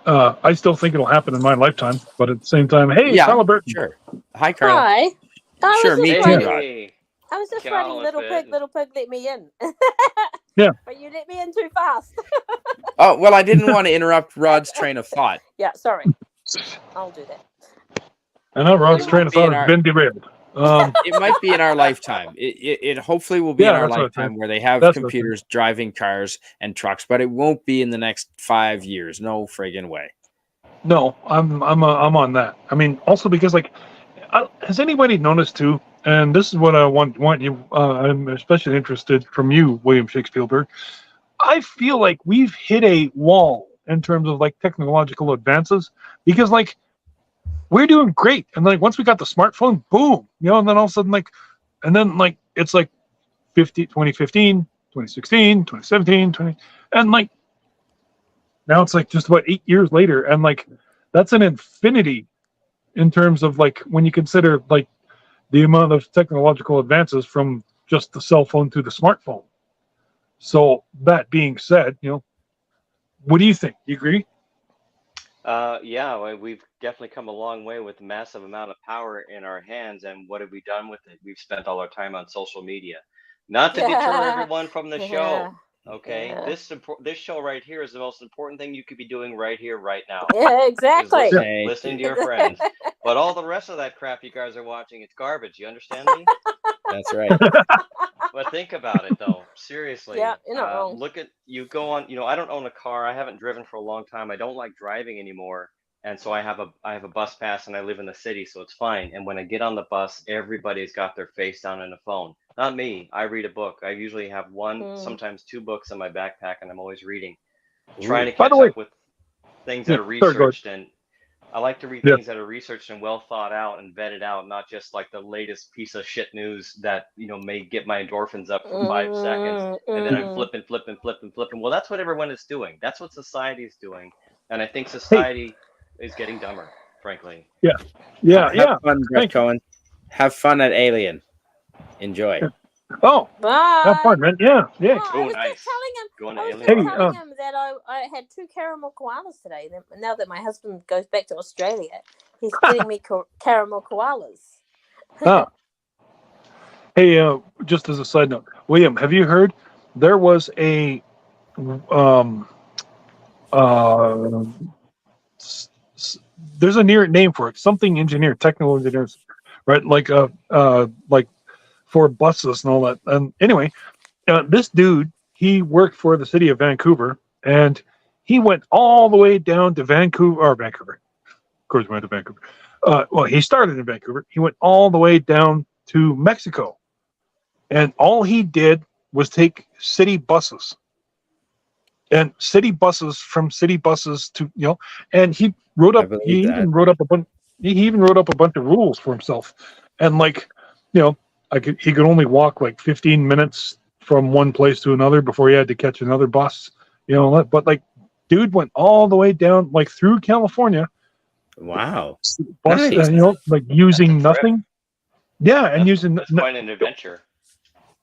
I still think it'll happen in my lifetime, but at the same time, hey, Carla Burton. Sure. Hi, Carla. Hi. Sure, me too. I was just writing Little Pig, let me in. Yeah. But you let me in too fast. Oh, well, I didn't want to interrupt Rod's train of thought. Yeah, sorry. I'll do that. I know Rod's train of thought has been derailed. It might be in our lifetime. It hopefully will be in our lifetime where they have computers driving cars and trucks, but it won't be in the next 5 years. No friggin' way. No, I'm on that. I mean, also because has anybody noticed too? And this is what I want you. I'm especially interested from you, William Shakespielberg. I feel like we've hit a wall in terms of technological advances because we're doing great, and once we got the smartphone, boom, and then all of a sudden it's 2015, 2016, 2017, and now it's just about 8 years later, and that's an infinity in terms of when you consider the amount of technological advances from just the cell phone to the smartphone. So that being said, what do you think? You agree? Yeah, we've definitely come a long way with massive amount of power in our hands. And what have we done with it? We've spent all our time on social media. Not to deter everyone from the show. Okay, this show right here is the most important thing you could be doing right here, right now. Yeah, exactly. Listening to your friends. But all the rest of that crap you guys are watching, it's garbage. You understand me? That's right. But think about it, though. Seriously. Yeah, you're not wrong. Look at, you go on, I don't own a car. I haven't driven for a long time. I don't like driving anymore. And so I have a bus pass and I live in the city, so it's fine. And when I get on the bus, everybody's got their face down in a phone. Not me. I read a book. I usually have one, sometimes two books in my backpack, and I'm always reading. Trying to catch up with things that are researched, and I like to read things that are researched and well thought out and vetted out, not just the latest piece of shit news that may get my endorphins up for 5 seconds, and then I'm flipping. Well, that's what everyone is doing. That's what society is doing, and I think society is getting dumber, frankly. Yeah. Have fun, Brett Cohen. Have fun at Alien. Enjoy. Oh, have fun, man. Yeah. Oh, I was telling him that I had 2 caramel koalas today. Now that my husband goes back to Australia, he's getting me caramel koalas. Hey, just as a side note, William, have you heard there was a there's a name for it, something engineer, technical engineers, right? For buses and all that. And anyway, this dude, he worked for the city of Vancouver, and he went all the way down to Vancouver. Of course, he went to Vancouver. Well, he started in Vancouver. He went all the way down to Mexico, and all he did was take city buses. And city buses to and he wrote up. He even wrote up a bunch of rules for himself, and he could only walk 15 minutes from one place to another before he had to catch another bus. But dude went all the way down through California Wow. Bus, Nice. like using nothing. Yeah, and using that's quite an adventure.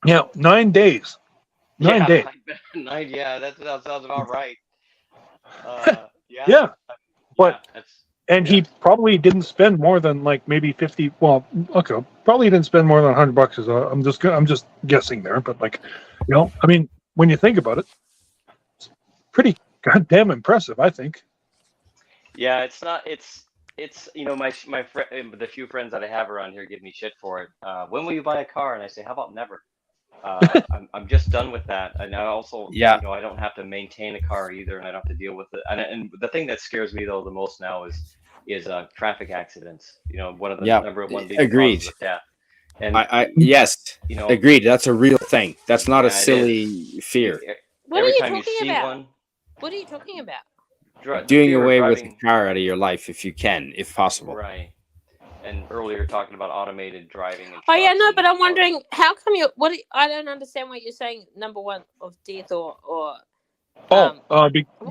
Yeah, 9 days. 9 days. 9. Yeah, that sounds about right. Yeah, but and he probably didn't spend more than like maybe 50. Well, okay, probably didn't spend more than $100. I'm just guessing there, but like, I mean, when you think about it, it's pretty goddamn impressive, I think. Yeah, it's not. It's my friend, the few friends that I have around here give me shit for it. When will you buy a car? And I say, how about never? I'm just done with that. And I also, I don't have to maintain a car either, and I don't have to deal with it. And the thing that scares me though the most now is traffic accidents. One of the number one leading causes of death. And yes, agreed. That's a real thing. That's not a silly fear. What are you talking about? What are you talking about? Doing away with the car out of your life if you can, if possible. Right. And earlier talking about automated driving. Oh yeah, no, but I'm wondering how come I don't understand what you're saying. Number one of death or.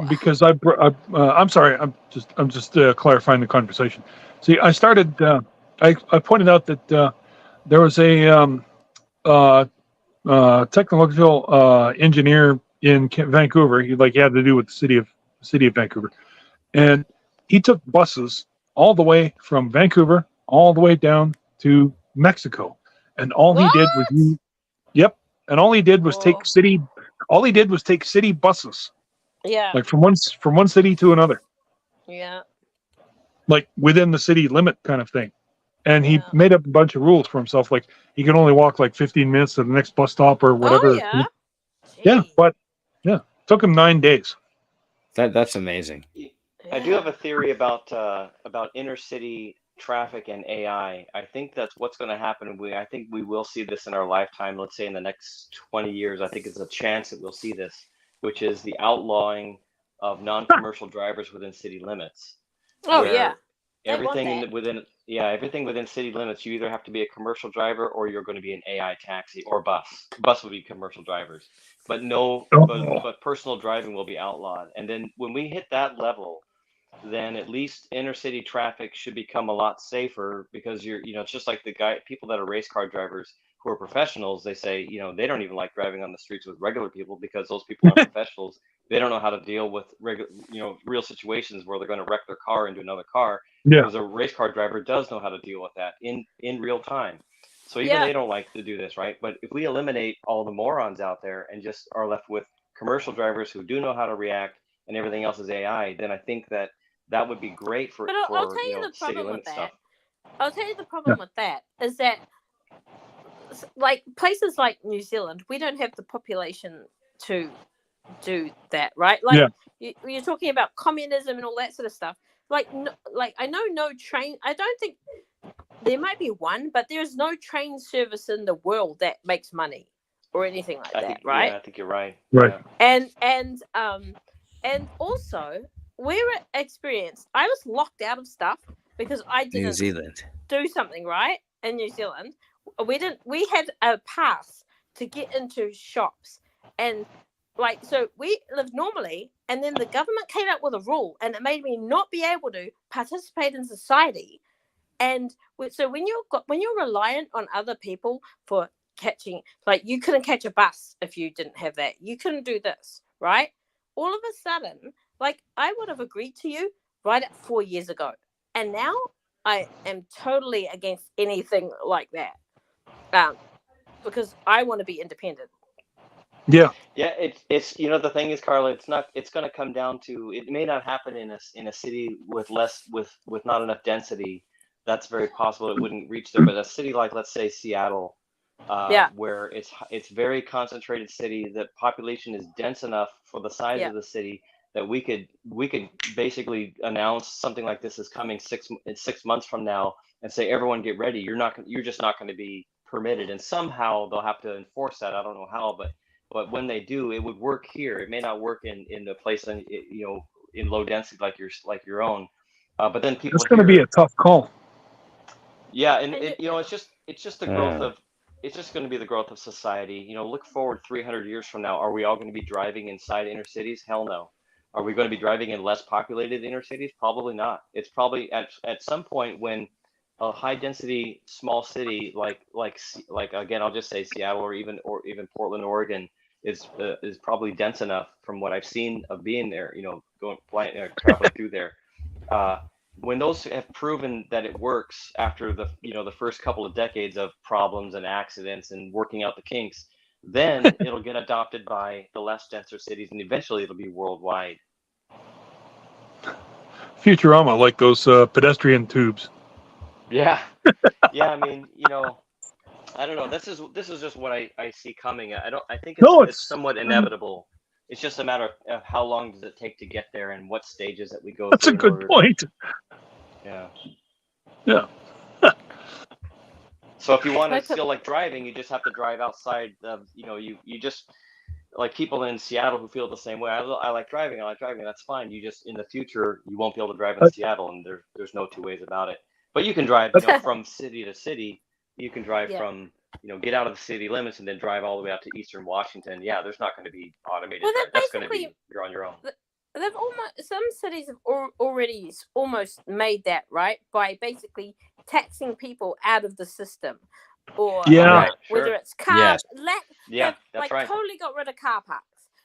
Because I'm sorry. I'm just clarifying the conversation. See, I started. I pointed out that there was a technological engineer in Vancouver. He had to do with the city of Vancouver, and he took buses all the way from Vancouver all the way down to Mexico, and all he did was take city. All he did was take city buses. Yeah. Like from one city to another. Yeah. Like within the city limit kind of thing. And he made up a bunch of rules for himself. Like he could only walk like 15 minutes to the next bus stop or whatever. Oh, yeah. Yeah, but took him 9 days. That's amazing. I do have a theory about inner city traffic and AI. I think that's what's going to happen. I think we will see this in our lifetime. Let's say in the next 20 years. I think it's a chance that we'll see this, which is the outlawing of non-commercial drivers within city limits. Oh yeah. Everything within city limits, you either have to be a commercial driver or you're going to be an AI taxi or bus. Bus will be commercial drivers, but but personal driving will be outlawed. And then when we hit that level, then at least inner city traffic should become a lot safer because it's just like people that are race car drivers who are professionals. They say, they don't even like driving on the streets with regular people because those people aren't professionals. They don't know how to deal with real situations where they're going to wreck their car into another car. Yeah. Because a race car driver does know how to deal with that in real time. So even they don't like to do this, right? But if we eliminate all the morons out there and just are left with commercial drivers who do know how to react and everything else is AI, then I think that would be great for I'll tell you the problem with that. Stuff. I'll tell you the problem with that is that like places like New Zealand, we don't have the population to do that, right? Like you're talking about communism and all that sort of stuff. Like I know no train. I don't think there might be one, but there's no train service in the world that makes money or anything like that, right? Yeah, I think you're right. Right. Yeah. And also we're experienced. I was locked out of stuff because I didn't do something right in New Zealand. We had a pass to get into shops, and so we lived normally, and then the government came up with a rule, and it made me not be able to participate in society. And so when you're reliant on other people for catching, like you couldn't catch a bus if you didn't have that, you couldn't do this, right? All of a sudden, like I would have agreed to you right at 4 years ago, and now I am totally against anything like that, because I want to be independent. Yeah. Yeah, it's the thing is, Carla, it's going to come down to, it may not happen in a city with not enough density. That's very possible it wouldn't reach there, but a city like, let's say, Seattle, where it's very concentrated city, the population is dense enough for the size of the city that we could basically announce something like this is coming 6 months from now and say, everyone get ready. You're just not going to be permitted, and somehow they'll have to enforce that. I don't know how, but when they do, it would work here. It may not work in the place in low density like your own, but then people. It's going to be a tough call. Yeah, and it's just the growth of. It's just going to be the growth of society. Look forward 300 years from now. Are we all going to be driving inside inner cities? Hell no. Are we going to be driving in less populated inner cities? Probably not. It's probably at some point when a high density small city like again, I'll just say Seattle or even Portland, Oregon is probably dense enough from what I've seen of being there, traveling through there. When those have proven that it works after the first couple of decades of problems and accidents and working out the kinks, then it'll get adopted by the less denser cities, and eventually it'll be worldwide. Futurama, like those pedestrian tubes. Yeah, yeah. I mean, I don't know. This is just what I see coming. I think it's somewhat inevitable. It's just a matter of how long does it take to get there and what stages that we go That's through. That's a good point. Yeah. Yeah. So if you want to still like driving, you just have to drive outside of, you just like people in Seattle who feel the same way. I like driving. That's fine. You just, in the future, you won't be able to drive in Seattle, and there's no two ways about it. But you can drive, from city to city. You can drive from, get out of the city limits and then drive all the way out to Eastern Washington. Yeah, there's not going to be automated. Well, that's going to be, you're on your own. They've some cities have already almost made that, right, by basically taxing people out of the system, or whether it's car, that's right. Totally got rid of car parks.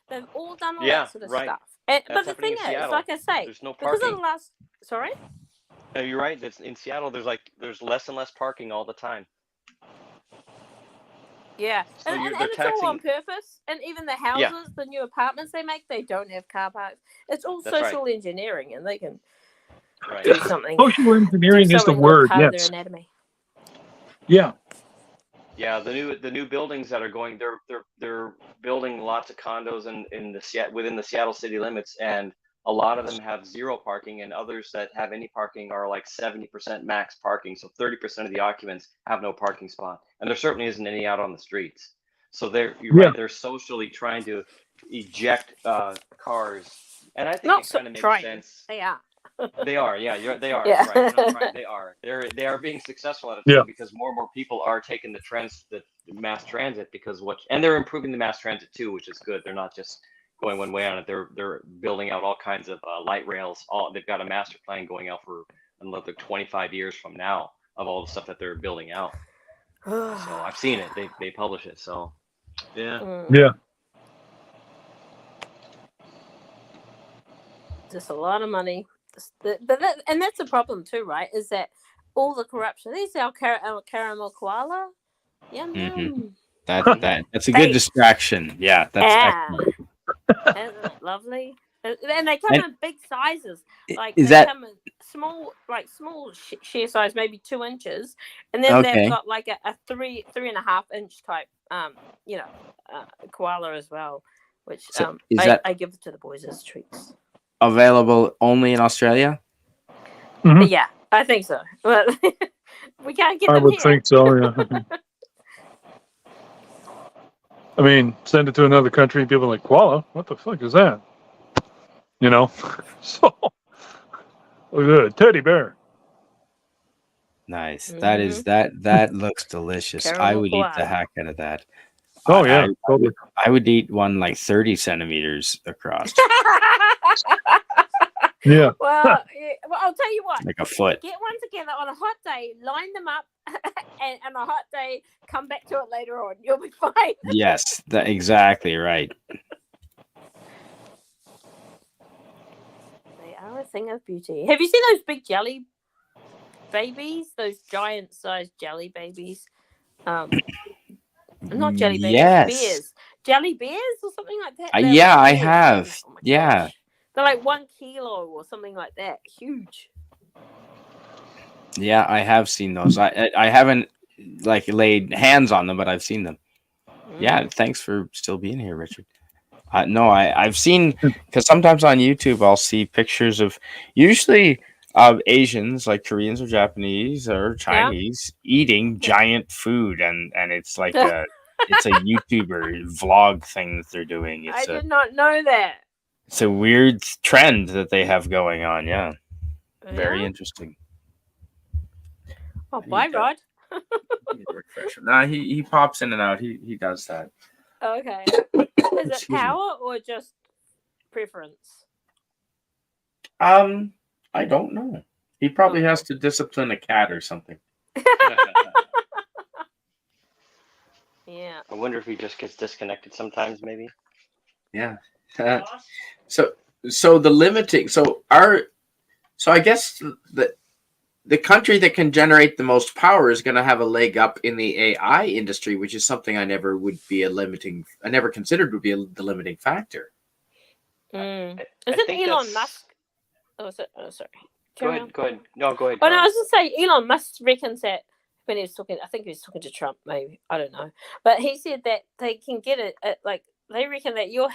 They've all done all that sort of stuff. But the thing is, like I say, there's no parking. Because of the last, sorry. No, you're right. In Seattle, there's less and less parking all the time. Yeah, so and it's all on purpose. And even the houses, the new apartments they make, they don't have car parks. It's all social engineering, and they can do something. Social engineering is the word. Yes. Their anatomy. Yeah. Yeah, the new buildings that are going, they're building lots of condos within the Seattle city limits, and a lot of them have zero parking, and others that have any parking are like 70% max parking. So 30% of the occupants have no parking spot, and there certainly isn't any out on the streets. So you're right. They're socially trying to eject cars, and I think it kind of makes sense. They are. They are. Yeah, they are. Yeah. Right. Not trying, they are. They are being successful at it too, because more and more people are taking the mass transit and they're improving the mass transit too, which is good. They're not just going one way on it. They're building out all kinds of light rails. They've got a master plan going out for another 25 years from now of all the stuff that they're building out. So I've seen it. They publish it. So yeah. Yeah. Just a lot of money. But that's a problem too, right? Is that all the corruption? These are our caramel koala. Yum yum. That's a good distraction. Yeah, that's excellent. Isn't it lovely? And they come in big sizes. Like come in small sheer size, maybe 2 inches, and then they've got like a 3.5 inch type, koala as well, which I give to the boys as treats. Available only in Australia? Mm-hmm. Yeah, I think so. But we can't get them I would here. think so, yeah. I mean, send it to another country and people are like, koala? What the fuck is that? So, look at that, teddy bear. Nice. Mm-hmm. That looks delicious. Caramel I would koala. eat the heck out of that. Oh, yeah, totally. I would eat one like 30 centimeters across. Yeah. Well, I'll tell you what. Like a foot. Get one together on a hot day, line them up, and on a hot day, come back to it later on. You'll be fine. Yes, exactly right. They are a thing of beauty. Have you seen those big jelly babies? Those giant-sized jelly babies? Not jelly babies. Yes. Bears. Jelly bears or something like that? Yeah, I have. Oh yeah. Gosh. They're like 1 kilo or something like that. Huge. Yeah, I have seen those. I haven't like laid hands on them, but I've seen them. Yeah, thanks for still being here, Richard. No, I've seen, because sometimes on YouTube I'll see pictures of usually Asians, like Koreans or Japanese or Chinese, eating giant food, and it's like it's a YouTuber vlog thing that they're doing. I did not know that. It's a weird trend that they have going on. Yeah. Very interesting. Oh, bye, Rod. Nah, he pops in and out. He does that. Okay. Is it power or just preference? I don't know. He probably has to discipline a cat or something. Yeah. I wonder if he just gets disconnected sometimes, maybe. Yeah. So the limiting. So I guess the country that can generate the most power is going to have a leg up in the AI industry, which is something I never considered would be the limiting factor. Isn't think Elon that's- Musk? Oh, sorry. Go ahead. No, go ahead. Oh, no, I was just saying Elon Musk reckons that when he was talking, I think he was talking to Trump, maybe, I don't know, but he said that they can get it like they reckon that you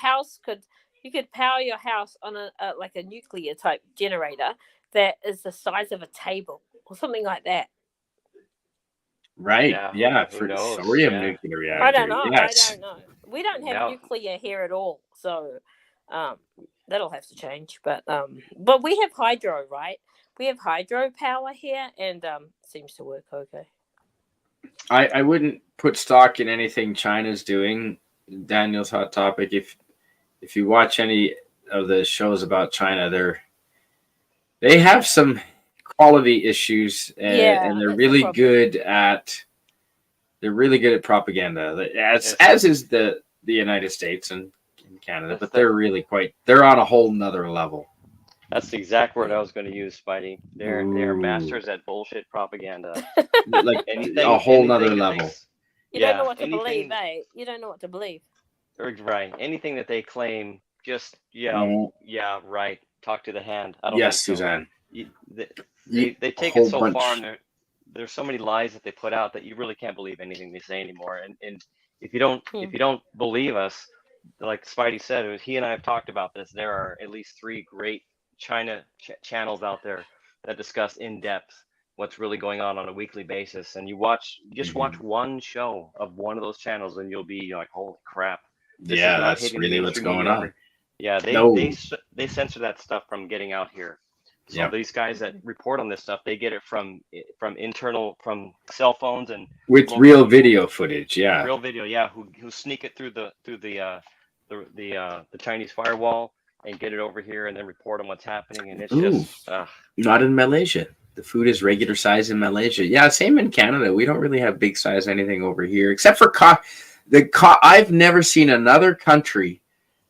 could power your house on a nuclear type generator that is the size of a table or something like that. Right. Yeah. Who For knows? thorium nuclear reactor. I don't know. Yes. I don't know. We don't have nuclear here at all, so that'll have to change. But we have hydro, right? We have hydro power here, and seems to work okay. I wouldn't put stock in anything China's doing. Daniel's hot topic. If you watch any of the shows about China, they have some quality issues, and they're really good at propaganda. As is the United States and Canada, but they're on a whole nother level. That's the exact word I was going to use, Spidey. They're masters at bullshit propaganda. Like a whole nother level. You don't know what to believe, eh? You don't know what to believe. Right. Anything that they claim, just right. Talk to the hand. I don't think so. Suzanne. They take it so far, and there's so many lies that they put out that you really can't believe anything they say anymore. And if you don't believe us, like Spidey said, he and I have talked about this. There are at least 3 great China channels out there that discuss in depth what's really going on a weekly basis. And you watch one show of one of those channels, and you'll be like, holy crap! That's really what's going on. Yeah, they censor that stuff from getting out here. So these guys that report on this stuff, they get it from cell phones and with real video footage. Yeah, real video. Yeah, who sneak it through the Chinese firewall and get it over here and then report on what's happening. And it's just not in Malaysia. The food is regular size in Malaysia. Yeah, same in Canada. We don't really have big size anything over here except for I've never seen another country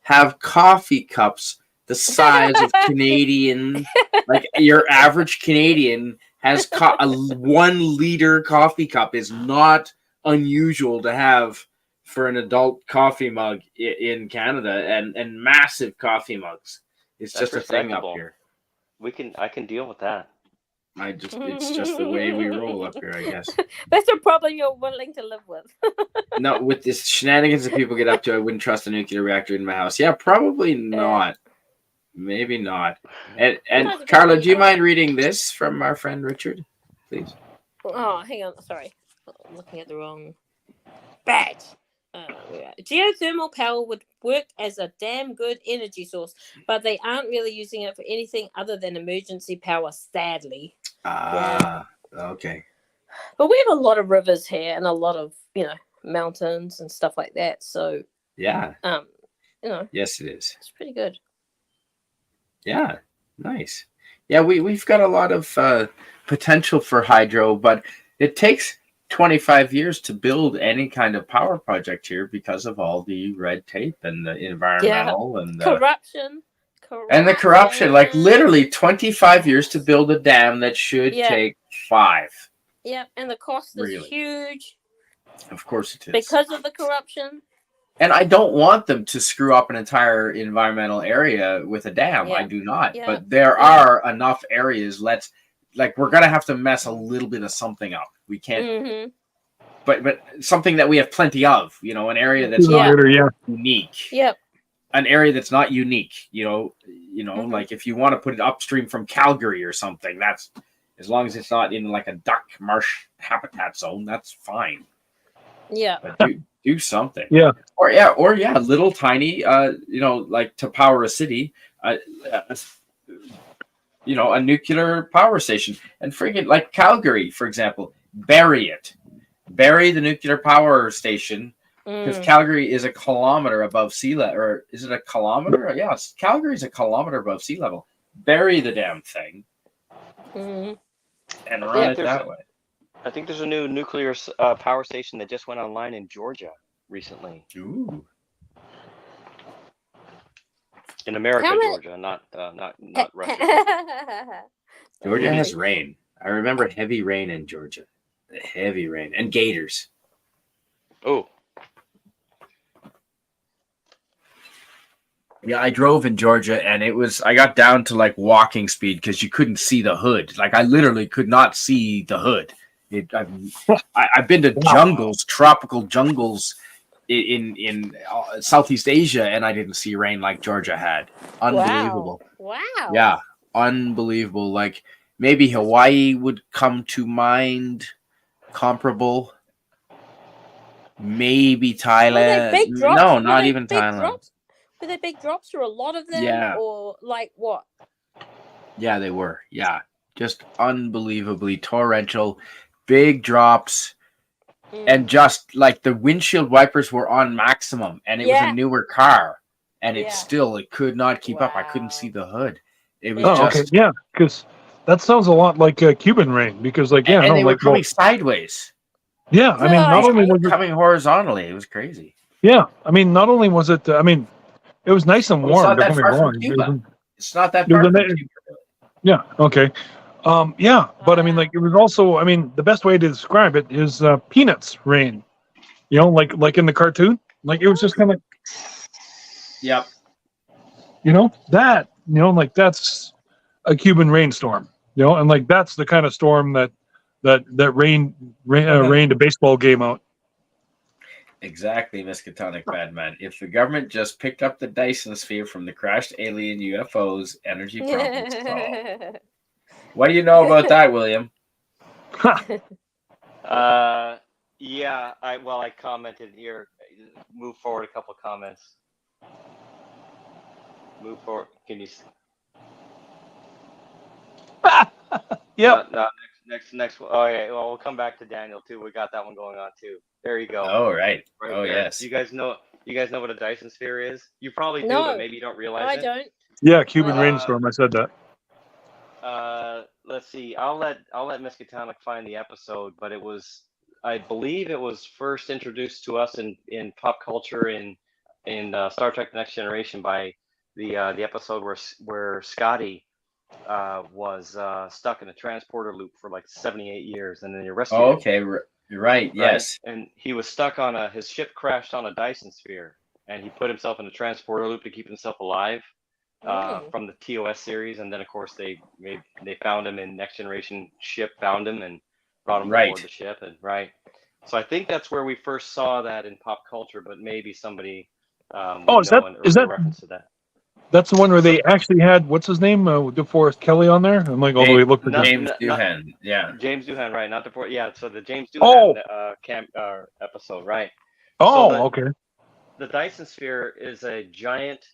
have coffee cups the size of Canadian. Like your average Canadian has a 1 liter coffee cup is not unusual to have for an adult coffee mug in Canada, and massive coffee mugs. It's just a thing up here. I can deal with that. It's just the way we roll up here, I guess. That's a problem you're willing to live with. No, with this shenanigans that people get up to, I wouldn't trust a nuclear reactor in my house. Yeah, probably not. Maybe not. And Carla, do you mind reading this from our friend Richard, please? Oh, hang on. Sorry. I'm looking at the wrong badge. Geothermal power would work as a damn good energy source, but they aren't really using it for anything other than emergency power, sadly. Okay. But we have a lot of rivers here and a lot of, mountains and stuff like that. So yeah. Yes, it is. It's pretty good. Yeah, nice. Yeah, we've got a lot of potential for hydro, but it takes 25 years to build any kind of power project here because of all the red tape and the environmental and the corruption. And the corruption, like literally 25 years to build a dam that should take 5. Yeah, and the cost is huge. Of course it is. Because of the corruption. And I don't want them to screw up an entire environmental area with a dam. I do not. Yeah. But there are enough areas. We're going to have to mess a little bit of something up. We can't. Mm-hmm. But something that we have plenty of, an area that's not unique. Yep. An area that's not unique, mm-hmm. Like if you want to put it upstream from Calgary or something, that's as long as it's not in like a duck marsh habitat zone, that's fine. Yeah. But do something. Yeah. Or little tiny, like to power a city, a nuclear power station, and friggin' like Calgary, for example, bury the nuclear power station. Because Calgary is a kilometer above sea level, or is it a kilometer? Yes, Calgary is a kilometer above sea level. bury the damn thing Mm. and run it that way. I think there's a new nuclear power station that just went online in Georgia recently. Ooh. In America, Georgia, not Russia. Georgia has rain. I remember heavy rain in Georgia. Heavy rain. And gators. Oh. Yeah, I drove in Georgia and I got down to like walking speed because you couldn't see the hood. Like I literally could not see the hood. I've been to jungles, tropical jungles in Southeast Asia, and I didn't see rain like Georgia had. Unbelievable. Wow. Yeah, unbelievable. Like maybe Hawaii would come to mind, comparable. Maybe Thailand. No, not even Thailand. Drops? Were there big drops or a lot of them? Yeah. Or like what? Yeah, they were. Yeah, just unbelievably torrential, big drops. And just like the windshield wipers were on maximum, and it was a newer car, and it could not keep up. I couldn't see the hood. It was okay, yeah, because that sounds a lot like Cuban rain. Because like and they were coming sideways. Yeah, I mean, not only was it coming horizontally, it was crazy. Yeah, I mean, not only was it, I mean, it was nice and warm. It's not that far from Cuba. It's not that far from Cuba. Yeah. Okay. Yeah, but I mean, like it was also. I mean, the best way to describe it is Peanuts rain. You know, like in the cartoon, like it was just kind of. Yep. You know that. You know, like that's a Cuban rainstorm. You know, and like that's the kind of storm that rained a baseball game out. Exactly, Miskatonic Badman. If the government just picked up the Dyson sphere from the crashed alien UFOs, energy problems solved. What do you know about that, William? Yeah. I commented here. Move forward a couple of comments. Move forward. Can you? Yeah. No, next one. Oh yeah. Well, we'll come back to Daniel too. We got that one going on too. There you go. Oh right. Right oh there. yes. You guys know what a Dyson sphere is? You probably do, but maybe you don't realize it. I don't. Yeah, Cuban rainstorm. I said that. Let's see. I'll let Miskatonic find the episode, but I believe it was first introduced to us in pop culture in Star Trek: The Next Generation by the episode where Scotty was stuck in a transporter loop for like 78 years, and then he rescued him. Okay, you're right. Yes. And he was stuck on his ship crashed on a Dyson sphere, and he put himself in a transporter loop to keep himself alive. From the TOS series, and then of course they found him in Next Generation ship, found him and brought him aboard the ship, and so I think that's where we first saw that in pop culture, but maybe somebody is that reference to that? That's the one where they actually had what's his name, DeForest Kelly on there. I'm like all the way looked at James Doohan. Yeah, James Doohan, right? Not DeForest. Yeah, so the James Doohan episode, right? Oh, okay. The Dyson sphere is a giant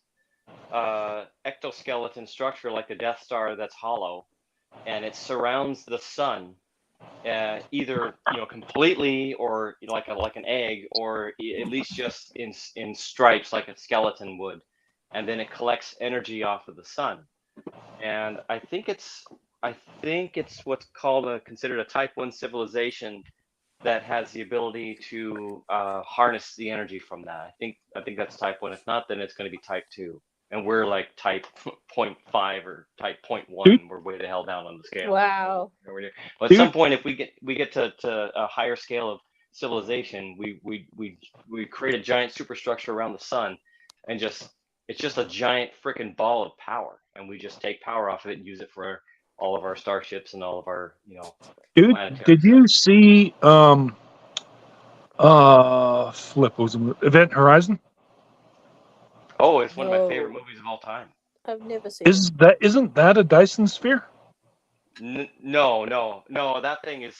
ectoskeleton structure like the Death Star that's hollow, and it surrounds the sun, either completely or like an egg, or at least just in stripes like a skeleton would, and then it collects energy off of the sun. And I think it's what's considered a Type 1 civilization that has the ability to harness the energy from that. I think that's Type 1. If not, then it's going to be Type 2. And we're like Type 0.5 or Type 0.1. We're way the hell down on the scale. Wow. But at some point, if we get to a higher scale of civilization, we create a giant superstructure around the sun, and it's just a giant freaking ball of power, and we just take power off of it and use it for all of our starships and all of our Dude, did you see Event Horizon? Oh, it's one of my favorite movies of all time. I've never seen. Isn't that a Dyson sphere? No. That thing is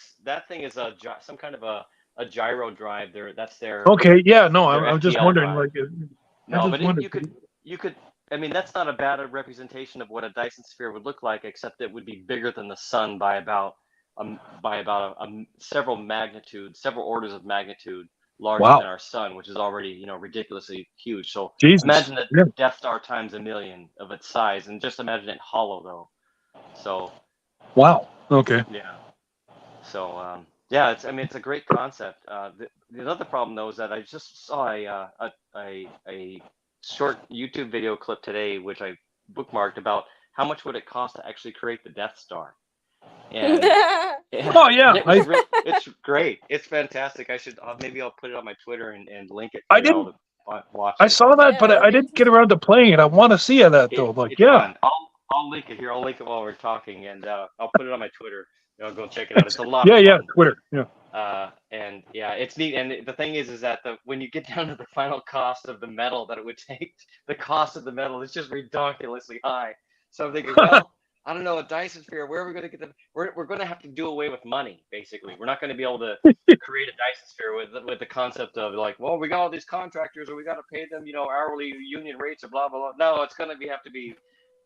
some kind of a gyro drive. That's their. Okay, yeah, no, I was just wondering. Drive. Like, you could. I mean, that's not a bad representation of what a Dyson sphere would look like, except it would be bigger than the sun by about several orders of magnitude larger Wow. than our sun, which is already, you know, ridiculously huge. So Jesus. imagine the Yeah. Death Star times a million of its size, and just imagine it hollow though. So Wow. Okay. yeah. So yeah, it's a great concept. The other problem though is that I just saw a short YouTube video clip today, which I bookmarked, about how much would it cost to actually create the Death Star. And Oh, yeah. it's great. It's fantastic. Maybe I'll put it on my Twitter and link it I for y'all didn't. to watch I it. saw that, but I didn't get around to playing it. I want to see that though. Like, It's yeah. fun. I'll link it here. I'll link it while we're talking, and I'll put it on my Twitter. You know, go check it out. It's a lot of Yeah. fun. Twitter. Yeah. And yeah, it's neat. And the thing is that when you get down to the final cost of the metal that it would take, the cost of the metal is just ridiculously high. So I'm thinking, well, I don't know, a Dyson Sphere, where are we going to get them? We're going to have to do away with money, basically. We're not going to be able to create a Dyson Sphere with the concept of like, well, we got all these contractors, or we got to pay them, you know, hourly union rates, or blah blah blah. No, it's going to have to be.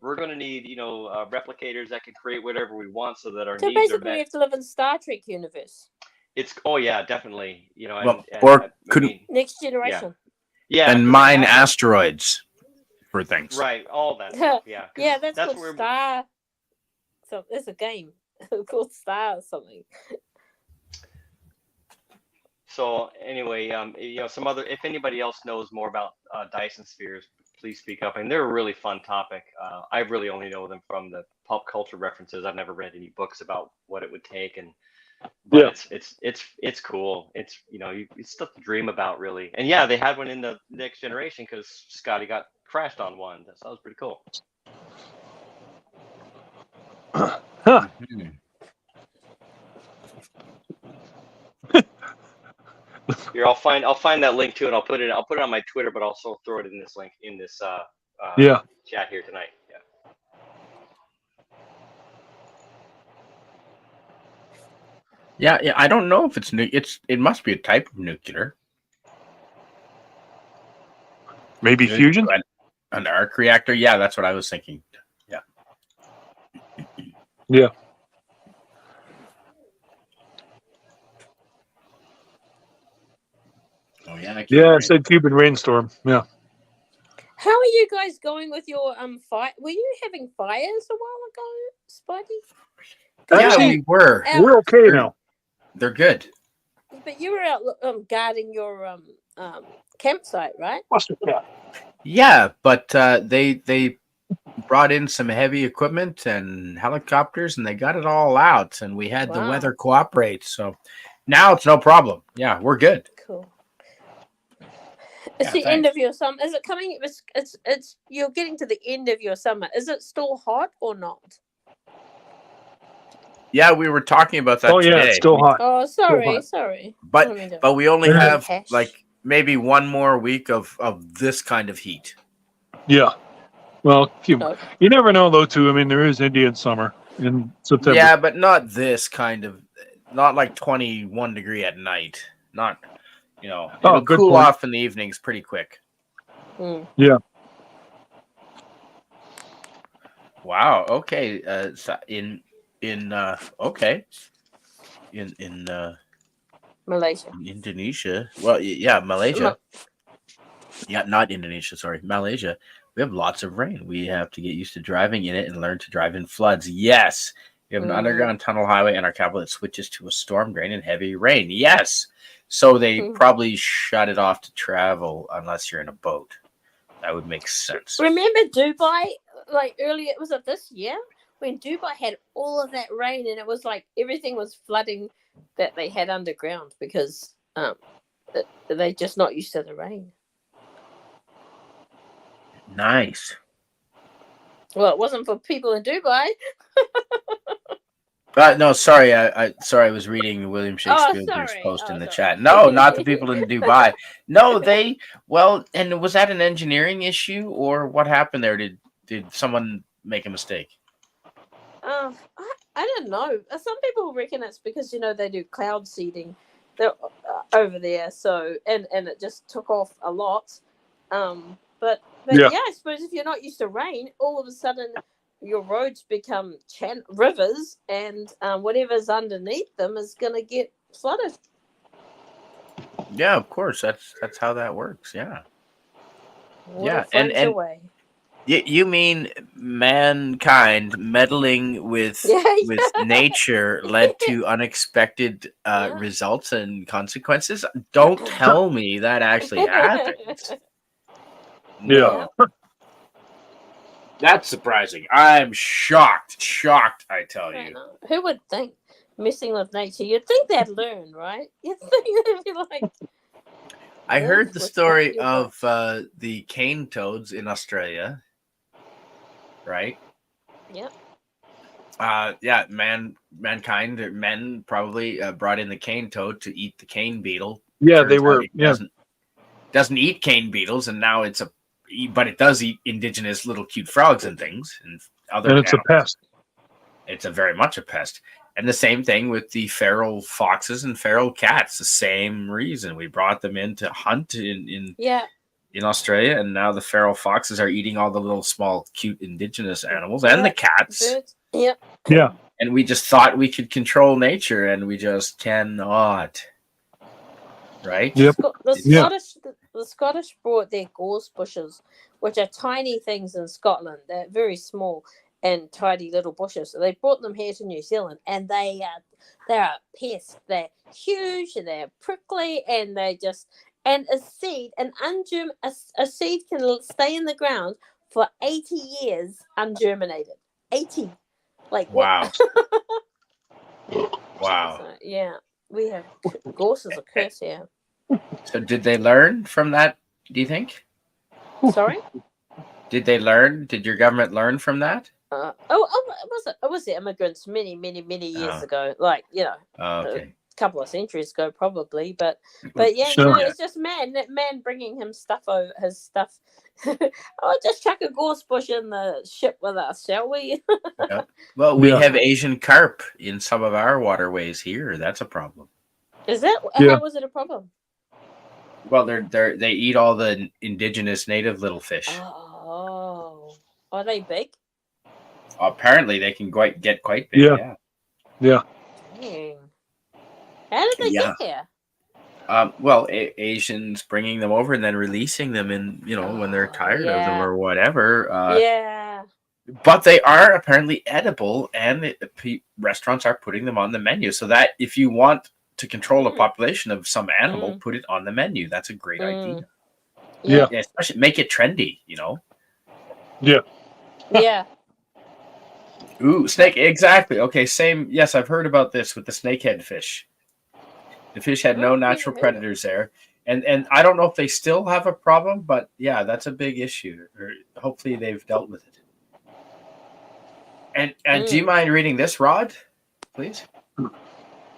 We're going to need, you know, replicators that can create whatever we want, so that our So needs are basically, met. we have to live in Star Trek universe. Yeah, definitely. You know, Well, or Next generation. Yeah, and mine asteroids for things. Right, all that stuff. Yeah, yeah, that's called where Star. So there's a game called Star or something. So anyway, you know, if anybody else knows more about Dyson spheres, please speak up. And they're a really fun topic. I really only know them from the pop culture references. I've never read any books about what it would take, but it's cool. It's, you know, it's stuff to dream about, really. And yeah, they had one in the next generation because Scotty got crashed on one. That was pretty cool. Huh. Here, I'll find that link too, and I'll put it on my Twitter, but also throw it in this link in this chat here tonight. Yeah. I don't know if it's it must be a type of nuclear. Maybe fusion? An arc reactor. Yeah, that's what I was thinking. Yeah. Yeah. Oh yeah. Yeah, it said Cuban rainstorm. Yeah. How are you guys going with your fight? Were you having fires a while ago, Spidey? Yeah, we were. We're okay now. They're good. But you were out guarding your campsite, right? Yeah, but they brought in some heavy equipment and helicopters, and they got it all out, and we had the weather cooperate. So now it's no problem. Yeah, we're good. Cool. It's the end of your summer. Is it coming? It's you're getting to the end of your summer. Is it still hot or not? Yeah, we were talking about that today. Yeah, it's still hot. Oh, sorry. But we only have like maybe one more week of this kind of heat. Yeah. Well, you never know though. Too. I mean, there is Indian summer in September. Yeah, but not this kind of. Not like 21 degree at night. Not. You know, it'll cool off in the evenings pretty quick. Yeah. Wow. Okay. So in Malaysia. Indonesia. Well, yeah, Malaysia. Yeah, not Indonesia. Sorry, Malaysia. We have lots of rain. We have to get used to driving in it and learn to drive in floods. Yes. We have an underground tunnel highway in our capital that switches to a storm drain and heavy rain. Yes. So they probably shut it off to travel unless you're in a boat. That would make sense. Remember Dubai, like earlier, was it this year? When Dubai had all of that rain and it was like everything was flooding that they had underground because they're just not used to the rain. Nice. Well, it wasn't for people in Dubai. No, sorry. I was reading William Shakespielberg's post in the chat. No, not the people in Dubai. No, and was that an engineering issue or what happened there? Did someone make a mistake? I don't know. Some people reckon it's because they do cloud seeding over there, so and it just took off a lot. But yeah, I suppose if you're not used to rain, all of a sudden your roads become rivers, and whatever's underneath them is going to get flooded. Yeah, of course. That's how that works. Yeah. Water finds a way. You mean mankind meddling with nature led to unexpected results and consequences? Don't tell me that actually happened. No. Yeah. That's surprising. I'm shocked. Shocked, I tell you. Who would think messing with nature? You'd think they'd learn, right? You'd think they'd be like. I heard the story of the cane toads in Australia. Right? Yep. Yeah, mankind, or men probably brought in the cane toad to eat the cane beetle. Yeah, they were. Yeah. Doesn't eat cane beetles, and now but it does eat indigenous little cute frogs and things, and other. And it's animals. A pest. It's very much a pest. And the same thing with the feral foxes and feral cats. The same reason we brought them in to hunt in Australia, and now the feral foxes are eating all the little small cute indigenous animals and the cats. Birds. Yep. Yeah. And we just thought we could control nature, and we just cannot. Right? Yep. The Scottish brought their gorse bushes, which are tiny things in Scotland. They're very small and tidy little bushes. So they brought them here to New Zealand, and they're a pest. They're huge, and they're prickly, and they just. And a seed can stay in the ground for 80 years ungerminated. 80. Like wow. Wow. So, yeah, we have gorse as a curse here. So did they learn from that, do you think? Sorry? Did they learn? Did your government learn from that? It was the immigrants many years ago. Like, okay. Couple of centuries ago probably, but yeah, sure. It's just man bringing his stuff. Just chuck a gorse bush in the ship with us, shall we? Yeah. Well, we have Asian carp in some of our waterways here. That's a problem. Is that how was it a problem? Well, they eat all the indigenous native little fish. Oh, are they big? Apparently they can get quite big. Yeah. Dang. How did they get here? Well, Asians bringing them over and then releasing them in, when they're tired of them or whatever. But they are apparently edible, and restaurants are putting them on the menu. So that if you want to control a population of some animal, put it on the menu. That's a great idea. Yeah. Especially make it trendy, Yeah. Yeah. Ooh, snake. Exactly. Okay. Same. Yes, I've heard about this with the snakehead fish. The fish had no natural predators there. And I don't know if they still have a problem, but yeah, that's a big issue. Or hopefully they've dealt with it. And do you mind reading this, Rod? Please?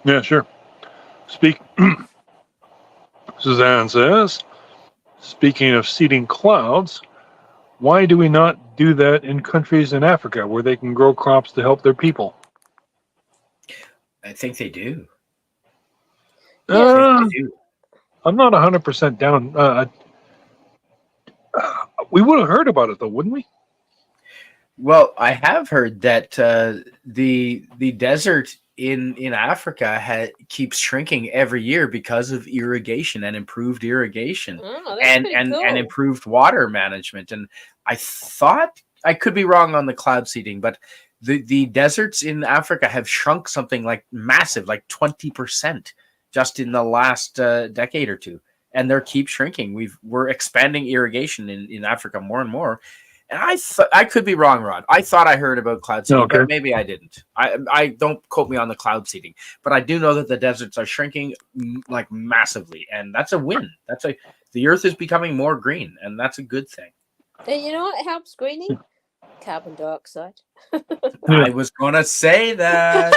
Yeah, sure. Suzanne says, speaking of seeding clouds, why do we not do that in countries in Africa where they can grow crops to help their people? I think they do. I'm not 100% down. We would have heard about it, though, wouldn't we? Well, I have heard that the desert in Africa keeps shrinking every year because of irrigation and improved irrigation and improved water management. And I thought, I could be wrong on the cloud seeding, but the deserts in Africa have shrunk something like massive, like 20%. Just in the last decade or two, and they keep shrinking. We're expanding irrigation in Africa more and more, and I could be wrong, Rod. I thought I heard about cloud seeding, but maybe I didn't. I don't quote me on the cloud seeding, but I do know that the deserts are shrinking like massively, and that's a win. The earth is becoming more green, and that's a good thing. And you know what helps greening? Carbon dioxide. I was gonna say that.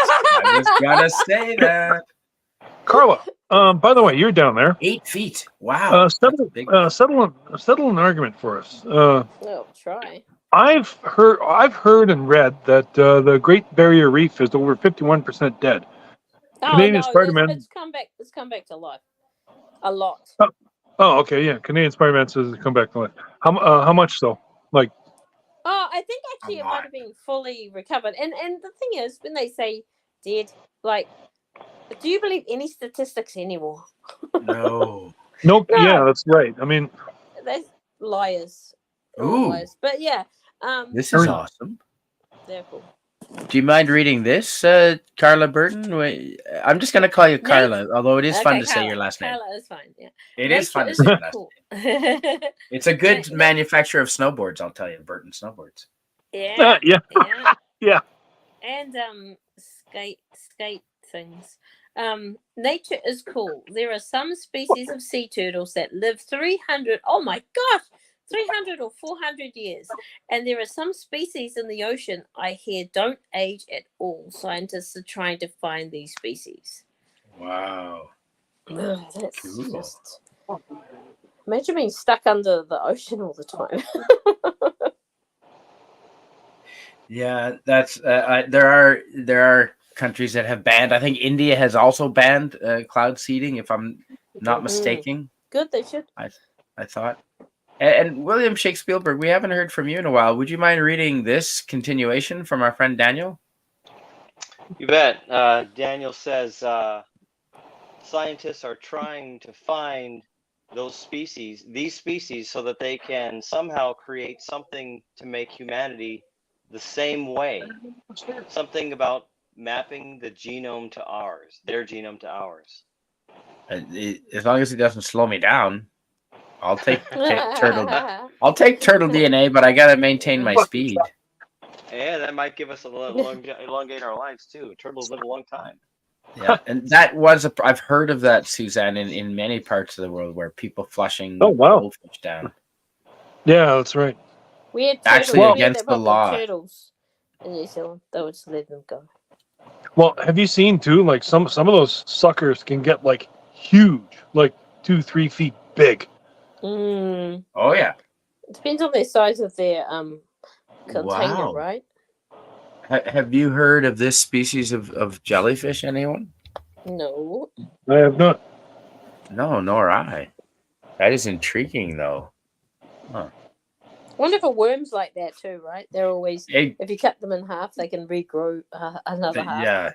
Carla, by the way, you're down there. 8 feet. Wow. Settle an argument for us. Try. I've heard and read that the Great Barrier Reef is over 51% dead. Canadian Spider-Man. It's come back to life. A lot. Oh, okay, yeah. Canadian Spider-Man says it's come back to life. How much so? Like. Oh, I think actually it might have been fully recovered. And the thing is, when they say dead, like. Do you believe any statistics anymore? No. Nope. No. Yeah, that's right. I mean, That's liars. Ooh. Liars. But yeah. This is awesome. They're cool. Do you mind reading this, Carla Burton? I'm just going to call you Carla, although it is fun to say your last name. Carla is fine, yeah. It is fun to say your last name. It's a good manufacturer of snowboards, I'll tell you, Burton Snowboards. Yeah. Yeah. And skate things. Nature is cool. There are some species of sea turtles that live 300, oh my gosh, 300 or 400 years. And there are some species in the ocean I hear don't age at all. Scientists are trying to find these species. Wow. Ugh, that's cool. Just... Imagine being stuck under the ocean all the time. Yeah, that's there are countries that have banned. I think India has also banned cloud seeding, if I'm not mistaken. Good, they should. I thought. And William Shakespielberg, we haven't heard from you in a while. Would you mind reading this continuation from our friend Daniel? You bet. Daniel says scientists are trying to find these species, so that they can somehow create something to make humanity the same way. Something about mapping the genome to ours, their genome to ours. As long as it doesn't slow me down, I'll take turtle. I'll take turtle DNA, but I gotta maintain my speed. Yeah, that might give us a little elongate our lives too. Turtles live a long time. Yeah, and that was I've heard of that, Suzanne, in many parts of the world where people flushing goldfish down. Yeah, that's right. We had actually against the law. Turtles in New Zealand, they would just let them go. Well, have you seen too? Like some of those suckers can get like huge, like 2-3 feet big. Mm. Oh yeah. It depends on the size of their container, right? Have you heard of this species of jellyfish, anyone? No. I have not. No, nor I. That is intriguing, though. Huh. I wonder if a worm's like that too, right? They're always, if you cut them in half, they can regrow another half. Yeah.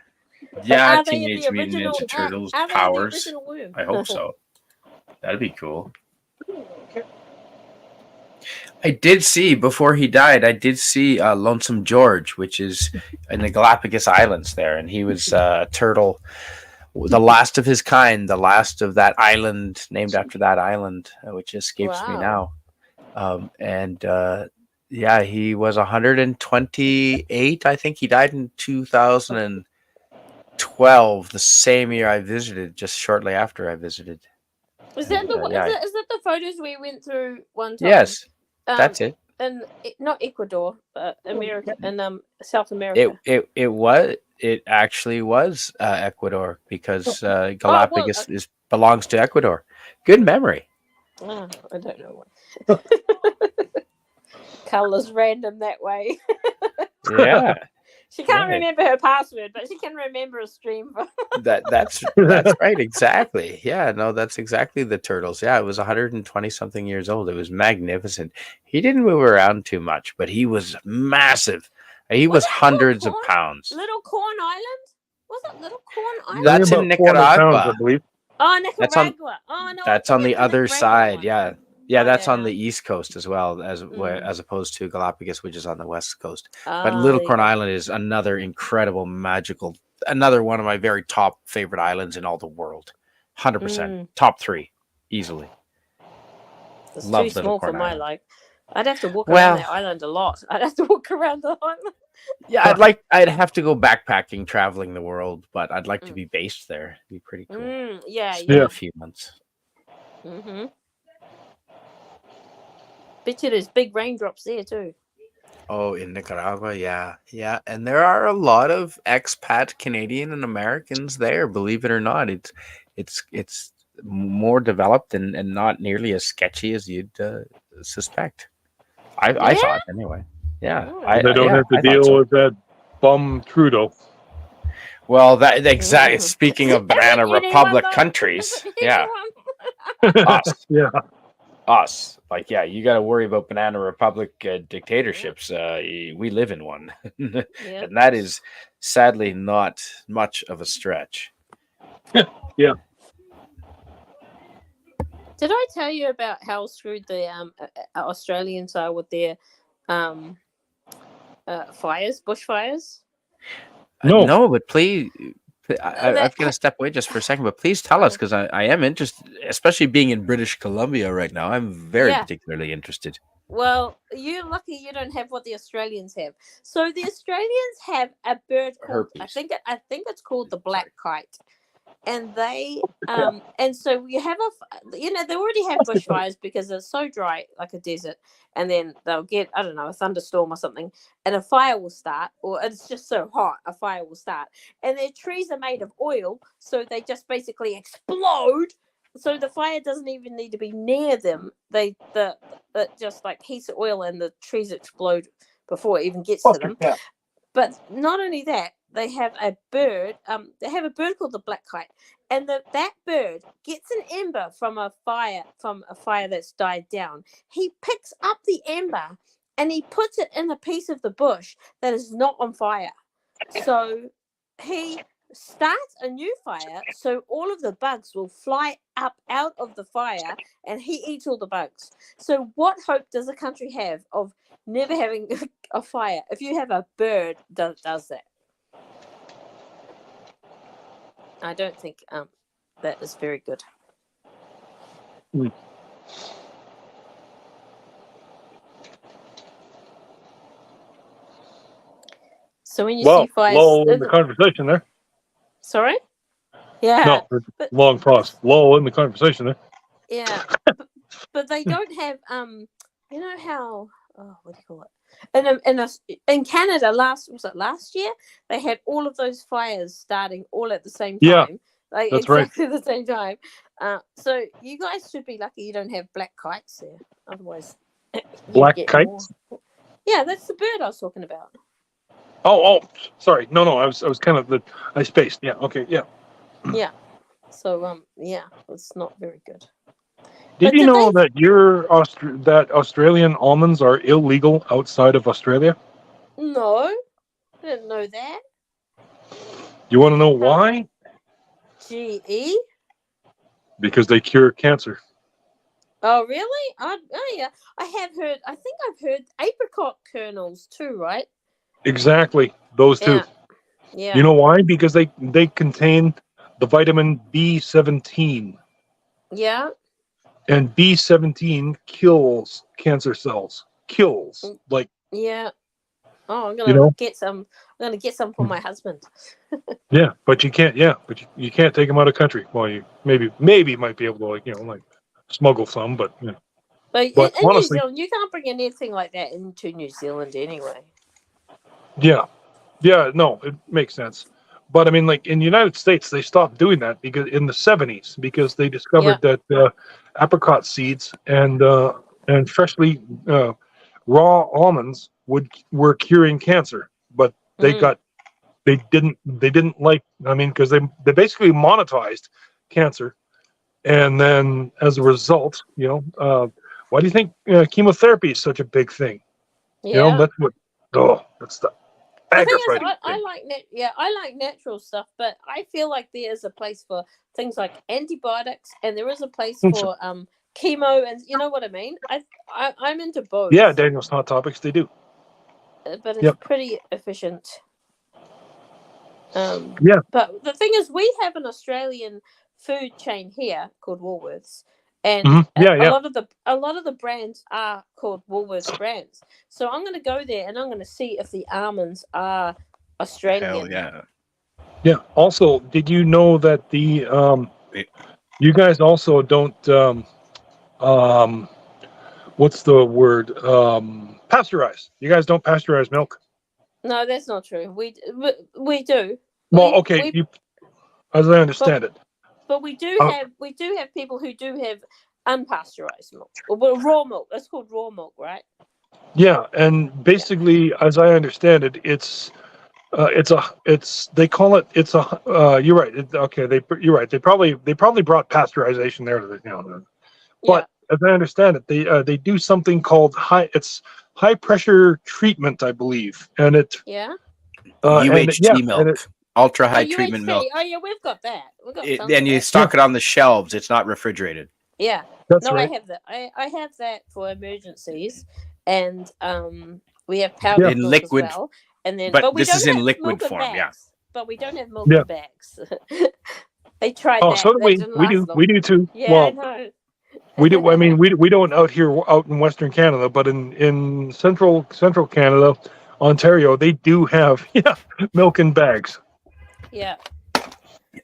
Yeah, Teenage Mutant Ninja Turtles powers. I hope so. That'd be cool. I did see, before he died, Lonesome George, which is in the Galapagos Islands there. And he was a turtle, the last of his kind, the last of that island, named after that island, which escapes me now. He was 128. I think he died in 2012, the same year I visited, just shortly after I visited. Is that the photos we went through one time? Yes. That's it. And not Ecuador, but America and South America. It actually was Ecuador, because Galapagos belongs to Ecuador. Good memory. Oh, I don't know why. Carla's random that way. Yeah. She can't remember her password, but she can remember a stream. That's right, exactly. Yeah, no, that's exactly the turtles. Yeah, it was 120 something years old. It was magnificent. He didn't move around too much, but he was massive. He was hundreds of pounds. Little Corn Island? Was it Little Corn Island? That's in Nicaragua. Pounds, I believe. Oh, Nicaragua. That's on the other side. Yeah. Yeah, that's on the East Coast as well, as opposed to Galapagos, which is on the West Coast. But Little Corn Island is another incredible, magical, another one of my very top favorite islands in all the world. 100%. Top 3, easily. It's Love too small for my life. I'd have to walk around that island a lot. I'd have to walk around the island. Yeah, I'd have to go backpacking, traveling the world, but I'd like to be based there. It'd be pretty cool. Yeah. A few months. Mm-hmm. Bet you there's big raindrops there too. Oh, in Nicaragua, yeah. And there are a lot of expat Canadian and Americans there. Believe it or not, it's more developed and not nearly as sketchy as you'd suspect. I thought anyway. Yeah, they don't have to deal with that bum Trudeau. Well, that exactly. Speaking of Banana Republic countries, yeah, us, us. Like, yeah, you got to worry about Banana Republic dictatorships. We live in one, and that is sadly not much of a stretch. Yeah. Did I tell you about how screwed the Australians are with their fires, bushfires? No. No, but please, I've got to step away just for a second, but please tell us, because I am interested, especially being in British Columbia right now. I'm very particularly interested. Well, you're lucky you don't have what the Australians have. So the Australians have a bird called I think it's called the black kite. And they and so you have they already have bushfires because it's so dry, like a desert, and then they'll get, I don't know, a thunderstorm or something, and a fire will start, or it's just so hot a fire will start, and their trees are made of oil, so they just basically explode. So the fire doesn't even need to be near them. It just like heats the oil and the trees explode before it even gets to them. Yeah. But not only that, they have a bird. They have a bird called the black kite, and that bird gets an ember from a fire that's died down. He picks up the ember and he puts it in a piece of the bush that is not on fire. So he starts a new fire, so all of the bugs will fly up out of the fire, and he eats all the bugs. So what hope does a country have of never having a fire if you have a bird that does that? I don't think that is very good. So when you see fires, lull in the conversation there. Sorry? Yeah. No, long pause. Lull in the conversation there. Yeah, but they don't have you know how what do you call it? In Canada last year they had all of those fires starting all at the same time. Yeah, like that's exactly the same time. So you guys should be lucky you don't have black kites there. Otherwise, black kites. More. Yeah, that's the bird I was talking about. Oh, sorry. No, I was kind of I spaced. Yeah, okay, yeah. Yeah. So yeah, it's not very good. Did you know that that Australian almonds are illegal outside of Australia? No, I didn't know that. You want to know why? GE? Because they cure cancer. Oh, really? Oh, yeah. I think I've heard apricot kernels too, right? Exactly. Those two. Yeah. You know why? Because they contain the vitamin B17. Yeah. And B17 kills cancer cells. Kills. Like. Yeah. Oh, I'm gonna get some. I'm gonna get some for my husband. Yeah, but you can't. Yeah, but you can't take them out of country. Well, you maybe might be able to smuggle some, but yeah. But in honestly, New Zealand, you can't bring anything like that into New Zealand anyway. Yeah, no, it makes sense. But I mean, like in the United States, they stopped doing that because in the 70s, because they discovered that apricot seeds and freshly raw almonds were curing cancer, but they didn't like. I mean, because they basically monetized cancer, and then as a result, why do you think chemotherapy is such a big thing? Yeah, that's what. Oh, that's the. The thing is, I like natural stuff, but I feel like there is a place for things like antibiotics, and there is a place for chemo, and you know what I mean. I'm into both. Yeah, Daniel's Hot Topics, they do. But it's pretty efficient. Yeah. But the thing is, we have an Australian food chain here called Woolworths, and a lot of the brands are called Woolworths brands. So I'm going to go there and I'm going to see if the almonds are Australian. Hell yeah. Yeah. Also, did you know that the you guys also don't what's the word? Pasteurize. You guys don't pasteurize milk? No, that's not true. We do. Well, okay. As I understand it. But we do have people who do have unpasteurized milk or raw milk. That's called raw milk, right? Yeah, and basically, as I understand it, they call it you're right. You're right. They probably brought pasteurization there to the but as I understand it, they do something called high pressure treatment, I believe, and it UHT milk. ultra high UHT. treatment milk. Oh yeah, we've got that. We've got And you stock it on the shelves. It's not refrigerated. Yeah. That's right. I have that. I have that for emergencies, and we have powdered In milk liquid, as well. And then, but we this don't is in have liquid milk in form, yeah. bags. But we don't have milk Yeah. in bags. They tried Oh, that. so do That we. didn't We last do. long. We do too. Yeah, Well, I know. we do. I mean, we don't out in Western Canada, but in central Canada, Ontario, they do have milk in bags. Yeah.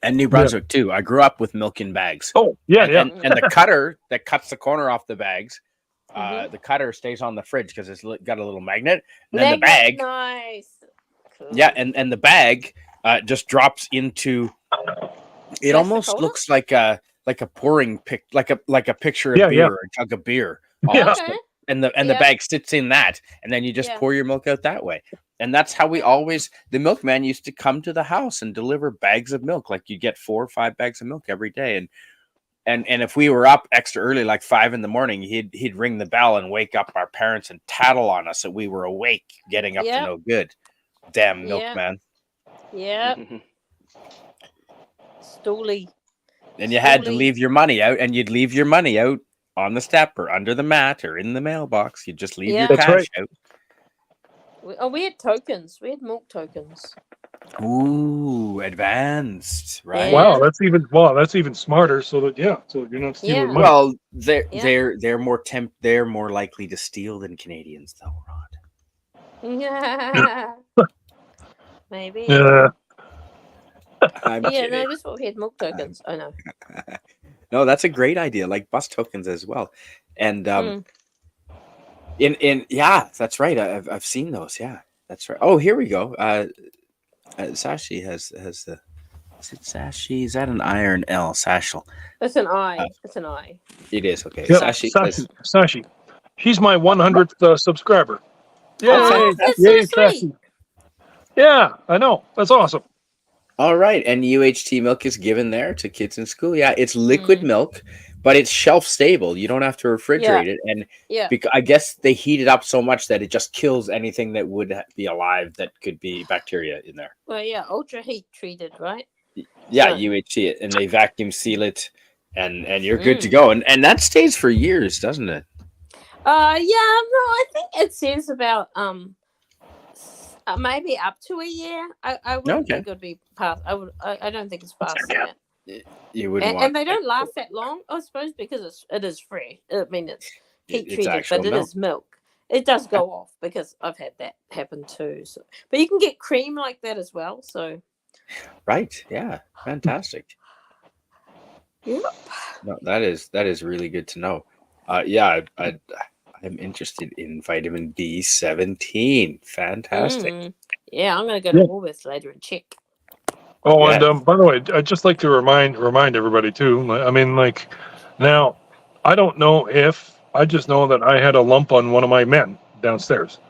And New Brunswick too. I grew up with milk in bags. Oh, yeah, and the cutter that cuts the corner off the bags, Mhm. the cutter stays on the fridge because it's got a little magnet. And then the bag, Nice. Cool. yeah, and the bag just drops into. It almost holder? looks like a pouring like a picture of Yeah, beer yeah. or a jug of beer. Yeah. almost. Okay. And the Yeah. bag sits in that, and then you just Yeah. pour your milk out that way. And that's how we always. The milkman used to come to the house and deliver bags of milk. Like you get 4 or 5 bags of milk every day, and if we were up extra early, like 5 a.m, he'd ring the bell and wake up our parents and tattle on us that we were awake, getting up to no good. Damn milkman! Yeah. Stoolie. And you had to leave your money out, and you'd leave your money out on the step or under the mat or in the mailbox. You'd just leave your That's cash right. out. We had tokens. We had milk tokens. Ooh, advanced, right? Wow, that's even smarter. So that so you're not stealing money. Well, they're more likely to steal than Canadians, though, Rod. Yeah. Maybe. Yeah. I'm No, kidding. that's what we had milk tokens. I know. No, that's a great idea. Like bus tokens as well, and that's right. I've seen those. Yeah, that's right. Oh, here we go. Sashi has the. Is it Sashi? Is that an I or an L? Sashel. It's an I. It's an I. It is okay. Yeah, Sashi. Sashi. She's my 100th subscriber. Yay! Oh, that's Yay, so sweet. Sashi. Yeah, I know. That's awesome. All right, and UHT milk is given there to kids in school. Yeah, it's liquid milk, but it's shelf stable. You don't have to refrigerate it, and I guess they heat it up so much that it just kills anything that would be alive that could be bacteria in there. Well, yeah, ultra heat treated, right? Yeah, UHT it, and they vacuum seal it, and you're good to go. And that stays for years, doesn't it? I think it says about maybe up to a year. I wouldn't think it would be past. I don't think it's past that. You wouldn't and they don't last that long, I suppose, because it is fresh. I mean, it's heat treated, but it is milk. It does go off because I've had that happen too. So, but you can get cream like that as well. So, right, yeah, fantastic. Yep. No, that is really good to know. I'm interested in vitamin B17. Fantastic. Yeah, I'm going to go to Woolworths later and check. Oh, and by the way, I'd just like to remind everybody too. I mean, like, now, I don't know if I just know that I had a lump on one of my men downstairs,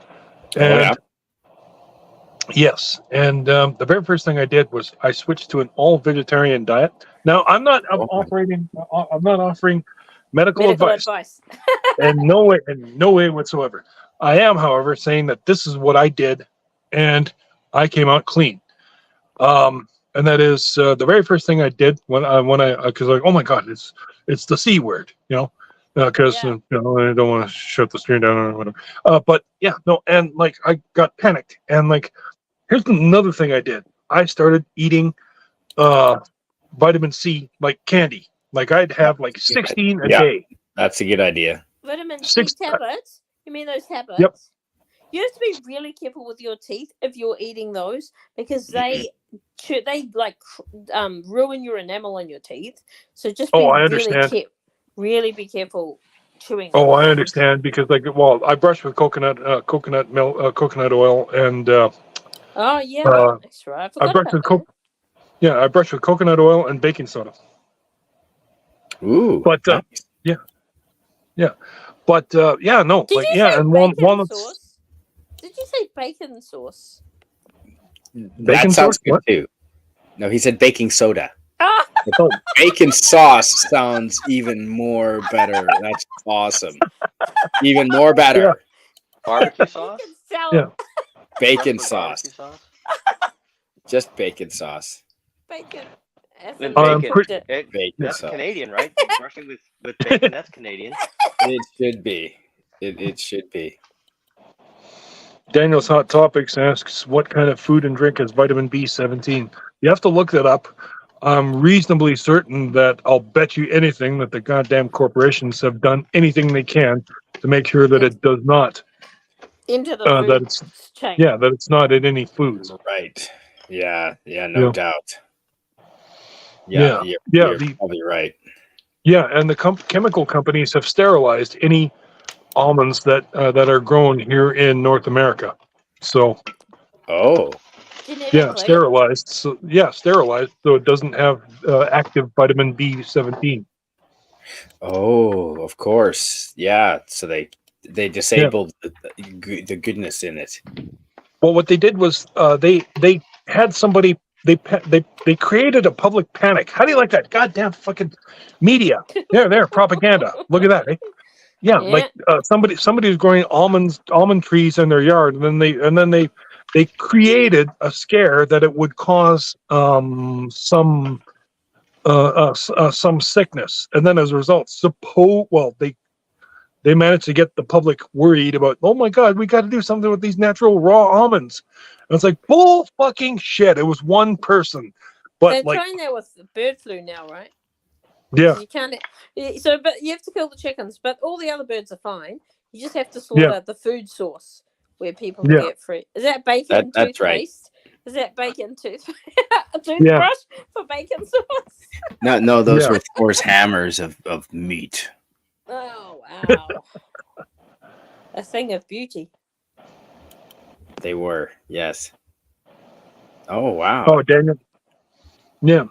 and yes, and the very first thing I did was I switched to an all vegetarian diet. Now, I'm not offering medical advice. And no way whatsoever. I am, however, saying that this is what I did, and I came out clean. And that is the very first thing I did when I because like, oh my God, it's the C word, because I don't want to shut the stream down or whatever. But yeah, no, and like I got panicked, and like here's another thing I did. I started eating vitamin C like candy. Like I'd have like 16 a day. That's a good idea. Vitamin C tablets? You mean those tablets? Yep. You have to be really careful with your teeth if you're eating those because they ruin your enamel in your teeth. So just be really be careful chewing. Oh, I understand because I brush with coconut milk, coconut oil, and that's right. I brush with I brush with coconut oil and baking soda. Ooh, but and walnuts. Sauce? Did you say bacon sauce? That sounds good too. No, he said baking soda. Ah! Bacon sauce sounds even more better. That's awesome. Even more better. Barbecue sauce? Bacon sauce. Just bacon sauce. Bacon. Then bacon. Bacon That's sauce. Canadian, right? Brushing with bacon, that's Canadian. It should be. It should be. Daniel's Hot Topics asks, what kind of food and drink has vitamin B17? You have to look that up. I'm reasonably certain that I'll bet you anything that the goddamn corporations have done anything they can to make sure that it does not. Into the that food it's chain. yeah, that it's not in any foods. Right. Yeah. No doubt. Yeah. You're probably right. Yeah, and the chemical companies have sterilized any almonds that are grown here in North America. So, sterilized. So it doesn't have active vitamin B17. Oh, of course. Yeah. So they disabled the goodness in it. Well, what they did was they had somebody they created a public panic. How do you like that? Goddamn fucking media. There, propaganda. Look at that. Eh? Yeah, like somebody was growing almond trees in their yard, and then they created a scare that it would cause some sickness, and then as a result, they managed to get the public worried about, oh my God, we got to do something with these natural raw almonds. And it's like bull fucking shit. It was one person, but they're trying that with the bird flu now, right? Yeah. You can't. So, but you have to kill the chickens, but all the other birds are fine. You just have to slaughter the food source where people can get free. Is that bacon that's toothpaste? right. Is that bacon a toothbrush for bacon sauce? No, those were Thor's hammers of meat. Oh wow! A thing of beauty. They were, yes. Oh wow. Oh, Daniel. Yeah.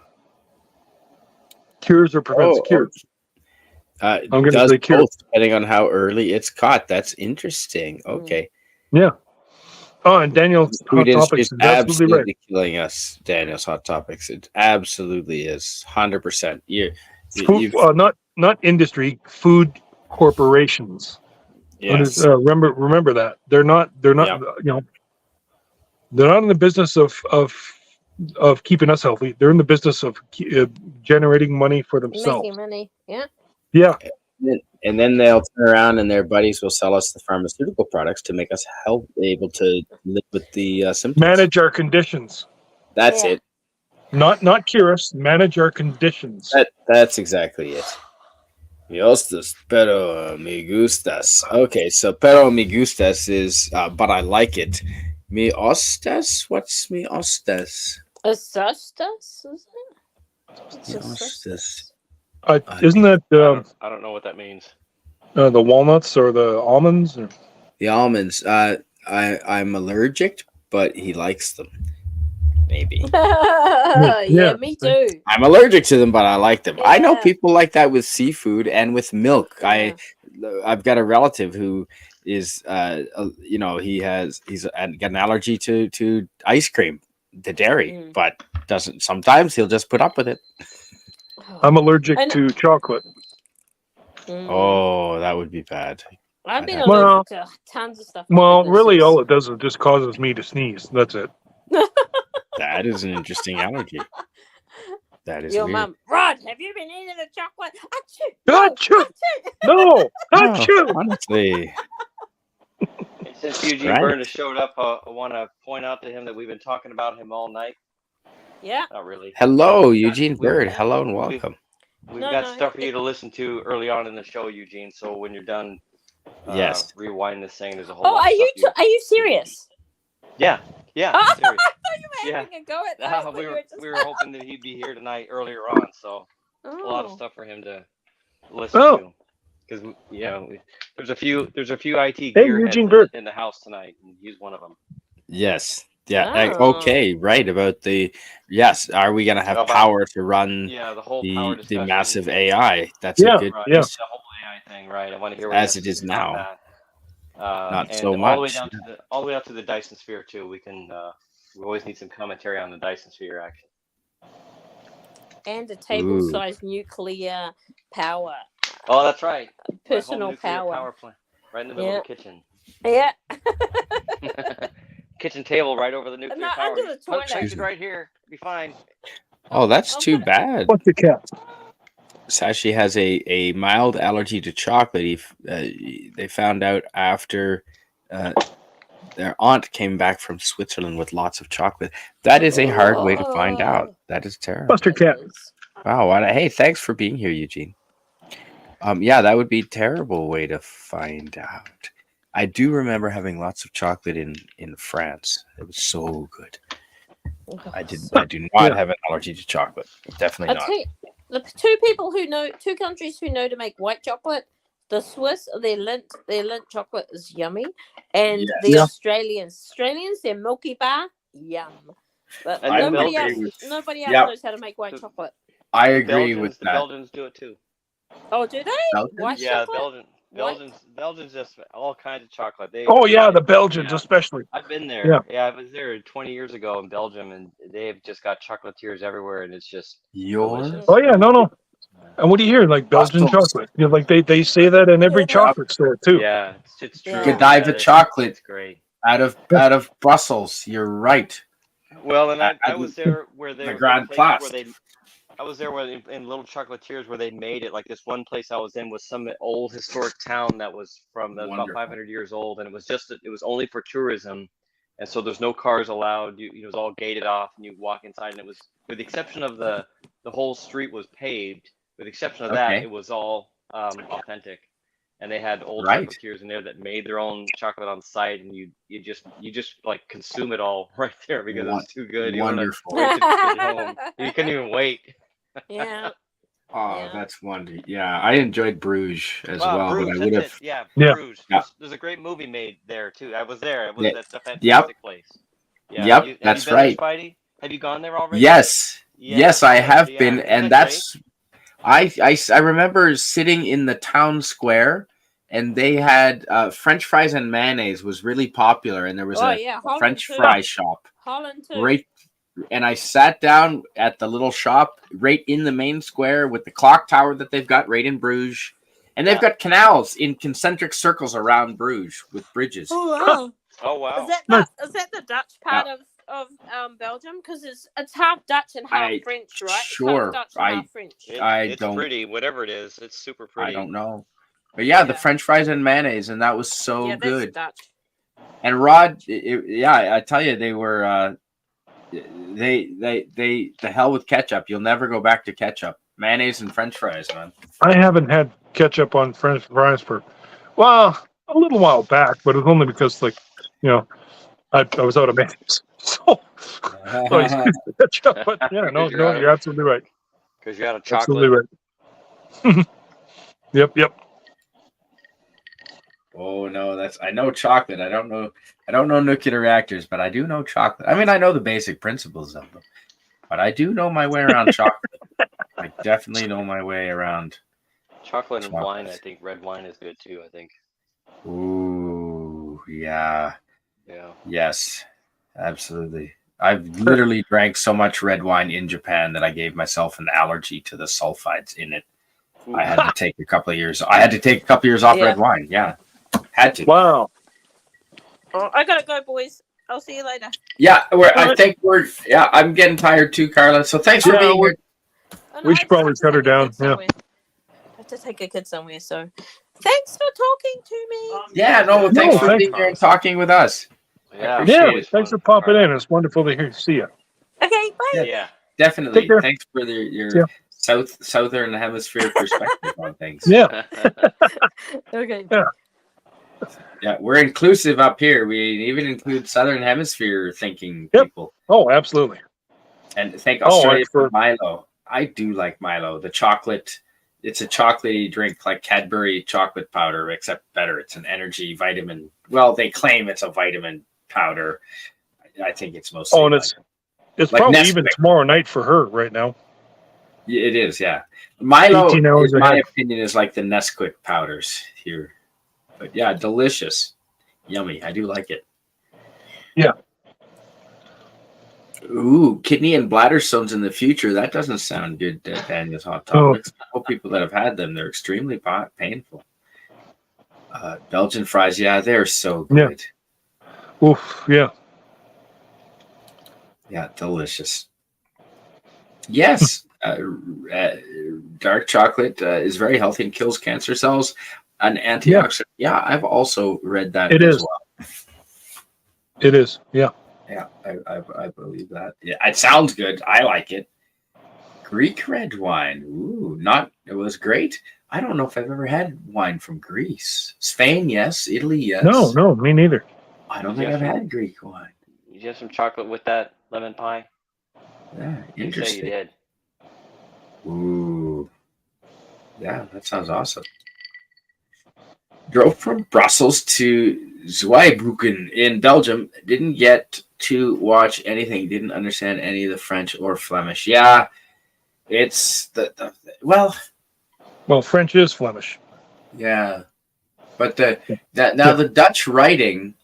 Cures or prevents cures. I'm going to say cures, depending on how early it's caught. That's interesting. Okay. Yeah. Oh, and Daniel's Hot Topics is absolutely right. Killing us, Daniel's Hot Topics. It absolutely is 100%. Not industry, food corporations. Yes. Remember that they're not they're not in the business of keeping us healthy. They're in the business of generating money for themselves. Making money. Yeah. And then they'll turn around and their buddies will sell us the pharmaceutical products to make us able to live with the symptoms. Manage our conditions. That's it. Not cure us. Manage our conditions. That's exactly it. Me gustas, pero me gustas. Okay, so pero me gustas is, but I like it. Me ostas? What's me ostas? Asustas? Is it? Me ostas. Isn't that? I don't know what that means. The walnuts or the almonds? Or? The almonds. I'm allergic, but he likes them. Maybe. Yeah, me too. I'm allergic to them, but I like them. I know people like that with seafood and with milk. I've got a relative who is, he's got an allergy to ice cream, the dairy, but doesn't. Sometimes he'll just put up with it. I'm allergic to chocolate. Oh, that would be bad. I've been allergic to tons of stuff. Well, really, all it does is just causes me to sneeze. That's it. That is an interesting allergy. That is your weird. mum. Rod, have you been eating the chocolate? Achoo! No! Achoo! Honestly. Since Eugene Byrne has showed up, I want to point out to him that we've been talking about him all night. Yeah. Not really. Hello, Eugene Bird. Hello and welcome. We've got stuff for you to listen to early on in the show, Eugene. So when you're done, rewind this thing. There's a whole. Oh, are you serious? Yeah. Yeah. I Serious. thought you were having a go at that. We were hoping that he'd be here tonight earlier on, so a lot of stuff for him to listen to. Because there's a few IT gearheads in the house tonight, and he's one of them. Yes. Yeah. Okay. Right. About are we gonna have power to run the whole power the massive AI? That's a good. Right. The whole AI thing, right? I want to hear what as it is now. Not so much. All the way up to the Dyson Sphere too. We can. We always need some commentary on the Dyson Sphere action. And a table-sized nuclear power. Oh, that's right. Personal power plant, right in the middle of the kitchen. Yeah. kitchen table right over the nuclear Not power. under the toilet. Place it right here. Be fine. Oh, that's I'll too put it- bad. What's the cat? Sashi has a mild allergy to chocolate. They found out after their aunt came back from Switzerland with lots of chocolate. That is a hard way to find out. That is terrible. Buster cat. Wow. Hey, thanks for being here, Eugene. Yeah, that would be a terrible way to find out. I do remember having lots of chocolate in France. It was so good. I do not have an allergy to chocolate. Definitely not. The two countries who know to make white chocolate, the Swiss, their Lindt chocolate is yummy, and the Australians, their Milky Bar, yum. But nobody else knows how to make white chocolate. I agree with that. The Belgians do it too. Oh, do they? White chocolate? Belgians just all kinds of chocolate. The Belgians especially. I've been there. Yeah, I was there 20 years ago in Belgium, and they've just got chocolatiers everywhere, and it's just delicious. Oh yeah, no. And what do you hear? Like Belgian chocolate. You know, like they say that in every chocolate store too. Yeah, it's true. Godiva chocolate. It's great. Out of Brussels. You're right. Well, and I was there where they the Grand Place. I was there in little chocolatiers where they made it. Like this one place I was in was some old historic town that was about 500 years old, and it was only for tourism, and so there's no cars allowed. It was all gated off, and you walk inside, and it was, with the exception of the whole street was paved. With the exception of that, it was all authentic, and they had old chocolatiers in there that made their own chocolate on site, and you just like consume it all right there because it's too good. Wonderful. You couldn't even wait. Yeah. Oh, that's wonderful. Yeah, I enjoyed Bruges as well. Bruges, but I would have. Bruges. Yeah. There's a great movie made there too. I was there. That's a fantastic place. Yeah. Yep, that's right. Spidey? Have you gone there already? Yes. Yes, I have been, and that's. I remember sitting in the town square, and they had French fries and mayonnaise was really popular, and there was a French fry shop. Holland too. Right. And I sat down at the little shop right in the main square with the clock tower that they've got right in Bruges. And they've got canals in concentric circles around Bruges with bridges. Oh, wow. Oh, wow. Is that the Dutch part of Belgium? Because it's half Dutch and half French, right? Sure. It's half Dutch and half French. It's pretty. Whatever it is, it's super pretty. I don't know. But the French fries and mayonnaise, and that was so good. Dutch. And Rodd, I tell you, they were... the hell with ketchup. You'll never go back to ketchup. Mayonnaise and French fries, man. I haven't had ketchup on French fries for a little while back, but it was only because I was out of mayonnaise. So I used ketchup, but no, you're absolutely right. Because you're out of chocolate. Absolutely right. Yep. Oh no, I know chocolate. I don't know nuclear reactors, but I do know chocolate. I mean, I know the basic principles of them, but I do know my way around chocolate. I definitely know my way around chocolate and wine. I think red wine is good too. I think. Ooh, yeah. Yeah. Yes, absolutely. I've literally drank so much red wine in Japan that I gave myself an allergy to the sulfides in it. Ooh. I had to take a couple of years. Off red wine. Yeah. Had to. Wow. Oh, I gotta go, boys. I'll see you later. Yeah, I'm getting tired too, Carla. So thanks for being here. We should probably cut her down. Yeah. I have to take a kid somewhere, so thanks for talking to me. Thanks for being here and talking with us. Yeah, thanks for popping in. It's wonderful to see you. Okay, bye. Yeah, definitely. Thanks for your southern hemisphere perspective on things. Yeah. Okay. Yeah, we're inclusive up here. We even include southern hemisphere thinking people. Oh, absolutely. And thank Australia for Milo. I do like Milo. The chocolate, it's a chocolatey drink like Cadbury chocolate powder, except better. It's an energy vitamin. Well, they claim it's a vitamin powder. I think it's mostly. Oh, and it's like probably Nesquik. Even tomorrow night for her right now. It is, yeah. Milo, in my opinion, is like the Nesquik powders here. But yeah, delicious. Yummy. I do like it. Yeah. Ooh, kidney and bladder stones in the future. That doesn't sound good, Daniel's Hot Topics. I know people that have had them. They're extremely painful. Belgian fries, they're so good. Yeah. Oof, yeah. Yeah, delicious. Yes, dark chocolate is very healthy and kills cancer cells. An antioxidant. Yeah, I've also read that as well. It is. Yeah. Yeah, I believe that. Yeah, it sounds good. I like it. Greek red wine. Ooh, it was great. I don't know if I've ever had wine from Greece. Spain, yes. Italy, yes. No, me neither. I don't think I've had Greek wine. Did you have some chocolate with that lemon pie? Yeah, interesting. You say you did. Ooh. Yeah, that sounds awesome. Drove from Brussels to Zweibrücken in Belgium. Didn't get to watch anything. Didn't understand any of the French or Flemish. Yeah, it's well, French is Flemish. Yeah, but the Dutch writing,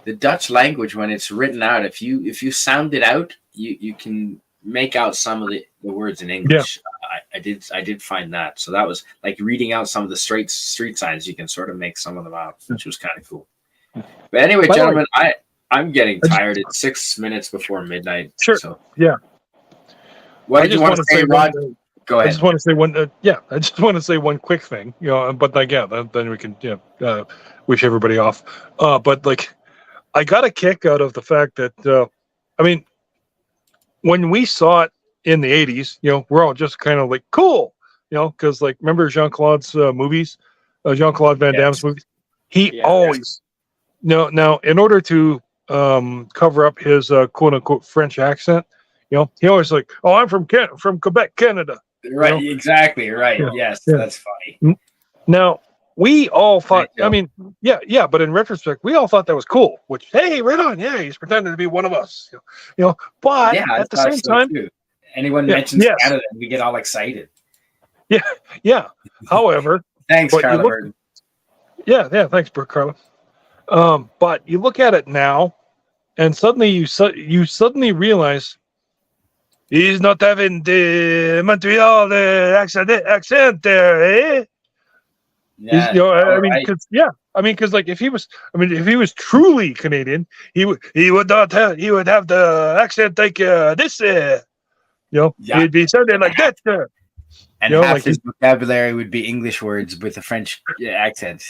the Dutch language, when it's written out, if you sound it out, you can make out some of the words in English. Yeah. I did find that. So that was like reading out some of the street signs. You can sort of make some of them out, which was kind of cool. But anyway, gentlemen, I'm getting tired. It's 6 minutes before midnight. Sure. So yeah. What did you want to say, Rod? Go ahead. I just want to say one. I just want to say one quick thing. But like, then we can wish everybody off. But like, I got a kick out of the fact that when we saw it in the 80s, we're all just kind of like, cool, because like, remember Jean-Claude's movies, Jean-Claude Van Damme's movies? He always, now in order to cover up his quote unquote French accent, he always like, oh, I'm from Quebec, Canada. Right, exactly, right. Yeah. Yes, that's funny. Now, we all thought, but in retrospect, we all thought that was cool, which, hey, right on, yeah, he's pretending to be one of us, but at the same time, anyone mentions Canada, we get all excited. Yeah. However, thanks, Carla. Thanks, Carla. But you look at it now, and suddenly you suddenly realize he's not having the Montreal accent there, eh? Yeah, because like if he was truly Canadian, he would have the accent like this. He'd be sounding like that. And half his vocabulary would be English words with a French accent.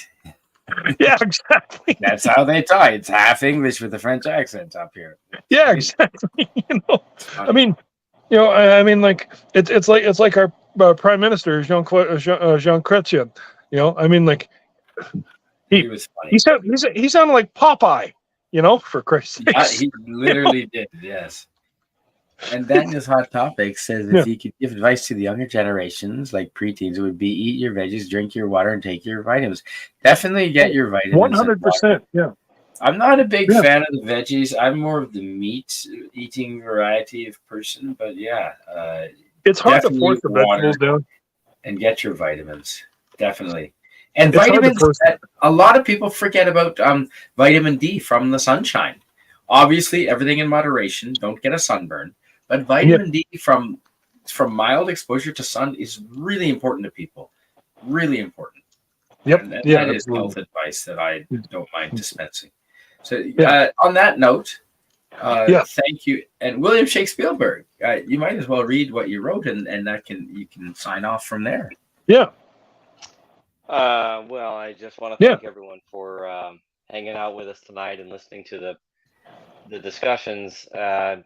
Yeah, exactly. That's how they talk. It's half English with a French accent up here. Yeah, exactly. Like it's like our Prime Minister Jean Chrétien. Like he was funny. He sounded like Popeye. For Christ's sake. Yeah, he literally did. Yes. And Daniel's Hot Topic says if you could give advice to the younger generations, like preteens, it would be eat your veggies, drink your water, and take your vitamins. Definitely get your vitamins. 100%. Yeah. I'm not a big fan of the veggies. I'm more of the meat eating variety of person, but it's hard to force the vegetables down. And get your vitamins. Definitely. And vitamins, a lot of people forget about vitamin D from the sunshine. Obviously, everything in moderation. Don't get a sunburn. But vitamin D from mild exposure to sun is really important to people. Really important. Yep. And that is health advice that I don't mind dispensing. So on that note, thank you. And William Shakespielberg, you might as well read what you wrote, and you can sign off from there. Yeah. Well, I just want to thank everyone for hanging out with us tonight and listening to the discussions. I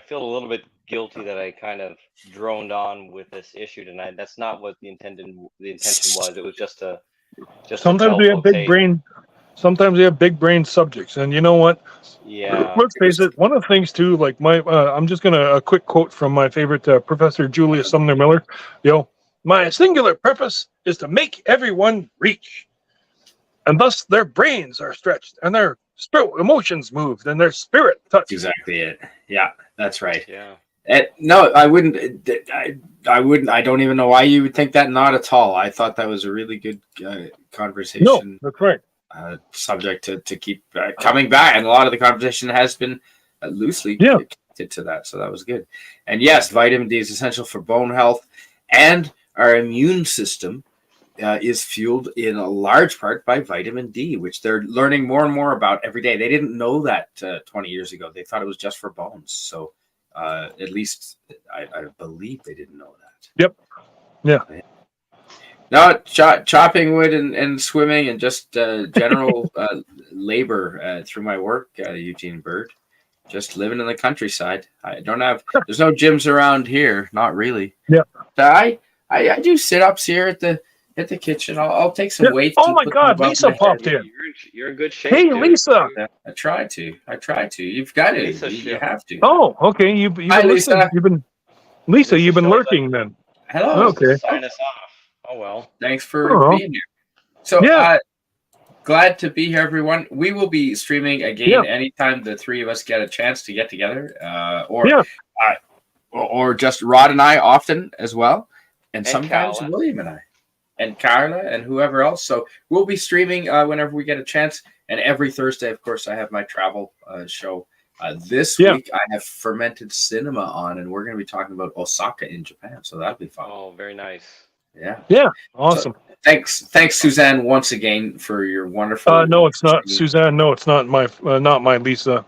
feel a little bit guilty that I kind of droned on with this issue tonight. That's not what the intention was. It was just sometimes we have big brain. Sometimes we have big brain subjects, and you know what? Yeah. Let's face it. One of the things too, like I'm just gonna a quick quote from my favorite Professor Julius Sumner Miller. My singular purpose is to make everyone reach, and thus their brains are stretched and their emotions moved and their spirit touched. Exactly it. Yeah, that's right. Yeah. No, I wouldn't. I wouldn't. I don't even know why you would think that. Not at all. I thought that was a really good conversation. No, that's right. Subject to keep coming back, and a lot of the conversation has been loosely connected to that. So that was good. And yes, vitamin D is essential for bone health and our immune system. is fueled in a large part by vitamin D, which they're learning more and more about every day. They didn't know that 20 years ago. They thought it was just for bones. So at least I believe they didn't know that. Yep. Yeah. No, chopping wood and swimming and just general labor through my work, Eugene Bird. Just living in the countryside. There's no gyms around here. Not really. Yeah. So I do sit-ups here at the kitchen. I'll take some weights. Oh my God, Lisa popped in. You're in good shape. Hey, dude. Lisa. I try to. You've got to. You have to. Oh, okay. You've been listening. Lisa. You've been lurking then. Hello. Okay. Sign us off. Oh well. Thanks for being here. So glad to be here, everyone. We will be streaming again anytime the three of us get a chance to get together, or just Rodd and I often as well, and sometimes Carla. William and I, and Carla and whoever else. So we'll be streaming whenever we get a chance. And every Thursday, of course, I have my travel show. This week I have Fermented Cinema on, and we're going to be talking about Osaka in Japan. So that'll be fun. Oh, very nice. Yeah. Awesome. So, thanks, Suzanne, once again for your wonderful. No, it's not Suzanne. No, it's not my Lisa.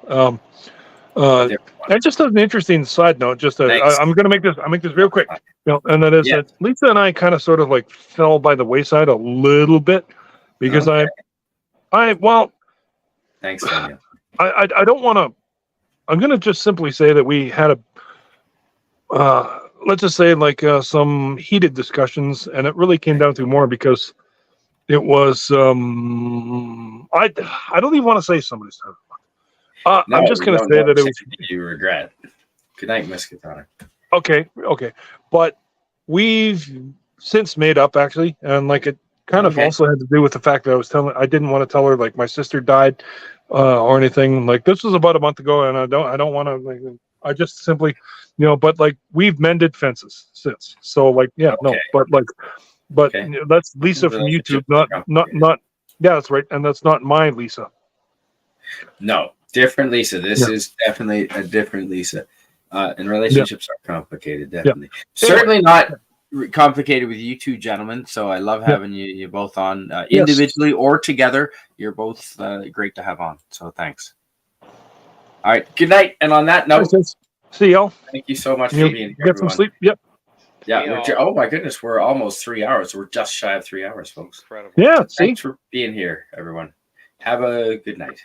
And just an interesting side note. I'm going to make this real quick. And that is that Lisa and I kind of sort of like fell by the wayside a little bit because Thanks, Daniel. I don't want to. I'm going to just simply say that we had let's just say like some heated discussions, and it really came down to more because it was I don't even want to say somebody's time. I'm just going to say that it was. You regret. Good night, Miss Katana. Okay, but we've since made up actually, and like it kind of also had to do with the fact that I didn't want to tell her like my sister died or anything. Like this was about a month ago, and I don't want to. Like, I just simply, but like we've mended fences since. So like, but that's Lisa from YouTube, not. Yeah, that's right, and that's not my Lisa. No, different Lisa. This is definitely a different Lisa. And relationships are complicated, definitely. Certainly not complicated with you two gentlemen. So I love having you both on individually or together. You're both great to have on. So thanks. All right. Good night. And on that note, see y'all. Thank you so much for being here. Get some sleep. Yep. Yeah. Oh my goodness. We're almost 3 hours. We're just shy of 3 hours, folks. Incredible. Yeah. Thanks for being here, everyone. Have a good night.